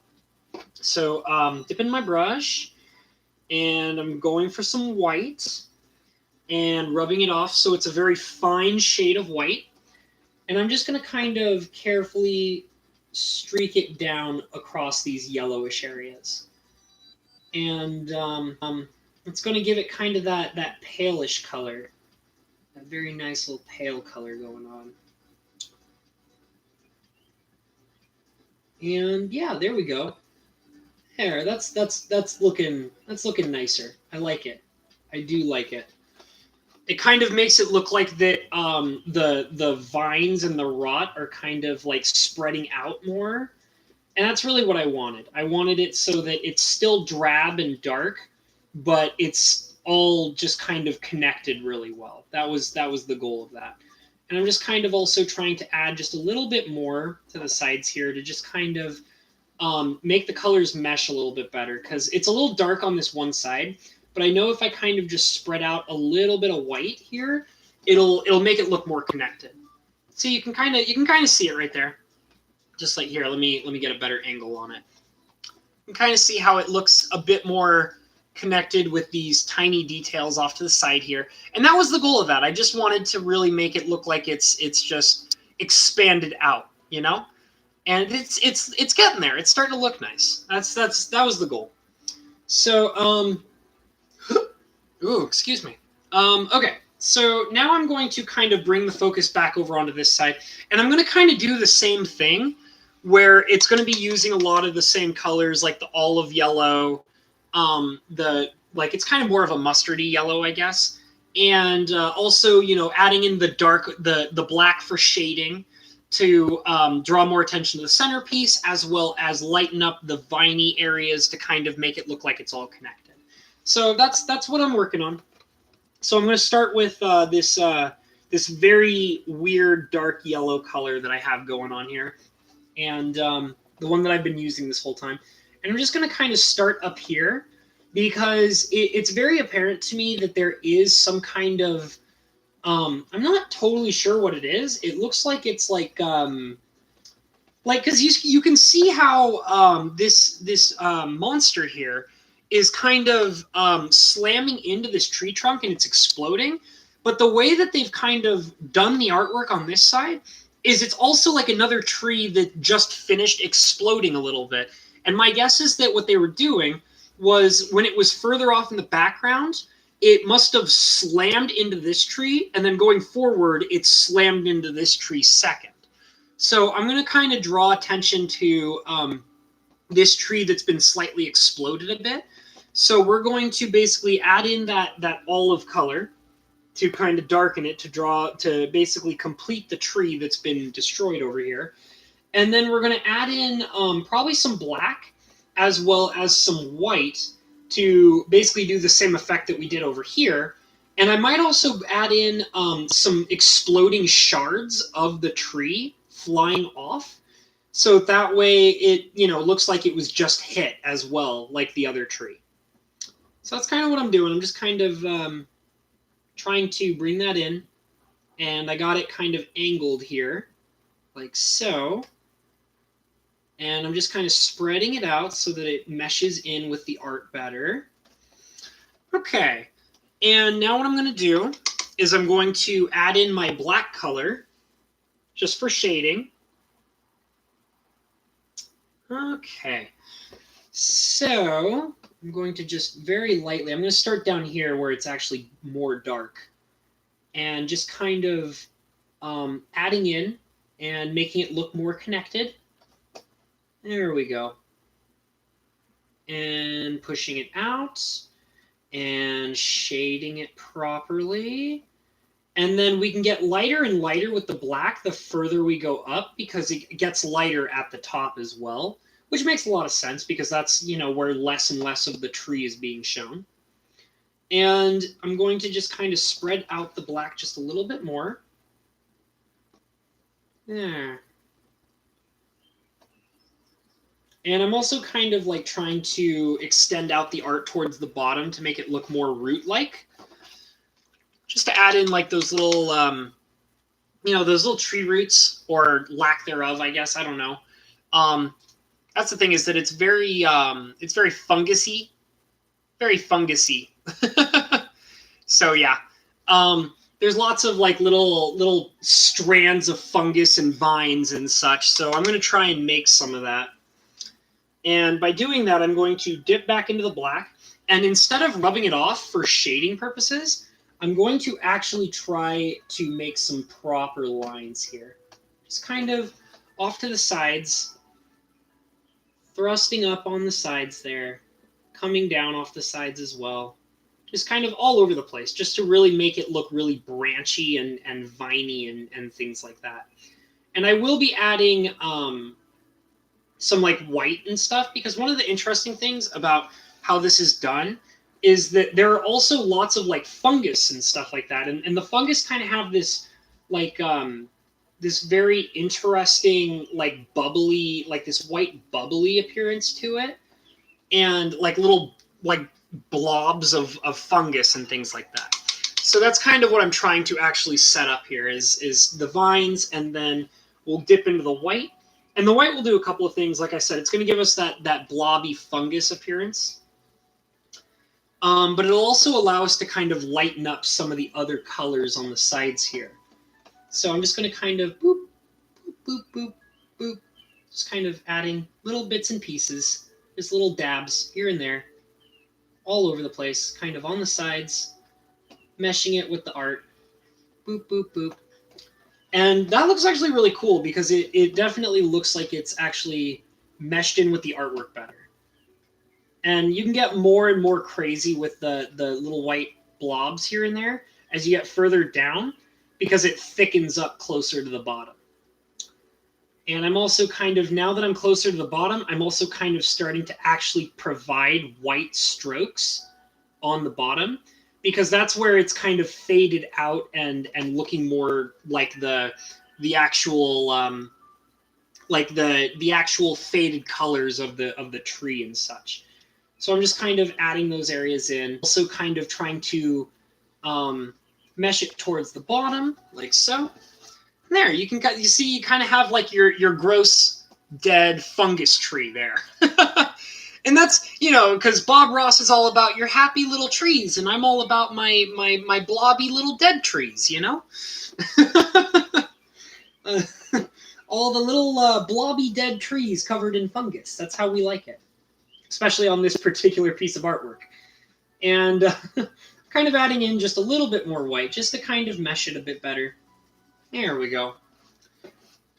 So dip in my brush, and I'm going for some white and rubbing it off so it's a very fine shade of white. And I'm just going to kind of carefully streak it down across these yellowish areas. And it's going to give it kind of that palish color. That very nice little pale color going on. And yeah, there we go. There, that's looking nicer. I like it. I do like it. It kind of makes it look like that the vines and the rot are kind of like spreading out more. And that's really what I wanted. I wanted it so that it's still drab and dark, but it's all just kind of connected really well. That was the goal of that. And I'm just kind of also trying to add just a little bit more to the sides here to just kind of make the colors mesh a little bit better, because it's a little dark on this one side, but I know if I kind of just spread out a little bit of white here, it'll make it look more connected. So you can kind of see it right there. Just like here, let me get a better angle on it. You can kind of see how it looks a bit more connected with these tiny details off to the side here. And that was the goal of that. I just wanted to really make it look like it's just expanded out, you know? And it's getting there. It's starting to look nice. That was the goal. So ooh, excuse me. Okay. So now I'm going to kind of bring the focus back over onto this side, and I'm going to kind of do the same thing where it's going to be using a lot of the same colors, like the olive yellow, it's kind of more of a mustardy yellow, I guess. And also, you know, adding in the dark, the black for shading to draw more attention to the centerpiece, as well as lighten up the viney areas to kind of make it look like it's all connected. So that's what I'm working on. So I'm going to start with this very weird dark yellow color that I have going on here, and the one that I've been using this whole time. And I'm just going to kind of start up here, because it's very apparent to me that there is some kind of I'm not totally sure what it is. It looks like it's like because you can see how this monster here is kind of slamming into this tree trunk and it's exploding. But the way that they've kind of done the artwork on this side is it's also like another tree that just finished exploding a little bit. And my guess is that what they were doing was, when it was further off in the background, it must have slammed into this tree, and then going forward, it slammed into this tree second. So I'm going to kind of draw attention to this tree that's been slightly exploded a bit. So we're going to basically add in that olive color to kind of darken it, to basically complete the tree that's been destroyed over here. And then we're going to add in probably some black as well as some white to basically do the same effect that we did over here. And I might also add in some exploding shards of the tree flying off, so that way it, you know, looks like it was just hit as well, like the other tree. So that's kind of what I'm doing. I'm just kind of trying to bring that in, and I got it kind of angled here, like so. And I'm just kind of spreading it out so that it meshes in with the art better. Okay, and now what I'm going to do is I'm going to add in my black color, just for shading. Okay, so I'm going to just very lightly, I'm going to start down here where it's actually more dark, and just kind of adding in and making it look more connected. There we go. And pushing it out and shading it properly. And then we can get lighter and lighter with the black the further we go up, because it gets lighter at the top as well, which makes a lot of sense because that's, you know, where less and less of the tree is being shown. And I'm going to just kind of spread out the black just a little bit more. There. And I'm also kind of like trying to extend out the art towards the bottom to make it look more root-like. just to add in like those little, those little tree roots or lack thereof, I guess. I don't know. That's the thing, is that it's very fungusy, very fungusy. So yeah, there's lots of like little strands of fungus and vines and such. So I'm going to try and make some of that. And by doing that, I'm going to dip back into the black. And instead of rubbing it off for shading purposes, I'm going to actually try to make some proper lines here. Just kind of off to the sides, thrusting up on the sides there, coming down off the sides as well. Just kind of all over the place, just to really make it look really branchy and viney and things like that. And I will be adding some like white and stuff, because one of the interesting things about how this is done is that there are also lots of like fungus and stuff like that. And the fungus kind of have this like this very interesting like bubbly, like this white bubbly appearance to it. And like little like blobs of fungus and things like that. So that's kind of what I'm trying to actually set up here is the vines, and then we'll dip into the white. And the white will do a couple of things. Like I said, it's going to give us that blobby fungus appearance. But it'll also allow us to kind of lighten up some of the other colors on the sides here. So I'm just going to kind of boop, boop, boop, boop, boop. Just kind of adding little bits and pieces, just little dabs here and there, all over the place, kind of on the sides, meshing it with the art. Boop, boop, boop. And that looks actually really cool, because it definitely looks like it's actually meshed in with the artwork better. And you can get more and more crazy with the little white blobs here and there as you get further down, because it thickens up closer to the bottom. And I'm also kind of, now that I'm closer to the bottom, I'm also kind of starting to actually provide white strokes on the bottom, because that's where it's kind of faded out and looking more like the actual like the actual faded colors of the tree and such. So I'm just kind of adding those areas in. Also kind of trying to mesh it towards the bottom, like so. And there, you see, you kind of have like your gross dead fungus tree there. And that's, because Bob Ross is all about your happy little trees, and I'm all about my blobby little dead trees, all the little blobby dead trees covered in fungus. That's how we like it, especially on this particular piece of artwork. And kind of adding in just a little bit more white, just to kind of mesh it a bit better. There we go.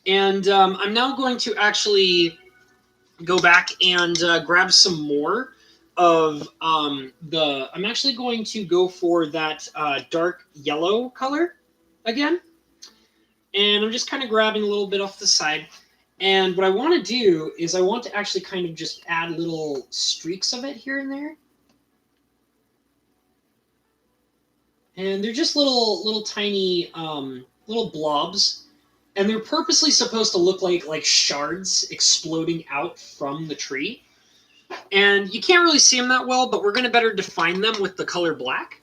And I'm now going to actually go back and grab some more of I'm actually going to go for that dark yellow color again. And I'm just kind of grabbing a little bit off the side. And what I want to do is I want to actually kind of just add little streaks of it here and there. And they're just little tiny little blobs. And they're purposely supposed to look like shards exploding out from the tree. And you can't really see them that well, but we're going to better define them with the color black.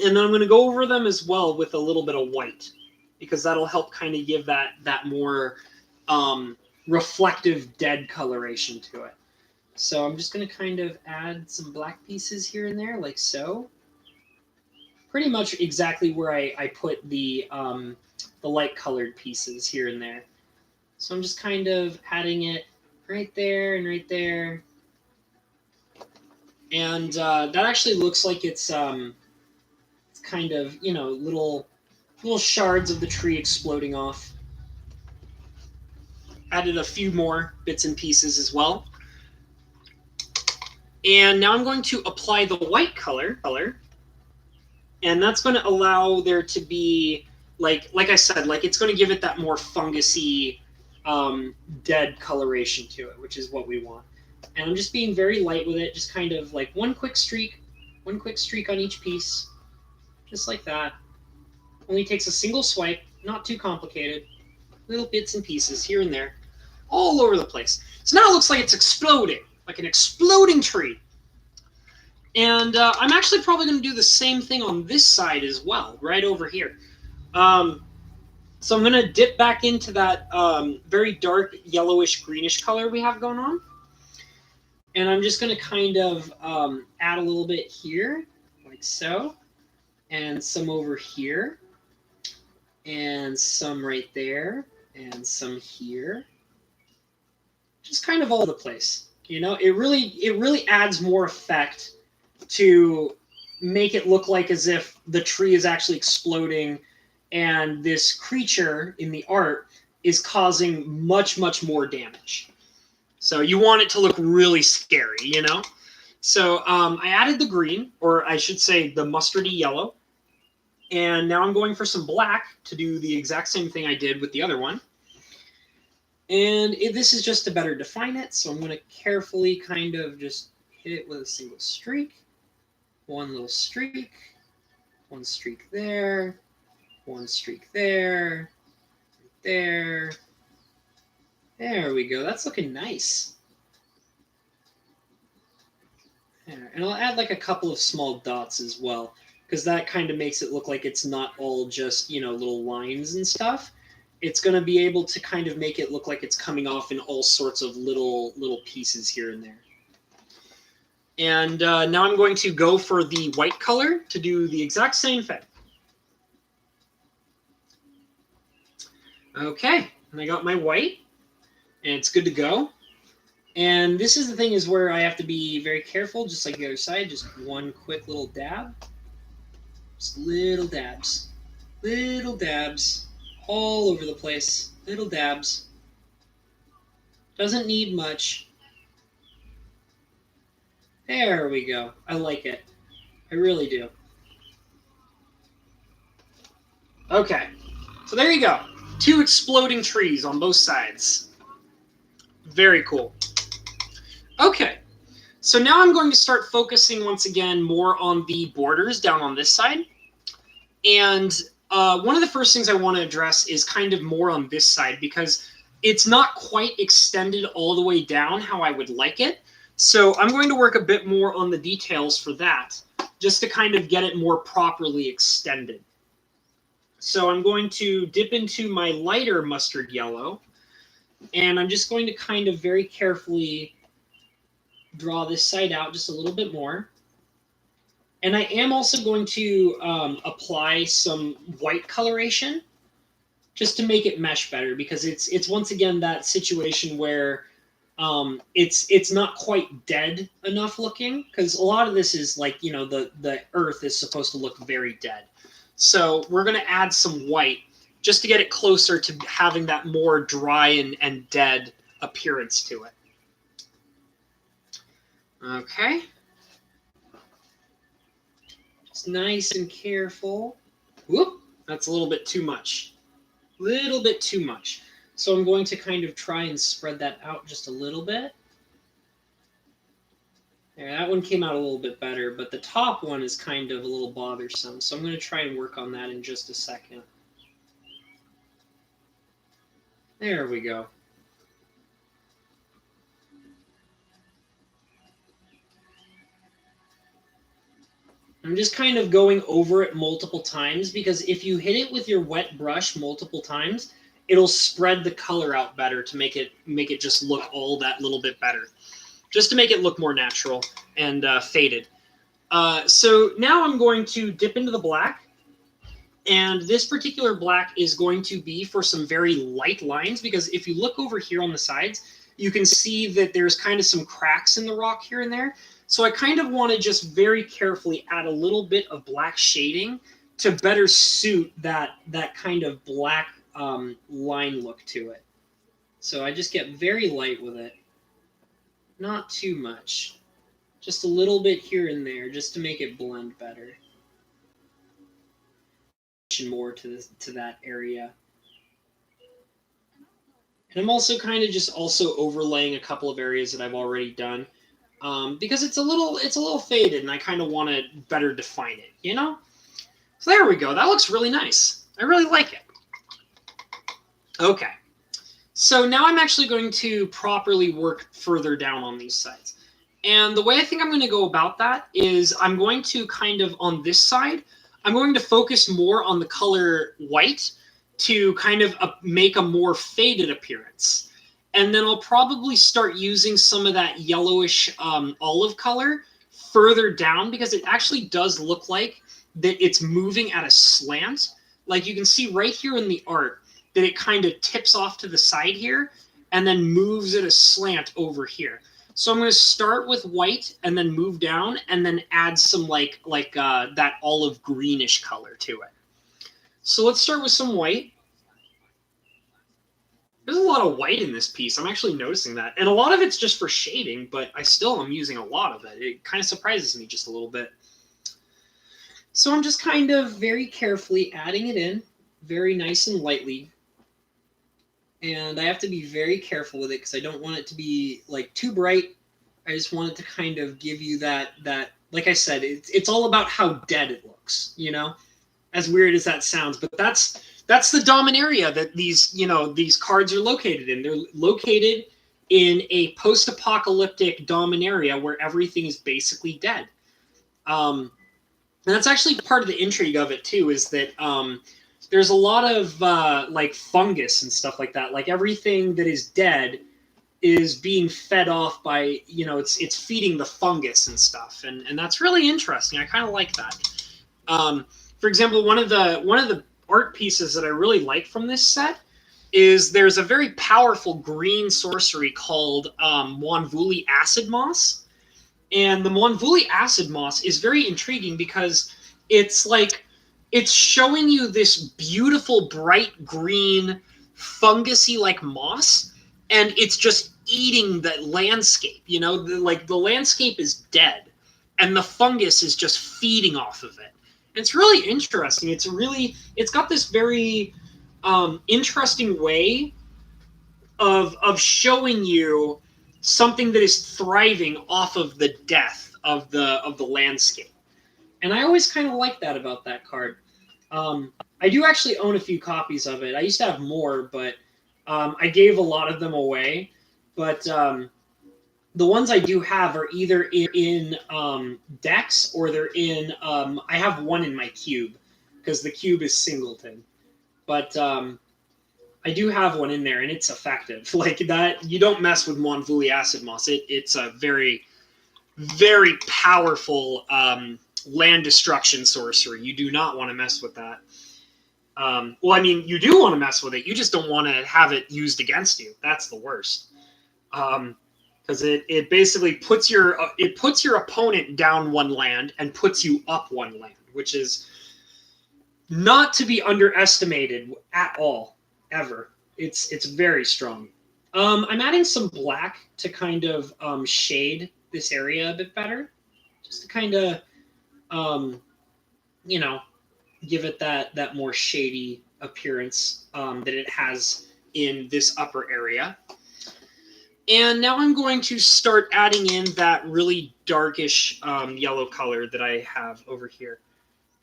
And then I'm going to go over them as well with a little bit of white, because that'll help kind of give that more reflective dead coloration to it. So I'm just going to kind of add some black pieces here and there, like so. Pretty much exactly where I put the light colored pieces here and there. So I'm just kind of adding it right there and right there. And that actually looks like it's kind of, little shards of the tree exploding off. Added a few more bits and pieces as well. And now I'm going to apply the white color. And that's going to allow there to be, like I said, like it's going to give it that more fungusy, dead coloration to it, which is what we want. And I'm just being very light with it, just kind of like one quick streak on each piece, just like that. Only takes a single swipe, not too complicated. Little bits and pieces here and there, all over the place. So now it looks like it's exploding, like an exploding tree. And I'm actually probably going to do the same thing on this side as well, right over here. So I'm going to dip back into that very dark yellowish greenish color we have going on. And I'm just going to kind of add a little bit here, like so, and some over here, and some right there, and some here. Just kind of all over the place. You know, it really adds more effect to make it look like as if the tree is actually exploding and this creature in the art is causing much, much more damage. So you want it to look really scary, you know? So I added the green, or I should say the mustardy yellow. And now I'm going for some black to do the exact same thing I did with the other one. And this is just to better define it, so I'm going to carefully kind of just hit it with a single streak. One little streak. One streak there. One streak there. There. There we go. That's looking nice. There. And I'll add like a couple of small dots as well, because that kind of makes it look like it's not all just, you know, little lines and stuff. It's going to be able to kind of make it look like it's coming off in all sorts of little pieces here and there. And now I'm going to go for the white color to do the exact same thing. Okay, and I got my white, and it's good to go. And this is the thing is where I have to be very careful, just like the other side. Just one quick little dab. Just little dabs. Little dabs. All over the place. Little dabs. Doesn't need much. There we go. I like it. I really do. Okay. So there you go. 2 exploding trees on both sides. Very cool. Okay. So now I'm going to start focusing once again more on the borders down on this side. And one of the first things I want to address is kind of more on this side because it's not quite extended all the way down how I would like it. So I'm going to work a bit more on the details for that, just to kind of get it more properly extended. So I'm going to dip into my lighter mustard yellow, and I'm just going to kind of very carefully draw this side out just a little bit more. And I am also going to apply some white coloration just to make it mesh better, because it's once again that situation where it's not quite dead enough looking, because a lot of this is like, you know, the earth is supposed to look very dead. So we're going to add some white just to get it closer to having that more dry and dead appearance to it. Okay. Just nice and careful. Whoop, that's a little bit too much. Little bit too much. So I'm going to kind of try and spread that out just a little bit. There, that one came out a little bit better, but the top one is kind of a little bothersome. So I'm going to try and work on that in just a second. There we go. I'm just kind of going over it multiple times, because if you hit it with your wet brush multiple times, it'll spread the color out better to make it just look all that little bit better, just to make it look more natural and faded. So now I'm going to dip into the black, and this particular black is going to be for some very light lines, because if you look over here on the sides, you can see that there's kind of some cracks in the rock here and there. So I kind of want to just very carefully add a little bit of black shading to better suit that kind of black line look to it. So I just get very light with it. Not too much. Just a little bit here and there, just to make it blend better. More to that area. And I'm also kind of just also overlaying a couple of areas that I've already done. Because it's a little faded, and I kind of want to better define it, you know? So there we go. That looks really nice. I really like it. Okay. So now I'm actually going to properly work further down on these sides. And the way I think I'm going to go about that is I'm going to kind of, on this side, I'm going to focus more on the color white to kind of make a more faded appearance. And then I'll probably start using some of that yellowish olive color further down, because it actually does look like that it's moving at a slant. Like you can see right here in the art that it kind of tips off to the side here and then moves at a slant over here. So I'm going to start with white and then move down and then add some like that olive greenish color to it. So let's start with some white. There's a lot of white in this piece. I'm actually noticing that. And a lot of it's just for shading, but I still am using a lot of it. It kind of surprises me just a little bit. So I'm just kind of very carefully adding it in, very nice and lightly. And I have to be very careful with it because I don't want it to be like too bright. I just want it to kind of give you that like I said, it's all about how dead it looks, you know? As weird as that sounds, but that's the Dominaria that these cards are located in. They're located in a post-apocalyptic Dominaria where everything is basically dead. And that's actually part of the intrigue of it too, is that there's a lot of like fungus and stuff like that. Like everything that is dead is being fed off by, it's feeding the fungus and stuff, and that's really interesting. I kind of like that. For example, one of the art pieces that I really like from this set is there's a very powerful green sorcery called Moonvuli Acid Moss. And the Moonvuli Acid Moss is very intriguing because it's showing you this beautiful bright green fungusy like moss, and it's just eating the landscape. The landscape is dead and the fungus is just feeding off of it. It's really interesting. It's got this very interesting way of showing you something that is thriving off of the death of the landscape. And I always kind of like that about that card. I do actually own a few copies of it. I used to have more, but I gave a lot of them away. But the ones I do have are either in decks or they're in. I have one in my cube because the cube is singleton, but I do have one in there and it's effective. Like that, you don't mess with Moonvuli Acid Moss. It's a very, very powerful land destruction sorcery. You do not want to mess with that. Well, I mean, you do want to mess with it. You just don't want to have it used against you. That's the worst. Because it basically puts your opponent down one land and puts you up one land, which is not to be underestimated at all, ever. It's very strong. I'm adding some black to kind of shade this area a bit better, just to kind of give it that more shady appearance that it has in this upper area. And now I'm going to start adding in that really darkish yellow color that I have over here.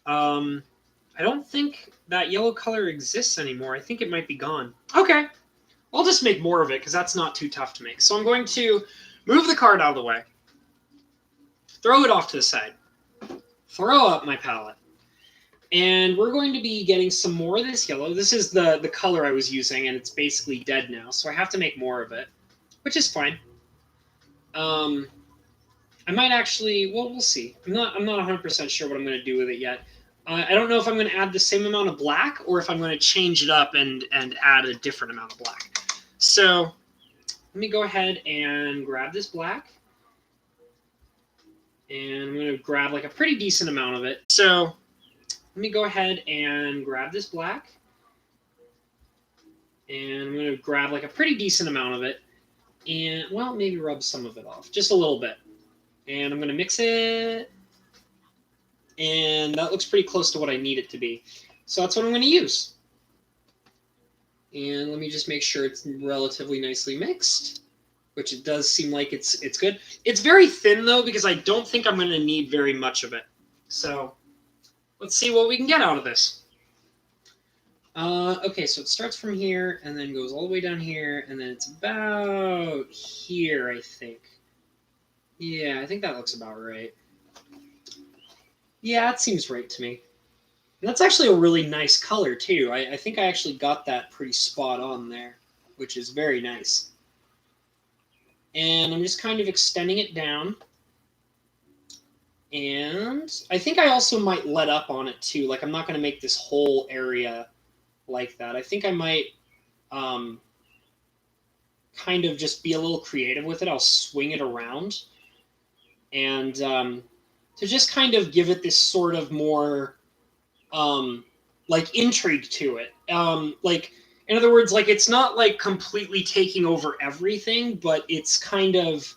I don't think that yellow color exists anymore. I think it might be gone. Okay, I'll just make more of it because that's not too tough to make. So I'm going to move the card out of the way, throw it off to the side, throw up my palette, and we're going to be getting some more of this yellow. This is the color I was using, and it's basically dead now, so I have to make more of it, which is fine. I might actually, well, we'll see. I'm not 100% sure what I'm going to do with it yet. I don't know if I'm going to add the same amount of black or if I'm going to change it up and add a different amount of black. So let me go ahead and grab this black. And I'm going to grab like a pretty decent amount of it. So let me go ahead and grab this black. And I'm going to grab like a pretty decent amount of it. And, well, maybe rub some of it off. Just a little bit. And I'm going to mix it. And that looks pretty close to what I need it to be. So that's what I'm going to use. And let me just make sure it's relatively nicely mixed, which it does seem like it's good. It's very thin, though, because I don't think I'm going to need very much of it. So let's see what we can get out of this. Okay, so it starts from here and then goes all the way down here, and then it's about here, I think. Yeah, I think that looks about right. Yeah, it seems right to me. And that's actually a really nice color too. I think I actually got that pretty spot on there, which is very nice. And I'm just kind of extending it down. And I think I also might let up on it too. Like I'm not going to make this whole area like that. I think I might um, kind of just be a little creative with it. I'll swing it around and to just kind of give it this sort of more like intrigue to it. Like in other words, like it's not like completely taking over everything, but it's kind of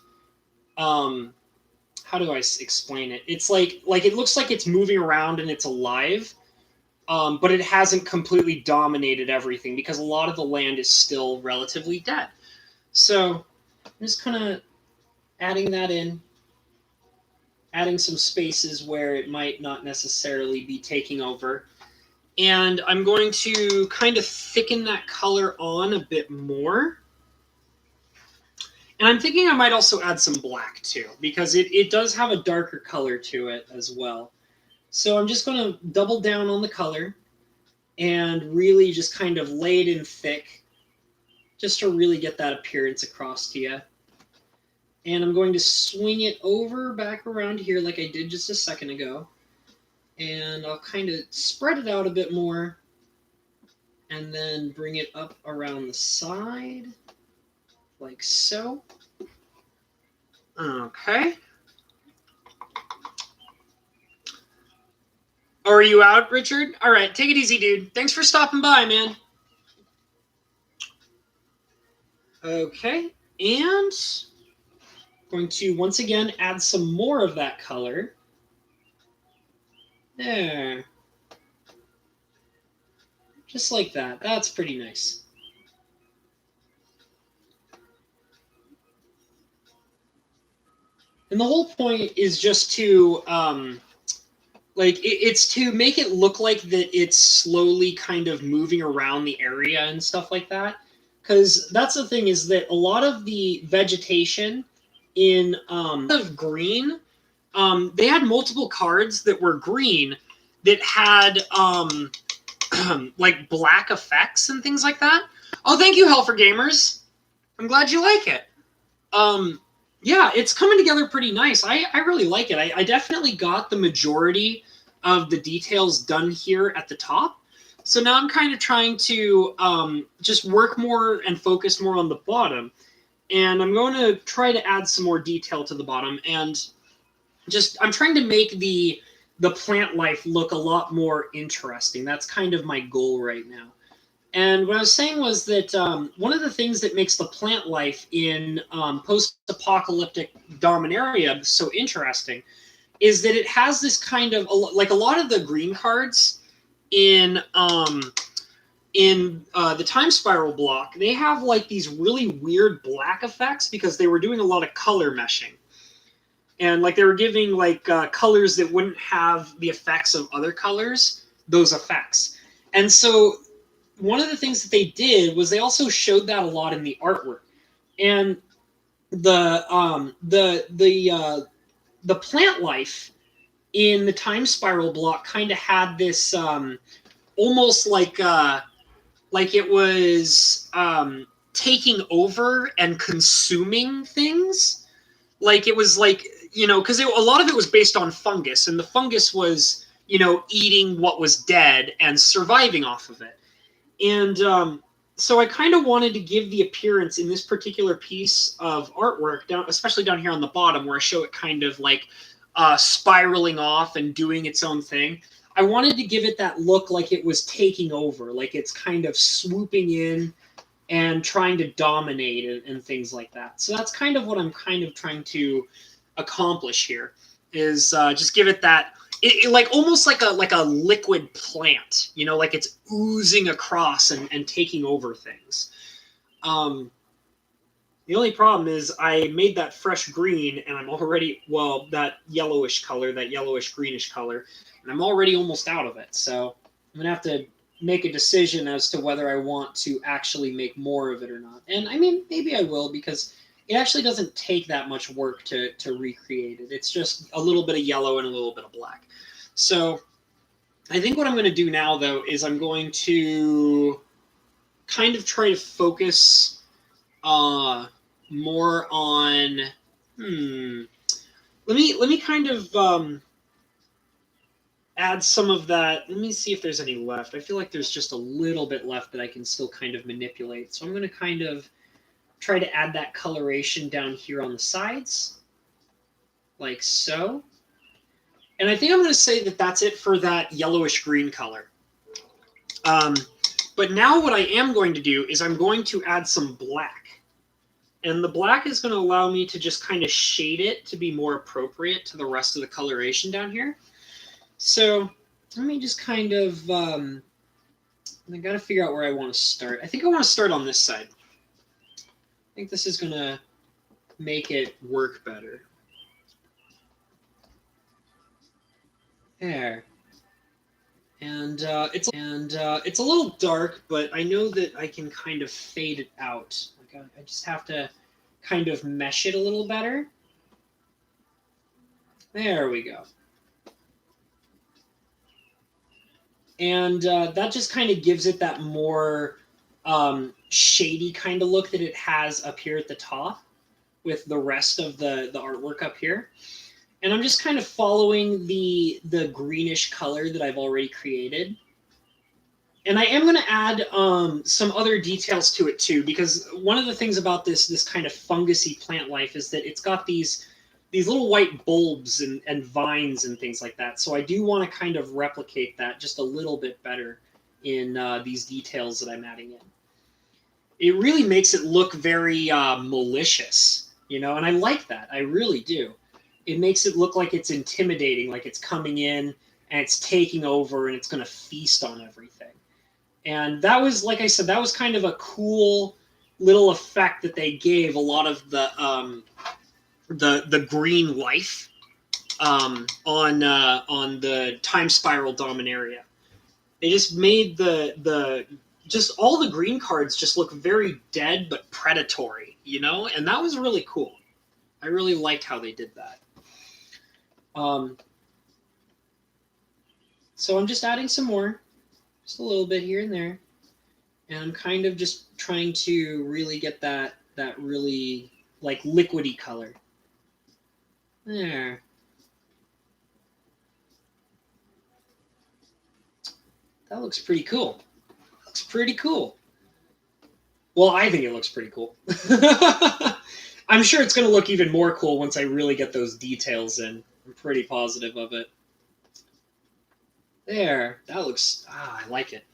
um, how do I explain it? It's like it looks like it's moving around and it's alive, but it hasn't completely dominated everything because a lot of the land is still relatively dead. So I'm just kind of adding that in, adding some spaces where it might not necessarily be taking over. And I'm going to kind of thicken that color on a bit more. And I'm thinking I might also add some black too, because it does have a darker color to it as well. So I'm just going to double down on the color and really just kind of lay it in thick, just to really get that appearance across to you. And I'm going to swing it over back around here like I did just a second ago. And I'll kind of spread it out a bit more and then bring it up around the side like so. Okay. Are you out, Richard? All right, take it easy, dude. Thanks for stopping by, man. Okay, and going to once again add some more of that color. There. Just like that. That's pretty nice. And the whole point is just to it's to make it look like that it's slowly kind of moving around the area and stuff like that. Because that's the thing, is that a lot of the vegetation in of green, they had multiple cards that were green that had like black effects and things like that. Oh, thank you, Hell for Gamers. I'm glad you like it. Yeah, it's coming together pretty nice. I really like it. I definitely got the majority of the details done here at the top. So now I'm kind of trying to just work more and focus more on the bottom. And I'm going to try to add some more detail to the bottom. And just I'm trying to make the plant life look a lot more interesting. That's kind of my goal right now. And what I was saying was that one of the things that makes the plant life in post-apocalyptic Dominaria so interesting is that it has this kind of, like a lot of the green cards in the Time Spiral block, they have like these really weird black effects because they were doing a lot of color meshing. And like they were giving like colors that wouldn't have the effects of other colors, those effects. And so one of the things that they did was they also showed that a lot in the artwork, and the plant life in the Time Spiral block kind of had this almost like it was taking over and consuming things. Like it was like, because a lot of it was based on fungus, and the fungus was eating what was dead and surviving off of it. And so I kind of wanted to give the appearance in this particular piece of artwork, especially down here on the bottom, where I show it kind of like spiraling off and doing its own thing. I wanted to give it that look like it was taking over, like it's kind of swooping in and trying to dominate and things like that. So that's kind of what I'm kind of trying to accomplish here, is just give it that. It like almost like a liquid plant, like it's oozing across and taking over things. The only problem is I made that fresh green, and I'm already, that yellowish color, that yellowish greenish color, and I'm already almost out of it. So I'm gonna have to make a decision as to whether I want to actually make more of it or not. And I mean, maybe I will, because it actually doesn't take that much work to recreate it. It's just a little bit of yellow and a little bit of black. So I think what I'm going to do now, though, is I'm going to kind of try to focus more on. Let me kind of add some of that. Let me see if there's any left. I feel like there's just a little bit left that I can still kind of manipulate. So I'm going to kind of try to add that coloration down here on the sides, like so. And I think I'm going to say that that's it for that yellowish green color. But now what I am going to do is I'm going to add some black. And the black is going to allow me to just kind of shade it to be more appropriate to the rest of the coloration down here. So let me just kind of, I got to figure out where I want to start. I think I want to start on this side. I think this is going to make it work better. There. And it's a little dark, but I know that I can kind of fade it out. Like I just have to kind of mesh it a little better. There we go. And that just kind of gives it that more shady kind of look that it has up here at the top with the rest of the artwork up here. And I'm just kind of following the greenish color that I've already created. And I am going to add some other details to it too, because one of the things about this kind of fungusy plant life is that it's got these little white bulbs and vines and things like that. So I do want to kind of replicate that just a little bit better in these details that I'm adding in. It really makes it look very malicious, you know, and I like that. I really do. It makes it look like it's intimidating, like it's coming in and it's taking over and it's going to feast on everything. And that was, like I said, that was kind of a cool little effect that they gave a lot of the green life on the Time Spiral Dominaria. They just made just all the green cards just look very dead but predatory, you know, and that was really cool. I really liked how they did that. So I'm just adding some more, just a little bit here and there, and I'm kind of just trying to really get that really like liquidy color. There. That looks pretty cool. Looks pretty cool. Well, I think it looks pretty cool. I'm sure it's going to look even more cool once I really get those details in. I'm pretty positive of it. There. That looks... I like it.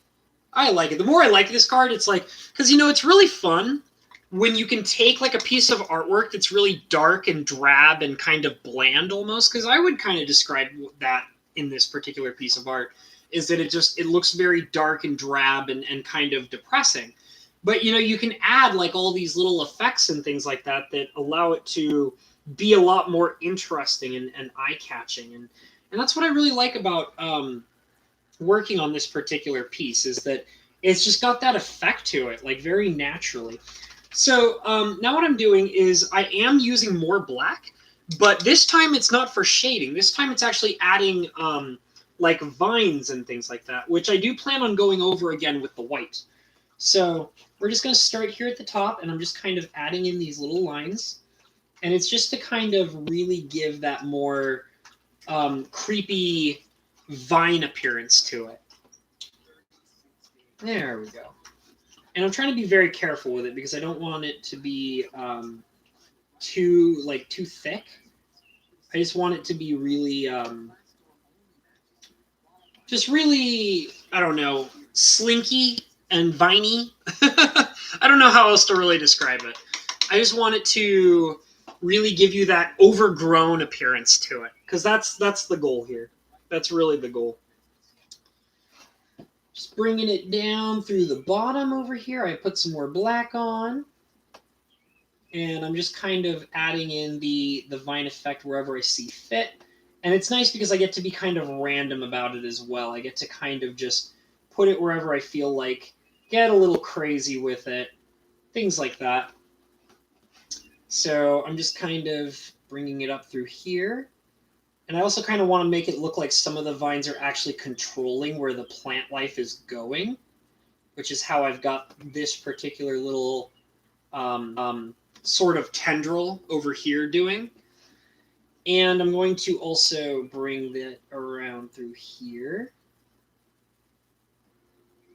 I like it. The more I like this card, it's like... Because, you know, it's really fun when you can take, like, a piece of artwork that's really dark and drab and kind of bland almost. Because I would kind of describe that in this particular piece of art, is that it looks very dark and drab and kind of depressing. But, you know, you can add, like, all these little effects and things like that that allow it to be a lot more interesting and eye-catching. And that's what I really like about working on this particular piece, is that it's just got that effect to it, like, very naturally. So now what I'm doing is I am using more black, but this time it's not for shading. This time it's actually adding, like, vines and things like that, which I do plan on going over again with the white. So we're just going to start here at the top, and I'm just kind of adding in these little lines. And it's just to kind of really give that more creepy vine appearance to it. There we go. And I'm trying to be very careful with it because I don't want it to be too thick. I just want it to be really, just really, I don't know, slinky and viney. I don't know how else to really describe it. I just want it to really give you that overgrown appearance to it, because that's the goal here. That's really the goal. Just bringing it down through the bottom over here. I put some more black on, and I'm just kind of adding in the vine effect wherever I see fit. And it's nice because I get to be kind of random about it as well. I get to kind of just put it wherever I feel like, get a little crazy with it, things like that. So I'm just kind of bringing it up through here. And I also kind of want to make it look like some of the vines are actually controlling where the plant life is going, which is how I've got this particular little sort of tendril over here doing. And I'm going to also bring that around through here.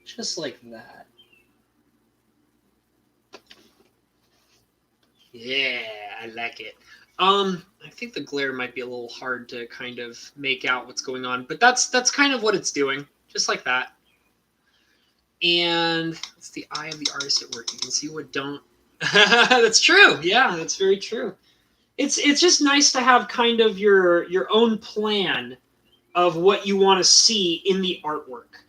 Just like that. Yeah, I like it. I think the glare might be a little hard to kind of make out what's going on, but that's kind of what it's doing, just like that. And it's the eye of the artist at work. You can see what don't. That's true. Yeah, that's very true. It's just nice to have kind of your own plan of what you want to see in the artwork,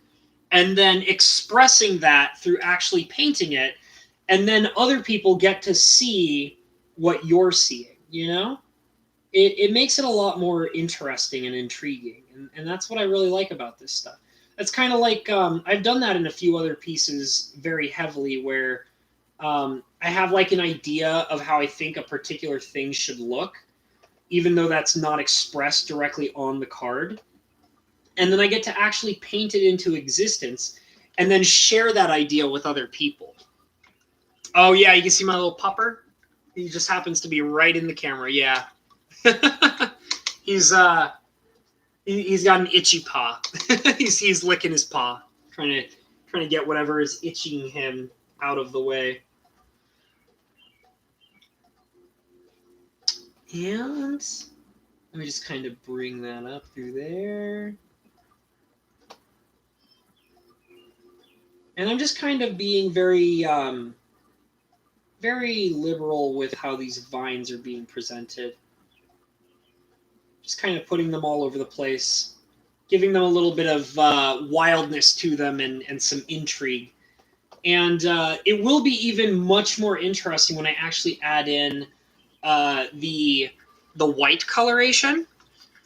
and then expressing that through actually painting it, and then other people get to see what you're seeing. You know, it makes it a lot more interesting and intriguing, and that's what I really like about this stuff. It's kind of like I've done that in a few other pieces very heavily, where I have like an idea of how I think a particular thing should look, even though that's not expressed directly on the card. And then I get to actually paint it into existence and then share that idea with other people. Oh yeah, you can see my little pupper? He just happens to be right in the camera, yeah. He's got an itchy paw. he's licking his paw, trying to get whatever is itching him out of the way. And let me just kind of bring that up through there. And I'm just kind of being very very liberal with how these vines are being presented. Just kind of putting them all over the place, giving them a little bit of wildness to them and some intrigue. And it will be even much more interesting when I actually add in the white coloration,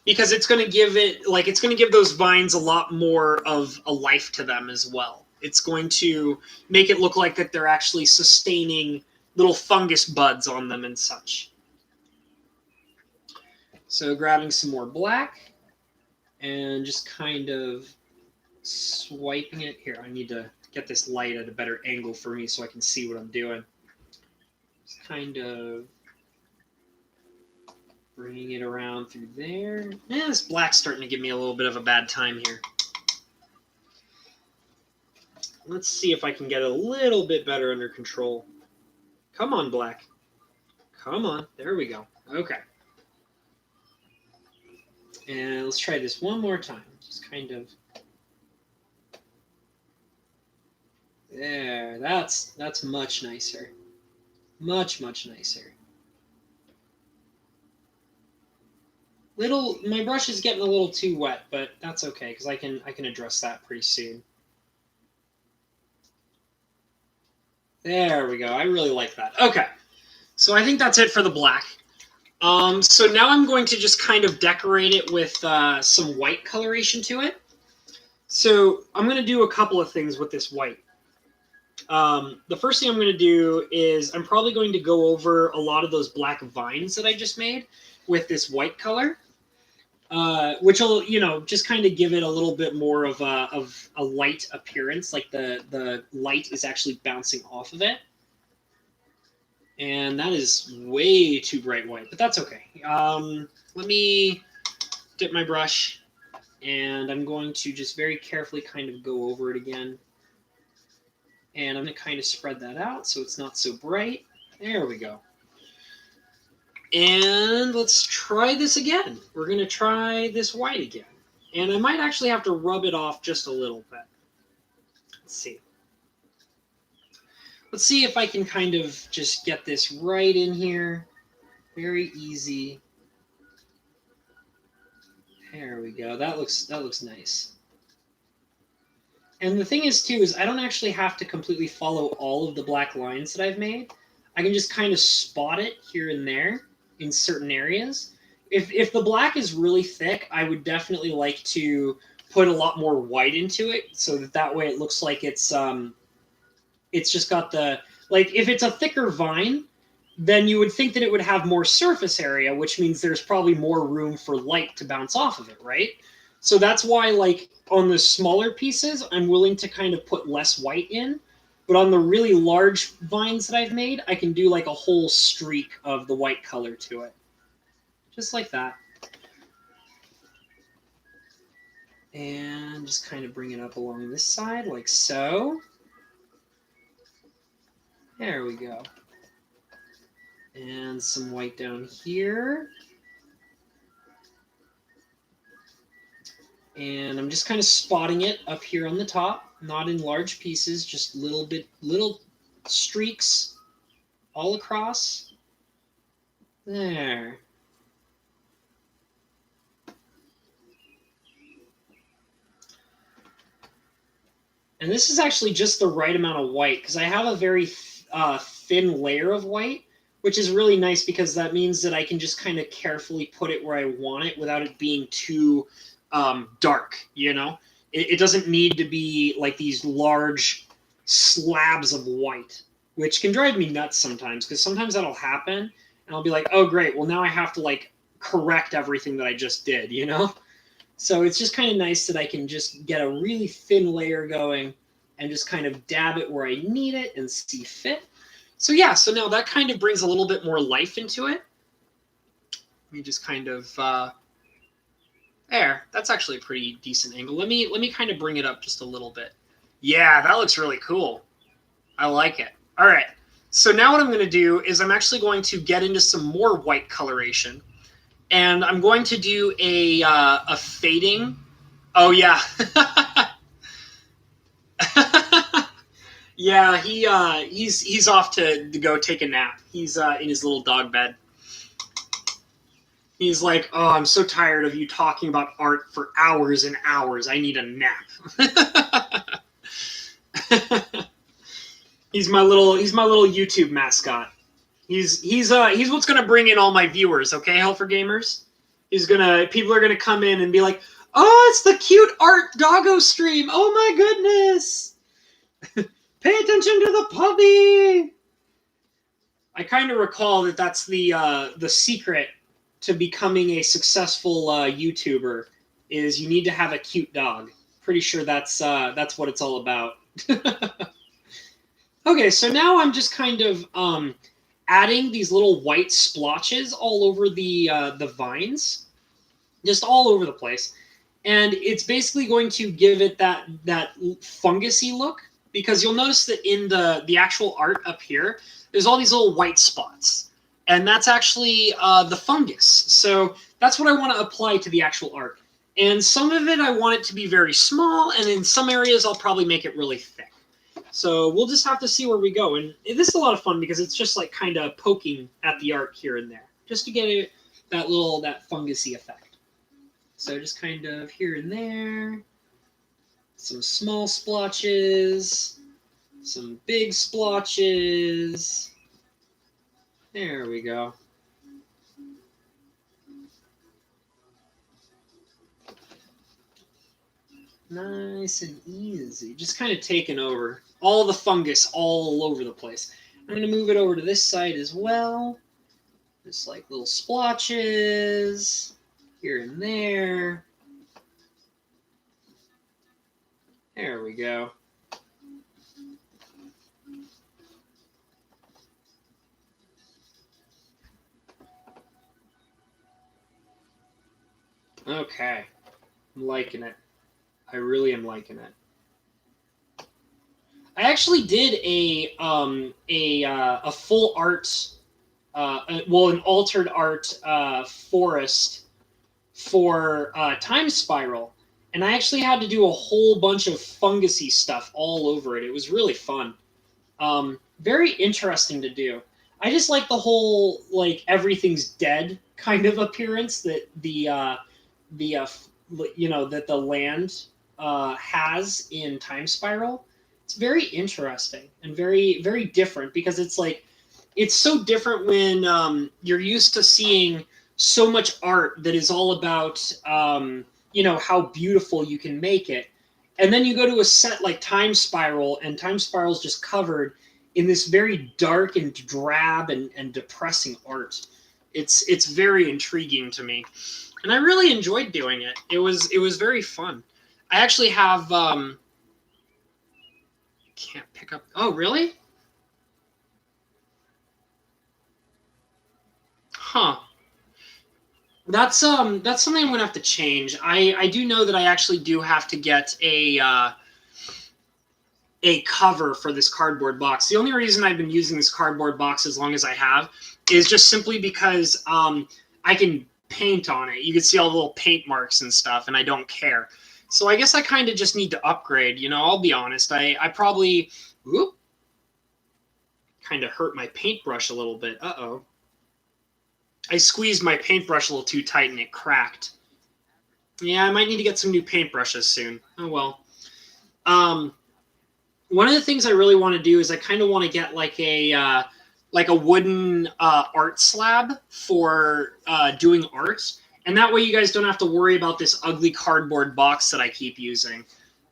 because it's going to give it, like, it's going to give those vines a lot more of a life to them as well. It's going to make it look like that they're actually sustaining little fungus buds on them and such. So grabbing some more black and just kind of swiping it. Here, I need to get this light at a better angle for me so I can see what I'm doing. Just kind of bringing it around through there. Yeah, this black's starting to give me a little bit of a bad time here. Let's see if I can get a little bit better under control. Come on, black. Come on. There we go. Okay. And let's try this one more time. Just kind of... There. That's much nicer. Much, much nicer. My brush is getting a little too wet, but that's okay, because I can address that pretty soon. There we go. I really like that. Okay. So I think that's it for the black. So now I'm going to just kind of decorate it with some white coloration to it. So I'm going to do a couple of things with this white. The first thing I'm going to do is I'm probably going to go over a lot of those black vines that I just made with this white color, which will, just kind of give it a little bit more of a light appearance, like the light is actually bouncing off of it. And that is way too bright white, but that's okay. Let me dip my brush, and I'm going to just very carefully kind of go over it again. And I'm going to kind of spread that out so it's not so bright. There we go. And let's try this again. We're going to try this white again. And I might actually have to rub it off just a little bit. Let's see. Let's see if I can kind of just get this right in here. Very easy. There we go. That looks nice. And the thing is, too, is I don't actually have to completely follow all of the black lines that I've made. I can just kind of spot it here and there in certain areas. If the black is really thick, I would definitely like to put a lot more white into it, so that way it looks like it's just got the, like, if it's a thicker vine, then you would think that it would have more surface area, which means there's probably more room for light to bounce off of it, right? So that's why, like, on the smaller pieces, I'm willing to kind of put less white in. But on the really large vines that I've made, I can do like a whole streak of the white color to it. Just like that. And just kind of bring it up along this side, like so. There we go. And some white down here. And I'm just kind of spotting it up here on the top, not in large pieces, just little streaks all across. There. And this is actually just the right amount of white, because I have a very thin layer of white, which is really nice because that means that I can just kind of carefully put it where I want it without it being too dark, you know? It doesn't need to be like these large slabs of white, which can drive me nuts sometimes, because sometimes that'll happen, and I'll be like, oh, great, well, now I have to, like, correct everything that I just did, you know? So it's just kind of nice that I can just get a really thin layer going and just kind of dab it where I need it and see fit. So yeah, so now that kind of brings a little bit more life into it. Let me just kind of, there, that's actually a pretty decent angle. Let me kind of bring it up just a little bit. Yeah, that looks really cool. I like it. All right, so now what I'm going to do is I'm actually going to get into some more white coloration. And I'm going to do a fading. Oh yeah, yeah. He's off to go take a nap. He's in his little dog bed. He's like, oh, I'm so tired of you talking about art for hours and hours. I need a nap. He's my little YouTube mascot. He's what's gonna bring in all my viewers, okay, Helfer Gamers? People are gonna come in and be like, oh, it's the cute art doggo stream. Oh my goodness. Pay attention to the puppy. I kind of recall that that's the secret to becoming a successful YouTuber is you need to have a cute dog. Pretty sure that's what it's all about. Okay, so now I'm just kind of adding these little white splotches all over the vines, just all over the place, and it's basically going to give it that fungusy look, because you'll notice that in the actual art up here, there's all these little white spots, and that's actually the fungus. So that's what I want to apply to the actual art. And some of it I want it to be very small, and in some areas I'll probably make it really thick. So we'll just have to see where we go. And this is a lot of fun because it's just like kind of poking at the art here and there, just to get that fungusy effect. So just kind of here and there, some small splotches, some big splotches. There we go. Nice and easy. Just kind of taking over all the fungus all over the place. I'm going to move it over to this side as well. Just like little splotches here and there. There we go. Okay. I'm liking it. I really am liking it. I actually did a full art, an altered art forest for Time Spiral, and I actually had to do a whole bunch of fungusy stuff all over it. It was really fun. Very interesting to do. I just like the whole like everything's dead kind of appearance that that the land has in Time Spiral. It's very interesting and very, very different, because it's like, it's so different when you're used to seeing so much art that is all about, how beautiful you can make it. And then you go to a set like Time Spiral, and Time Spiral is just covered in this very dark and drab and depressing art. It's very intriguing to me, and I really enjoyed doing it. It was very fun. I actually have can't pick up. Oh, really? Huh. That's something I'm gonna have to change. I do know that I actually do have to get a cover for this cardboard box. The only reason I've been using this cardboard box as long as I have is just simply because I can paint on it. You can see all the little paint marks and stuff, and I don't care. So I guess I kind of just need to upgrade. I'll be honest. I probably kind of hurt my paintbrush a little bit. Uh-oh. I squeezed my paintbrush a little too tight and it cracked. Yeah, I might need to get some new paintbrushes soon. Oh well. One of the things I really want to do is I kind of want to get like a wooden art slab for doing art, and that way you guys don't have to worry about this ugly cardboard box that I keep using.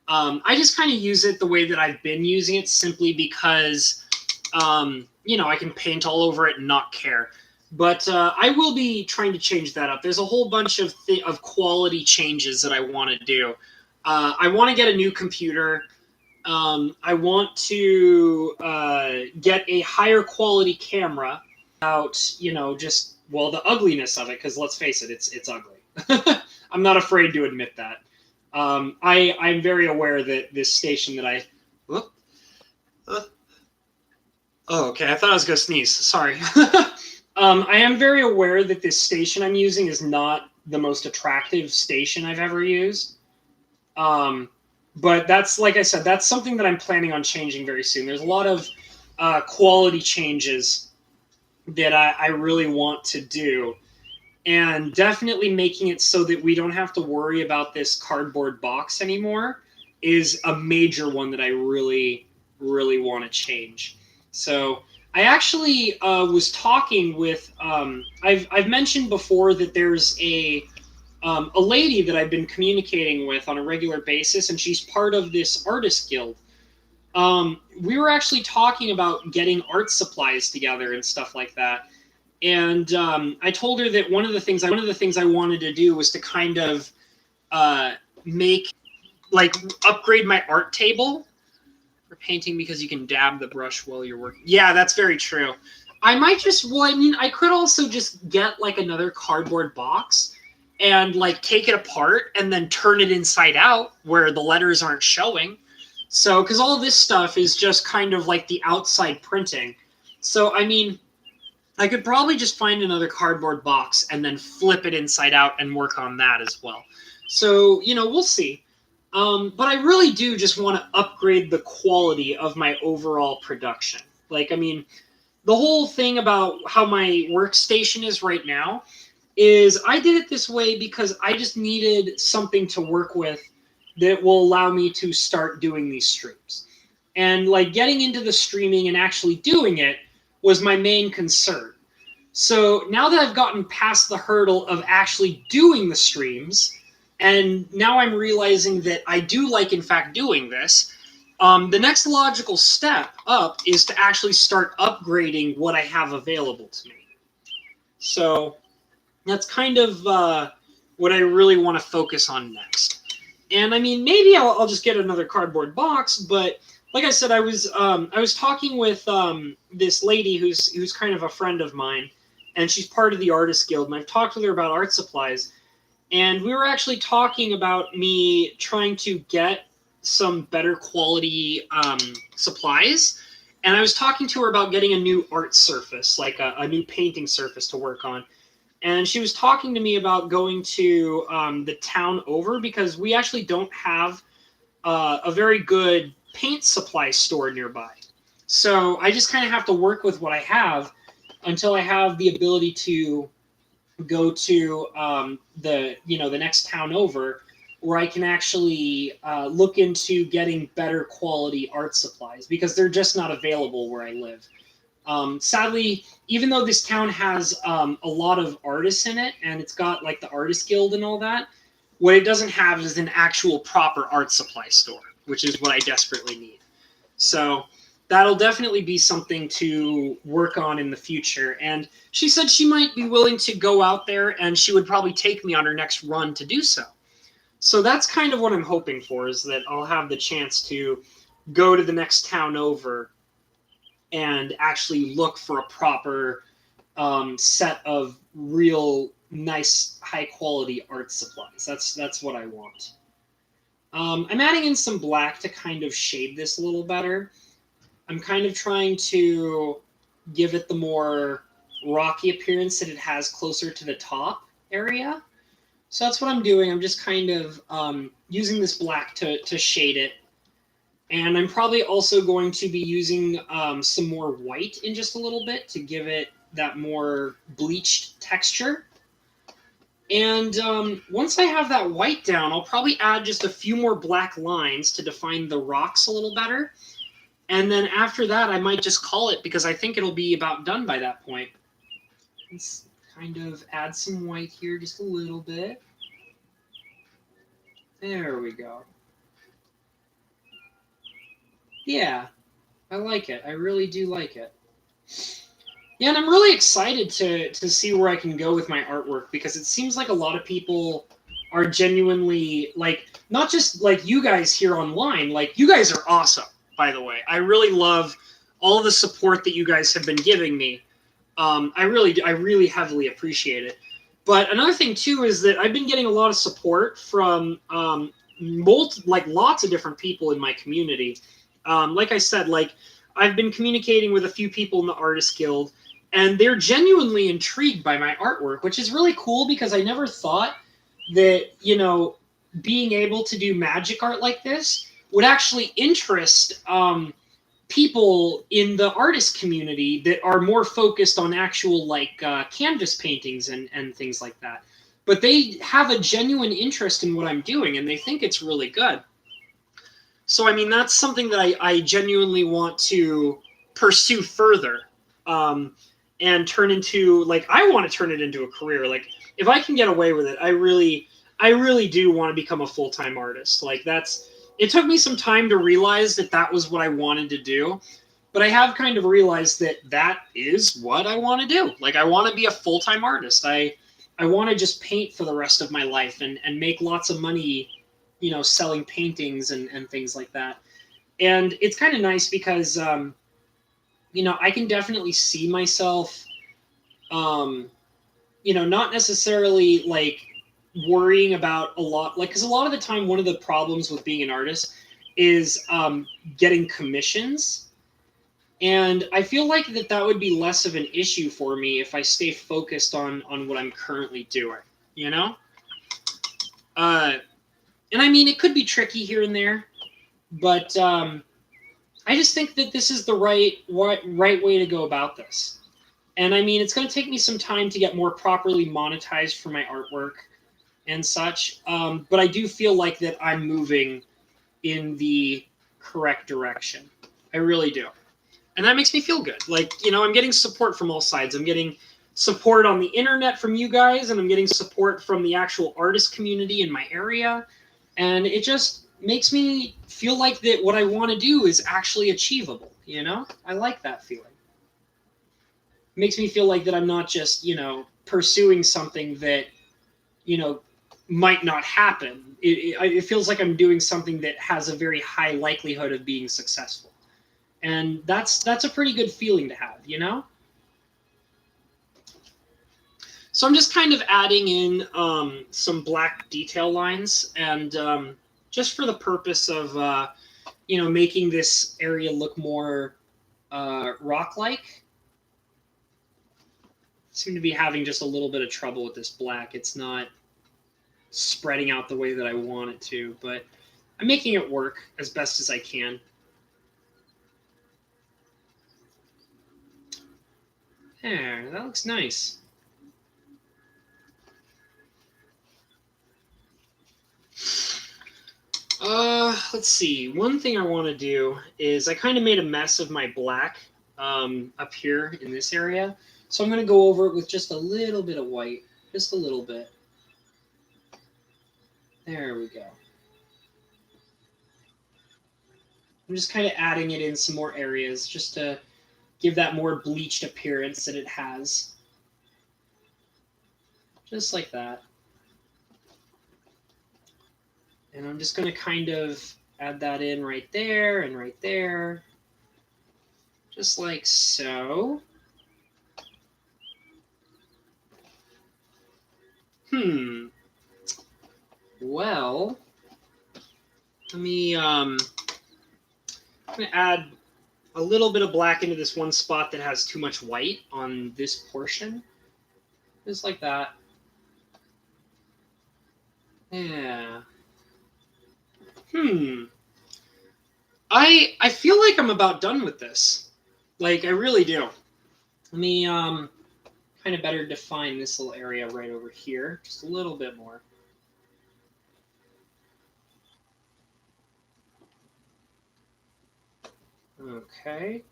I just kind of use it the way that I've been using it, simply because I can paint all over it and not care. But I will be trying to change that up. There's a whole bunch of quality changes that I want to do. I want to get a new computer. I want to get a higher quality camera out, just, the ugliness of it, because let's face it, it's ugly. I'm not afraid to admit that. I'm very aware that this station that I... Oh, okay, I thought I was going to sneeze. Sorry. I am very aware that this station I'm using is not the most attractive station I've ever used. But that's, like I said, that's something that I'm planning on changing very soon. There's a lot of quality changes that I really want to do. And definitely making it so that we don't have to worry about this cardboard box anymore is a major one that I really, really want to change. So I actually was talking with, I've mentioned before that there's a lady that I've been communicating with on a regular basis, and she's part of this artist guild. We were actually talking about getting art supplies together and stuff like that. And I told her that one of the things I wanted to do was to kind of upgrade my art table for painting, because you can dab the brush while you're working. Yeah, that's very true. I might just, I could also just get another cardboard box and take it apart and then turn it inside out where the letters aren't showing. So, because all this stuff is just kind of the outside printing. So, I could probably just find another cardboard box and then flip it inside out and work on that as well. So, we'll see. But I really do just want to upgrade the quality of my overall production. The whole thing about how my workstation is right now is I did it this way because I just needed something to work with that will allow me to start doing these streams. And getting into the streaming and actually doing it was my main concern. So now that I've gotten past the hurdle of actually doing the streams, and now I'm realizing that I do in fact, doing this, the next logical step up is to actually start upgrading what I have available to me. So that's kind of what I really want to focus on next. And maybe I'll just get another cardboard box, but like I said, I was talking with this lady who's kind of a friend of mine, and she's part of the Artist Guild, and I've talked with her about art supplies, and we were actually talking about me trying to get some better quality supplies, and I was talking to her about getting a new art surface, a new painting surface to work on. And she was talking to me about going to the town over, because we actually don't have a very good paint supply store nearby. So I just kind of have to work with what I have until I have the ability to go to the next town over, where I can actually look into getting better quality art supplies, because they're just not available where I live. Sadly, even though this town has a lot of artists in it, and it's got the Artist Guild and all that, what it doesn't have is an actual proper art supply store, which is what I desperately need. So that'll definitely be something to work on in the future. And she said she might be willing to go out there, and she would probably take me on her next run to do so. So that's kind of what I'm hoping for, is that I'll have the chance to go to the next town over and actually look for a proper set of real nice, high quality art supplies. That's what I want. I'm adding in some black to kind of shade this a little better. I'm kind of trying to give it the more rocky appearance that it has closer to the top area. So that's what I'm doing. I'm just kind of using this black to shade it. And I'm probably also going to be using some more white in just a little bit to give it that more bleached texture. And once I have that white down, I'll probably add just a few more black lines to define the rocks a little better. And then after that, I might just call it, because I think it'll be about done by that point. Let's kind of add some white here, just a little bit. There we go. Yeah, I like it. I really do like it. Yeah, and I'm really excited to see where I can go with my artwork, because it seems like a lot of people are genuinely, like, not just like you guys here online, like, you guys are awesome, by the way. I really love all the support that you guys have been giving me. I really heavily appreciate it. But another thing too is that I've been getting a lot of support from lots of different people in my community. Like I said, like, I've been communicating with a few people in the Artist Guild, and they're genuinely intrigued by my artwork, which is really cool, because I never thought that, you know, being able to do magic art like this would actually interest people in the artist community that are more focused on actual, like, canvas paintings and things like that. But they have a genuine interest in what I'm doing, and they think it's really good. So, I mean, that's something that I genuinely want to pursue further, and turn into, like, I want to turn it into a career. Like, if I can get away with it, I really do want to become a full-time artist. Like, it took me some time to realize that that was what I wanted to do, but I have kind of realized that that is what I want to do. Like, I want to be a full-time artist. I want to just paint for the rest of my life and make lots of money, you know, selling paintings and things like that. And it's kind of nice because, you know, I can definitely see myself, you know, not necessarily, like, worrying about a lot, like, because a lot of the time, one of the problems with being an artist is getting commissions. And I feel like that would be less of an issue for me if I stay focused on what I'm currently doing, you know? And I mean, it could be tricky here and there, but I just think that this is the right way to go about this. And I mean, it's going to take me some time to get more properly monetized for my artwork and such, but I do feel like that I'm moving in the correct direction. I really do. And that makes me feel good. Like, you know, I'm getting support from all sides. I'm getting support on the internet from you guys, and I'm getting support from the actual artist community in my area. And it just makes me feel like that what I want to do is actually achievable, you know? I like that feeling. It makes me feel like that I'm not just, you know, pursuing something that, you know, might not happen. It feels like I'm doing something that has a very high likelihood of being successful. And that's a pretty good feeling to have, you know? So I'm just kind of adding in some black detail lines, and just for the purpose of, you know, making this area look more rock-like. Seem to be having just a little bit of trouble with this black. It's not spreading out the way that I want it to, but I'm making it work as best as I can. There, that looks nice. Let's see. One thing I want to do is I kind of made a mess of my black up here in this area. So I'm going to go over it with just a little bit of white. Just a little bit. There we go. I'm just kind of adding it in some more areas just to give that more bleached appearance that it has. Just like that. And I'm just going to kind of add that in right there and right there. Just like so. Well, let me I'm going to add a little bit of black into this one spot that has too much white on this portion. Just like that. Yeah. I feel like I'm about done with this. Like, I really do. Let me kind of better define this little area right over here. Just a little bit more. Okay.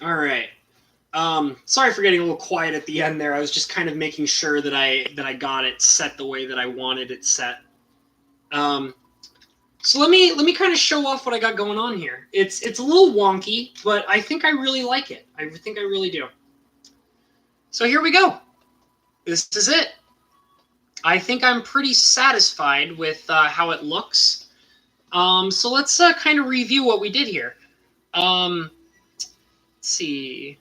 All right. Sorry for getting a little quiet at the end there. I was just kind of making sure that I got it set the way that I wanted it set. So let me kind of show off what I got going on here. It's a little wonky, but I think I really like it. I think I really do. So here we go. This is it. I think I'm pretty satisfied with how it looks. So let's kind of review what we did here. Let's see.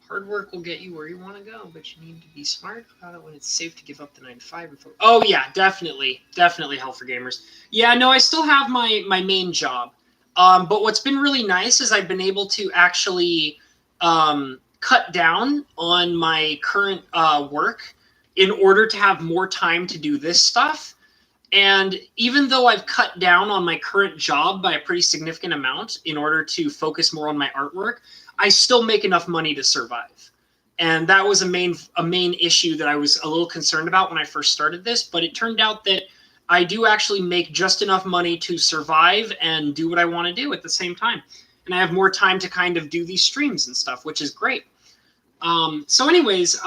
Hard work will get you where you want to go, but you need to be smart about it when it's safe to give up the 9 to 5. Oh yeah, definitely Hell for Gamers. Yeah, no, I still have my main job, but what's been really nice is I've been able to actually cut down on my current work in order to have more time to do this stuff. And even though I've cut down on my current job by a pretty significant amount in order to focus more on my artwork, I still make enough money to survive. And that was a main issue that I was a little concerned about when I first started this, but it turned out that I do actually make just enough money to survive and do what I want to do at the same time. And I have more time to kind of do these streams and stuff, which is great. So anyways,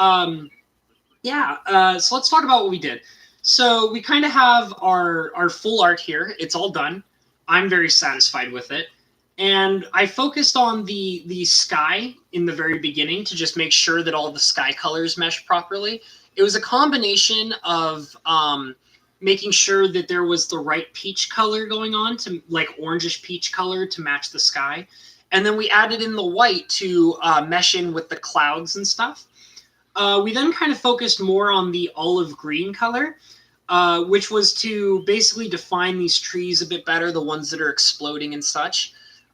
yeah, so let's talk about what we did. So we kind of have our full art here. It's all done. I'm very satisfied with it. And I focused on the sky in the very beginning to just make sure that all the sky colors mesh properly. It was a combination of making sure that there was the right peach color going on, to like orangish peach color to match the sky. And then we added in the white to mesh in with the clouds and stuff. We then kind of focused more on the olive green color, which was to basically define these trees a bit better, the ones that are exploding and such.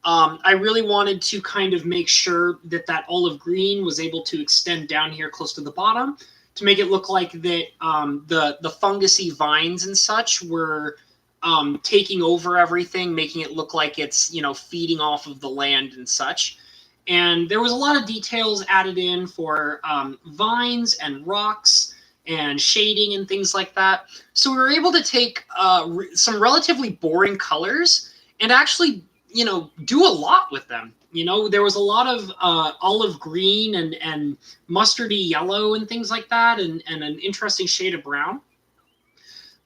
I really wanted to kind of make sure that that olive green was able to extend down here close to the bottom to make it look like that the fungusy vines and such were taking over everything, making it look like it's, you know, feeding off of the land and such. And there was a lot of details added in for vines and rocks and shading and things like that. So we were able to take some relatively boring colors and actually, you know, do a lot with them. You know, there was a lot of olive green and mustardy yellow and things like that, and an interesting shade of brown.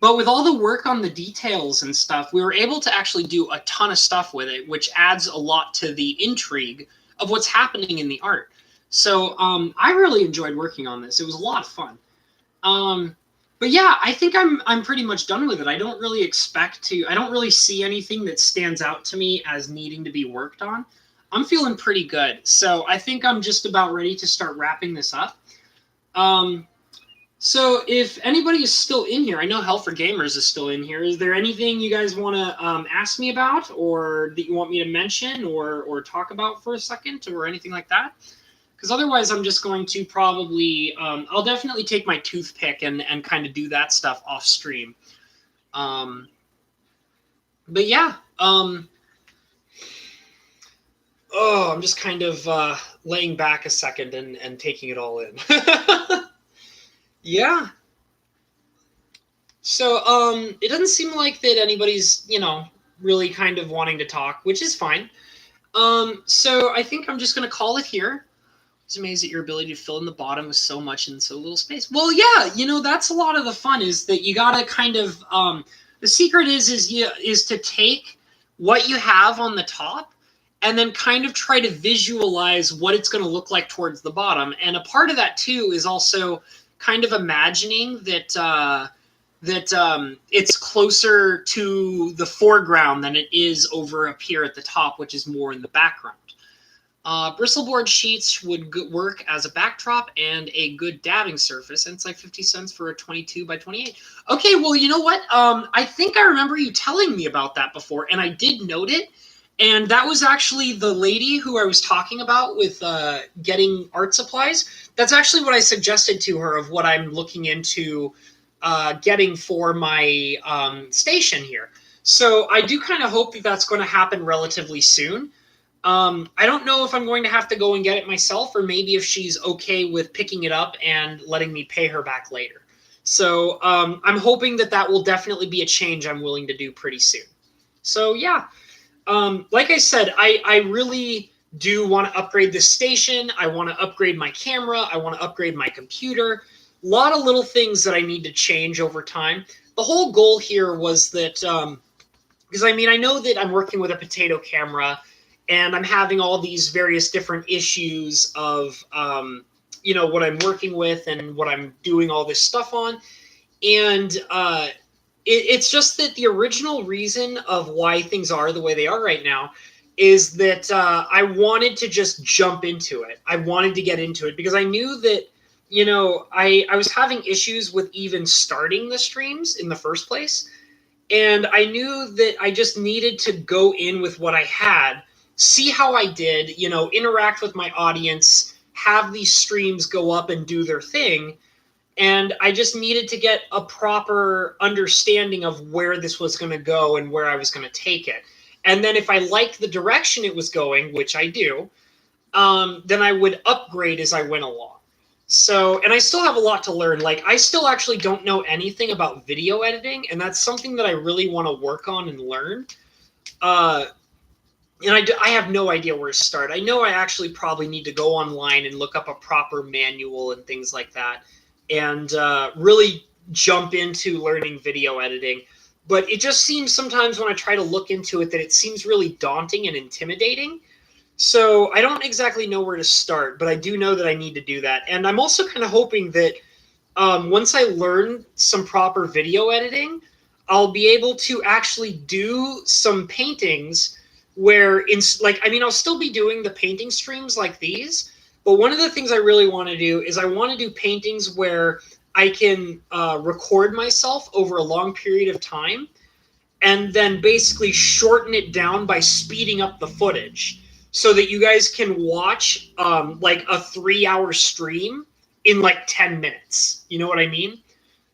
But with all the work on the details and stuff, we were able to actually do a ton of stuff with it, which adds a lot to the intrigue of what's happening in the art. So I really enjoyed working on this. It was a lot of fun. But yeah, I think I'm pretty much done with it. I don't really see anything that stands out to me as needing to be worked on. I'm feeling pretty good. So I think I'm just about ready to start wrapping this up. So if anybody is still in here, I know Hell for Gamers is still in here. Is there anything you guys want to ask me about, or that you want me to mention or talk about for a second, or anything like that? Because otherwise, I'm just going to probably, I'll definitely take my toothpick and kind of do that stuff off stream. But yeah, I'm just kind of laying back a second and taking it all in. Yeah. So it doesn't seem like that anybody's, you know, really kind of wanting to talk, which is fine. So I think I'm just going to call it here. was amazed at your ability to fill in the bottom with so much in so little space. Well, yeah, that's a lot of the fun is that you got to kind of the secret is to take what you have on the top and then kind of try to visualize what it's going to look like towards the bottom. And a part of that too is also kind of imagining that it's closer to the foreground than it is over up here at the top, which is more in the background. Bristleboard sheets would work as a backdrop and a good dabbing surface, and it's like 50 cents for a 22 by 28. Okay, well, you know what? I think I remember you telling me about that before, and I did note it, and that was actually the lady who I was talking about with getting art supplies. That's actually what I suggested to her of what I'm looking into getting for my station here. So I do kind of hope that that's going to happen relatively soon. I don't know if I'm going to have to go and get it myself, or maybe if she's okay with picking it up and letting me pay her back later. So I'm hoping that will definitely be a change I'm willing to do pretty soon. So yeah, like I said, I really do want to upgrade this station. I want to upgrade my camera. I want to upgrade my computer. A lot of little things that I need to change over time. The whole goal here was that, because I know that I'm working with a potato camera, and I'm having all these various different issues of, what I'm working with and what I'm doing all this stuff on. And it's just that the original reason of why things are the way they are right now is that I wanted to just jump into it. I wanted to get into it because I knew that, I was having issues with even starting the streams in the first place. And I knew that I just needed to go in with what I had, see how I did, interact with my audience, have these streams go up and do their thing. And I just needed to get a proper understanding of where this was going to go and where I was going to take it. And then if I liked the direction it was going, which I do, then I would upgrade as I went along. So, and I still have a lot to learn. Like, I still actually don't know anything about video editing, and that's something that I really want to work on and learn. And I have no idea where to start. I know I actually probably need to go online and look up a proper manual and things like that, and really jump into learning video editing. But it just seems sometimes when I try to look into it that it seems really daunting and intimidating. So I don't exactly know where to start, but I do know that I need to do that. And I'm also kind of hoping that once I learn some proper video editing, I'll be able to actually do some paintings where I'll still be doing the painting streams like these, but one of the things I really want to do is I want to do paintings where I can record myself over a long period of time and then basically shorten it down by speeding up the footage so that you guys can watch like a 3-hour stream in like 10 minutes. You know what I mean?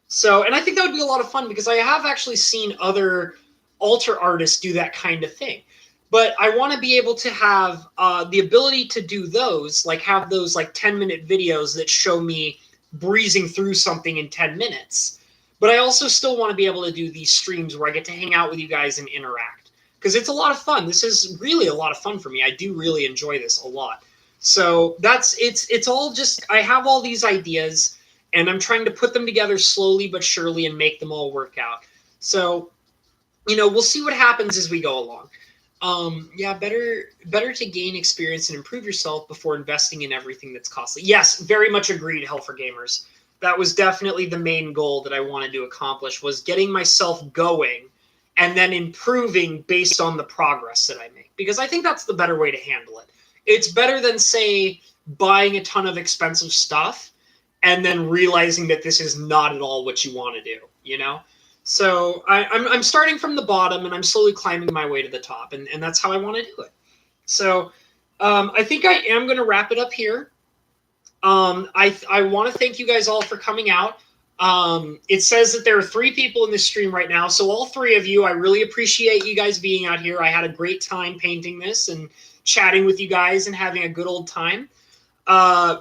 So, and I think that would be a lot of fun because I have actually seen other altar artists do that kind of thing. But I want to be able to have the ability to do those, like have those like 10-minute videos that show me breezing through something in 10 minutes. But I also still want to be able to do these streams where I get to hang out with you guys and interact. Because it's a lot of fun. This is really a lot of fun for me. I do really enjoy this a lot. So it's all just, I have all these ideas and I'm trying to put them together slowly but surely and make them all work out. So, we'll see what happens as we go along. Better to gain experience and improve yourself before investing in everything that's costly. Yes, very much agreed, Hell for Gamers. That was definitely the main goal that I wanted to accomplish, was getting myself going and then improving based on the progress that I make. Because I think that's the better way to handle it. It's better than, say, buying a ton of expensive stuff and then realizing that this is not at all what you want to do, So I'm starting from the bottom and I'm slowly climbing my way to the top, and that's how I want to do it. So I think I am going to wrap it up here. I want to thank you guys all for coming out. It says that there are 3 people in this stream right now, so all 3 of you, I really appreciate you guys being out here. I had a great time painting this and chatting with you guys and having a good old time.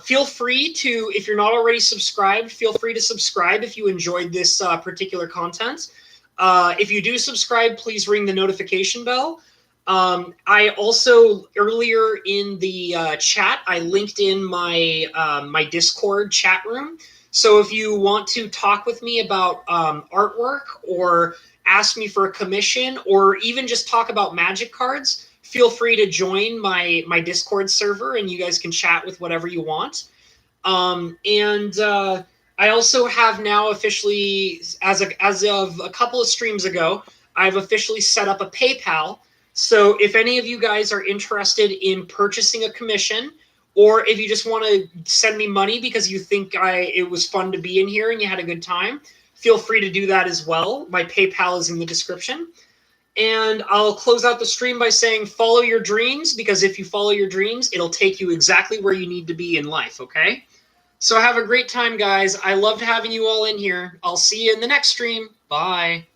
Feel free to, if you're not already subscribed, feel free to subscribe if you enjoyed this particular content. If you do subscribe, please ring the notification bell. I also earlier in the chat, I linked in my my Discord chat room. So if you want to talk with me about artwork or ask me for a commission or even just talk about Magic cards, feel free to join my Discord server and you guys can chat with whatever you want. And I also have now officially, as of a couple of streams ago, I've officially set up a PayPal. So if any of you guys are interested in purchasing a commission, or if you just want to send me money because you think it was fun to be in here and you had a good time, feel free to do that as well. My PayPal is in the description. And I'll close out the stream by saying follow your dreams, because if you follow your dreams, it'll take you exactly where you need to be in life, okay? So have a great time, guys. I loved having you all in here. I'll see you in the next stream. Bye.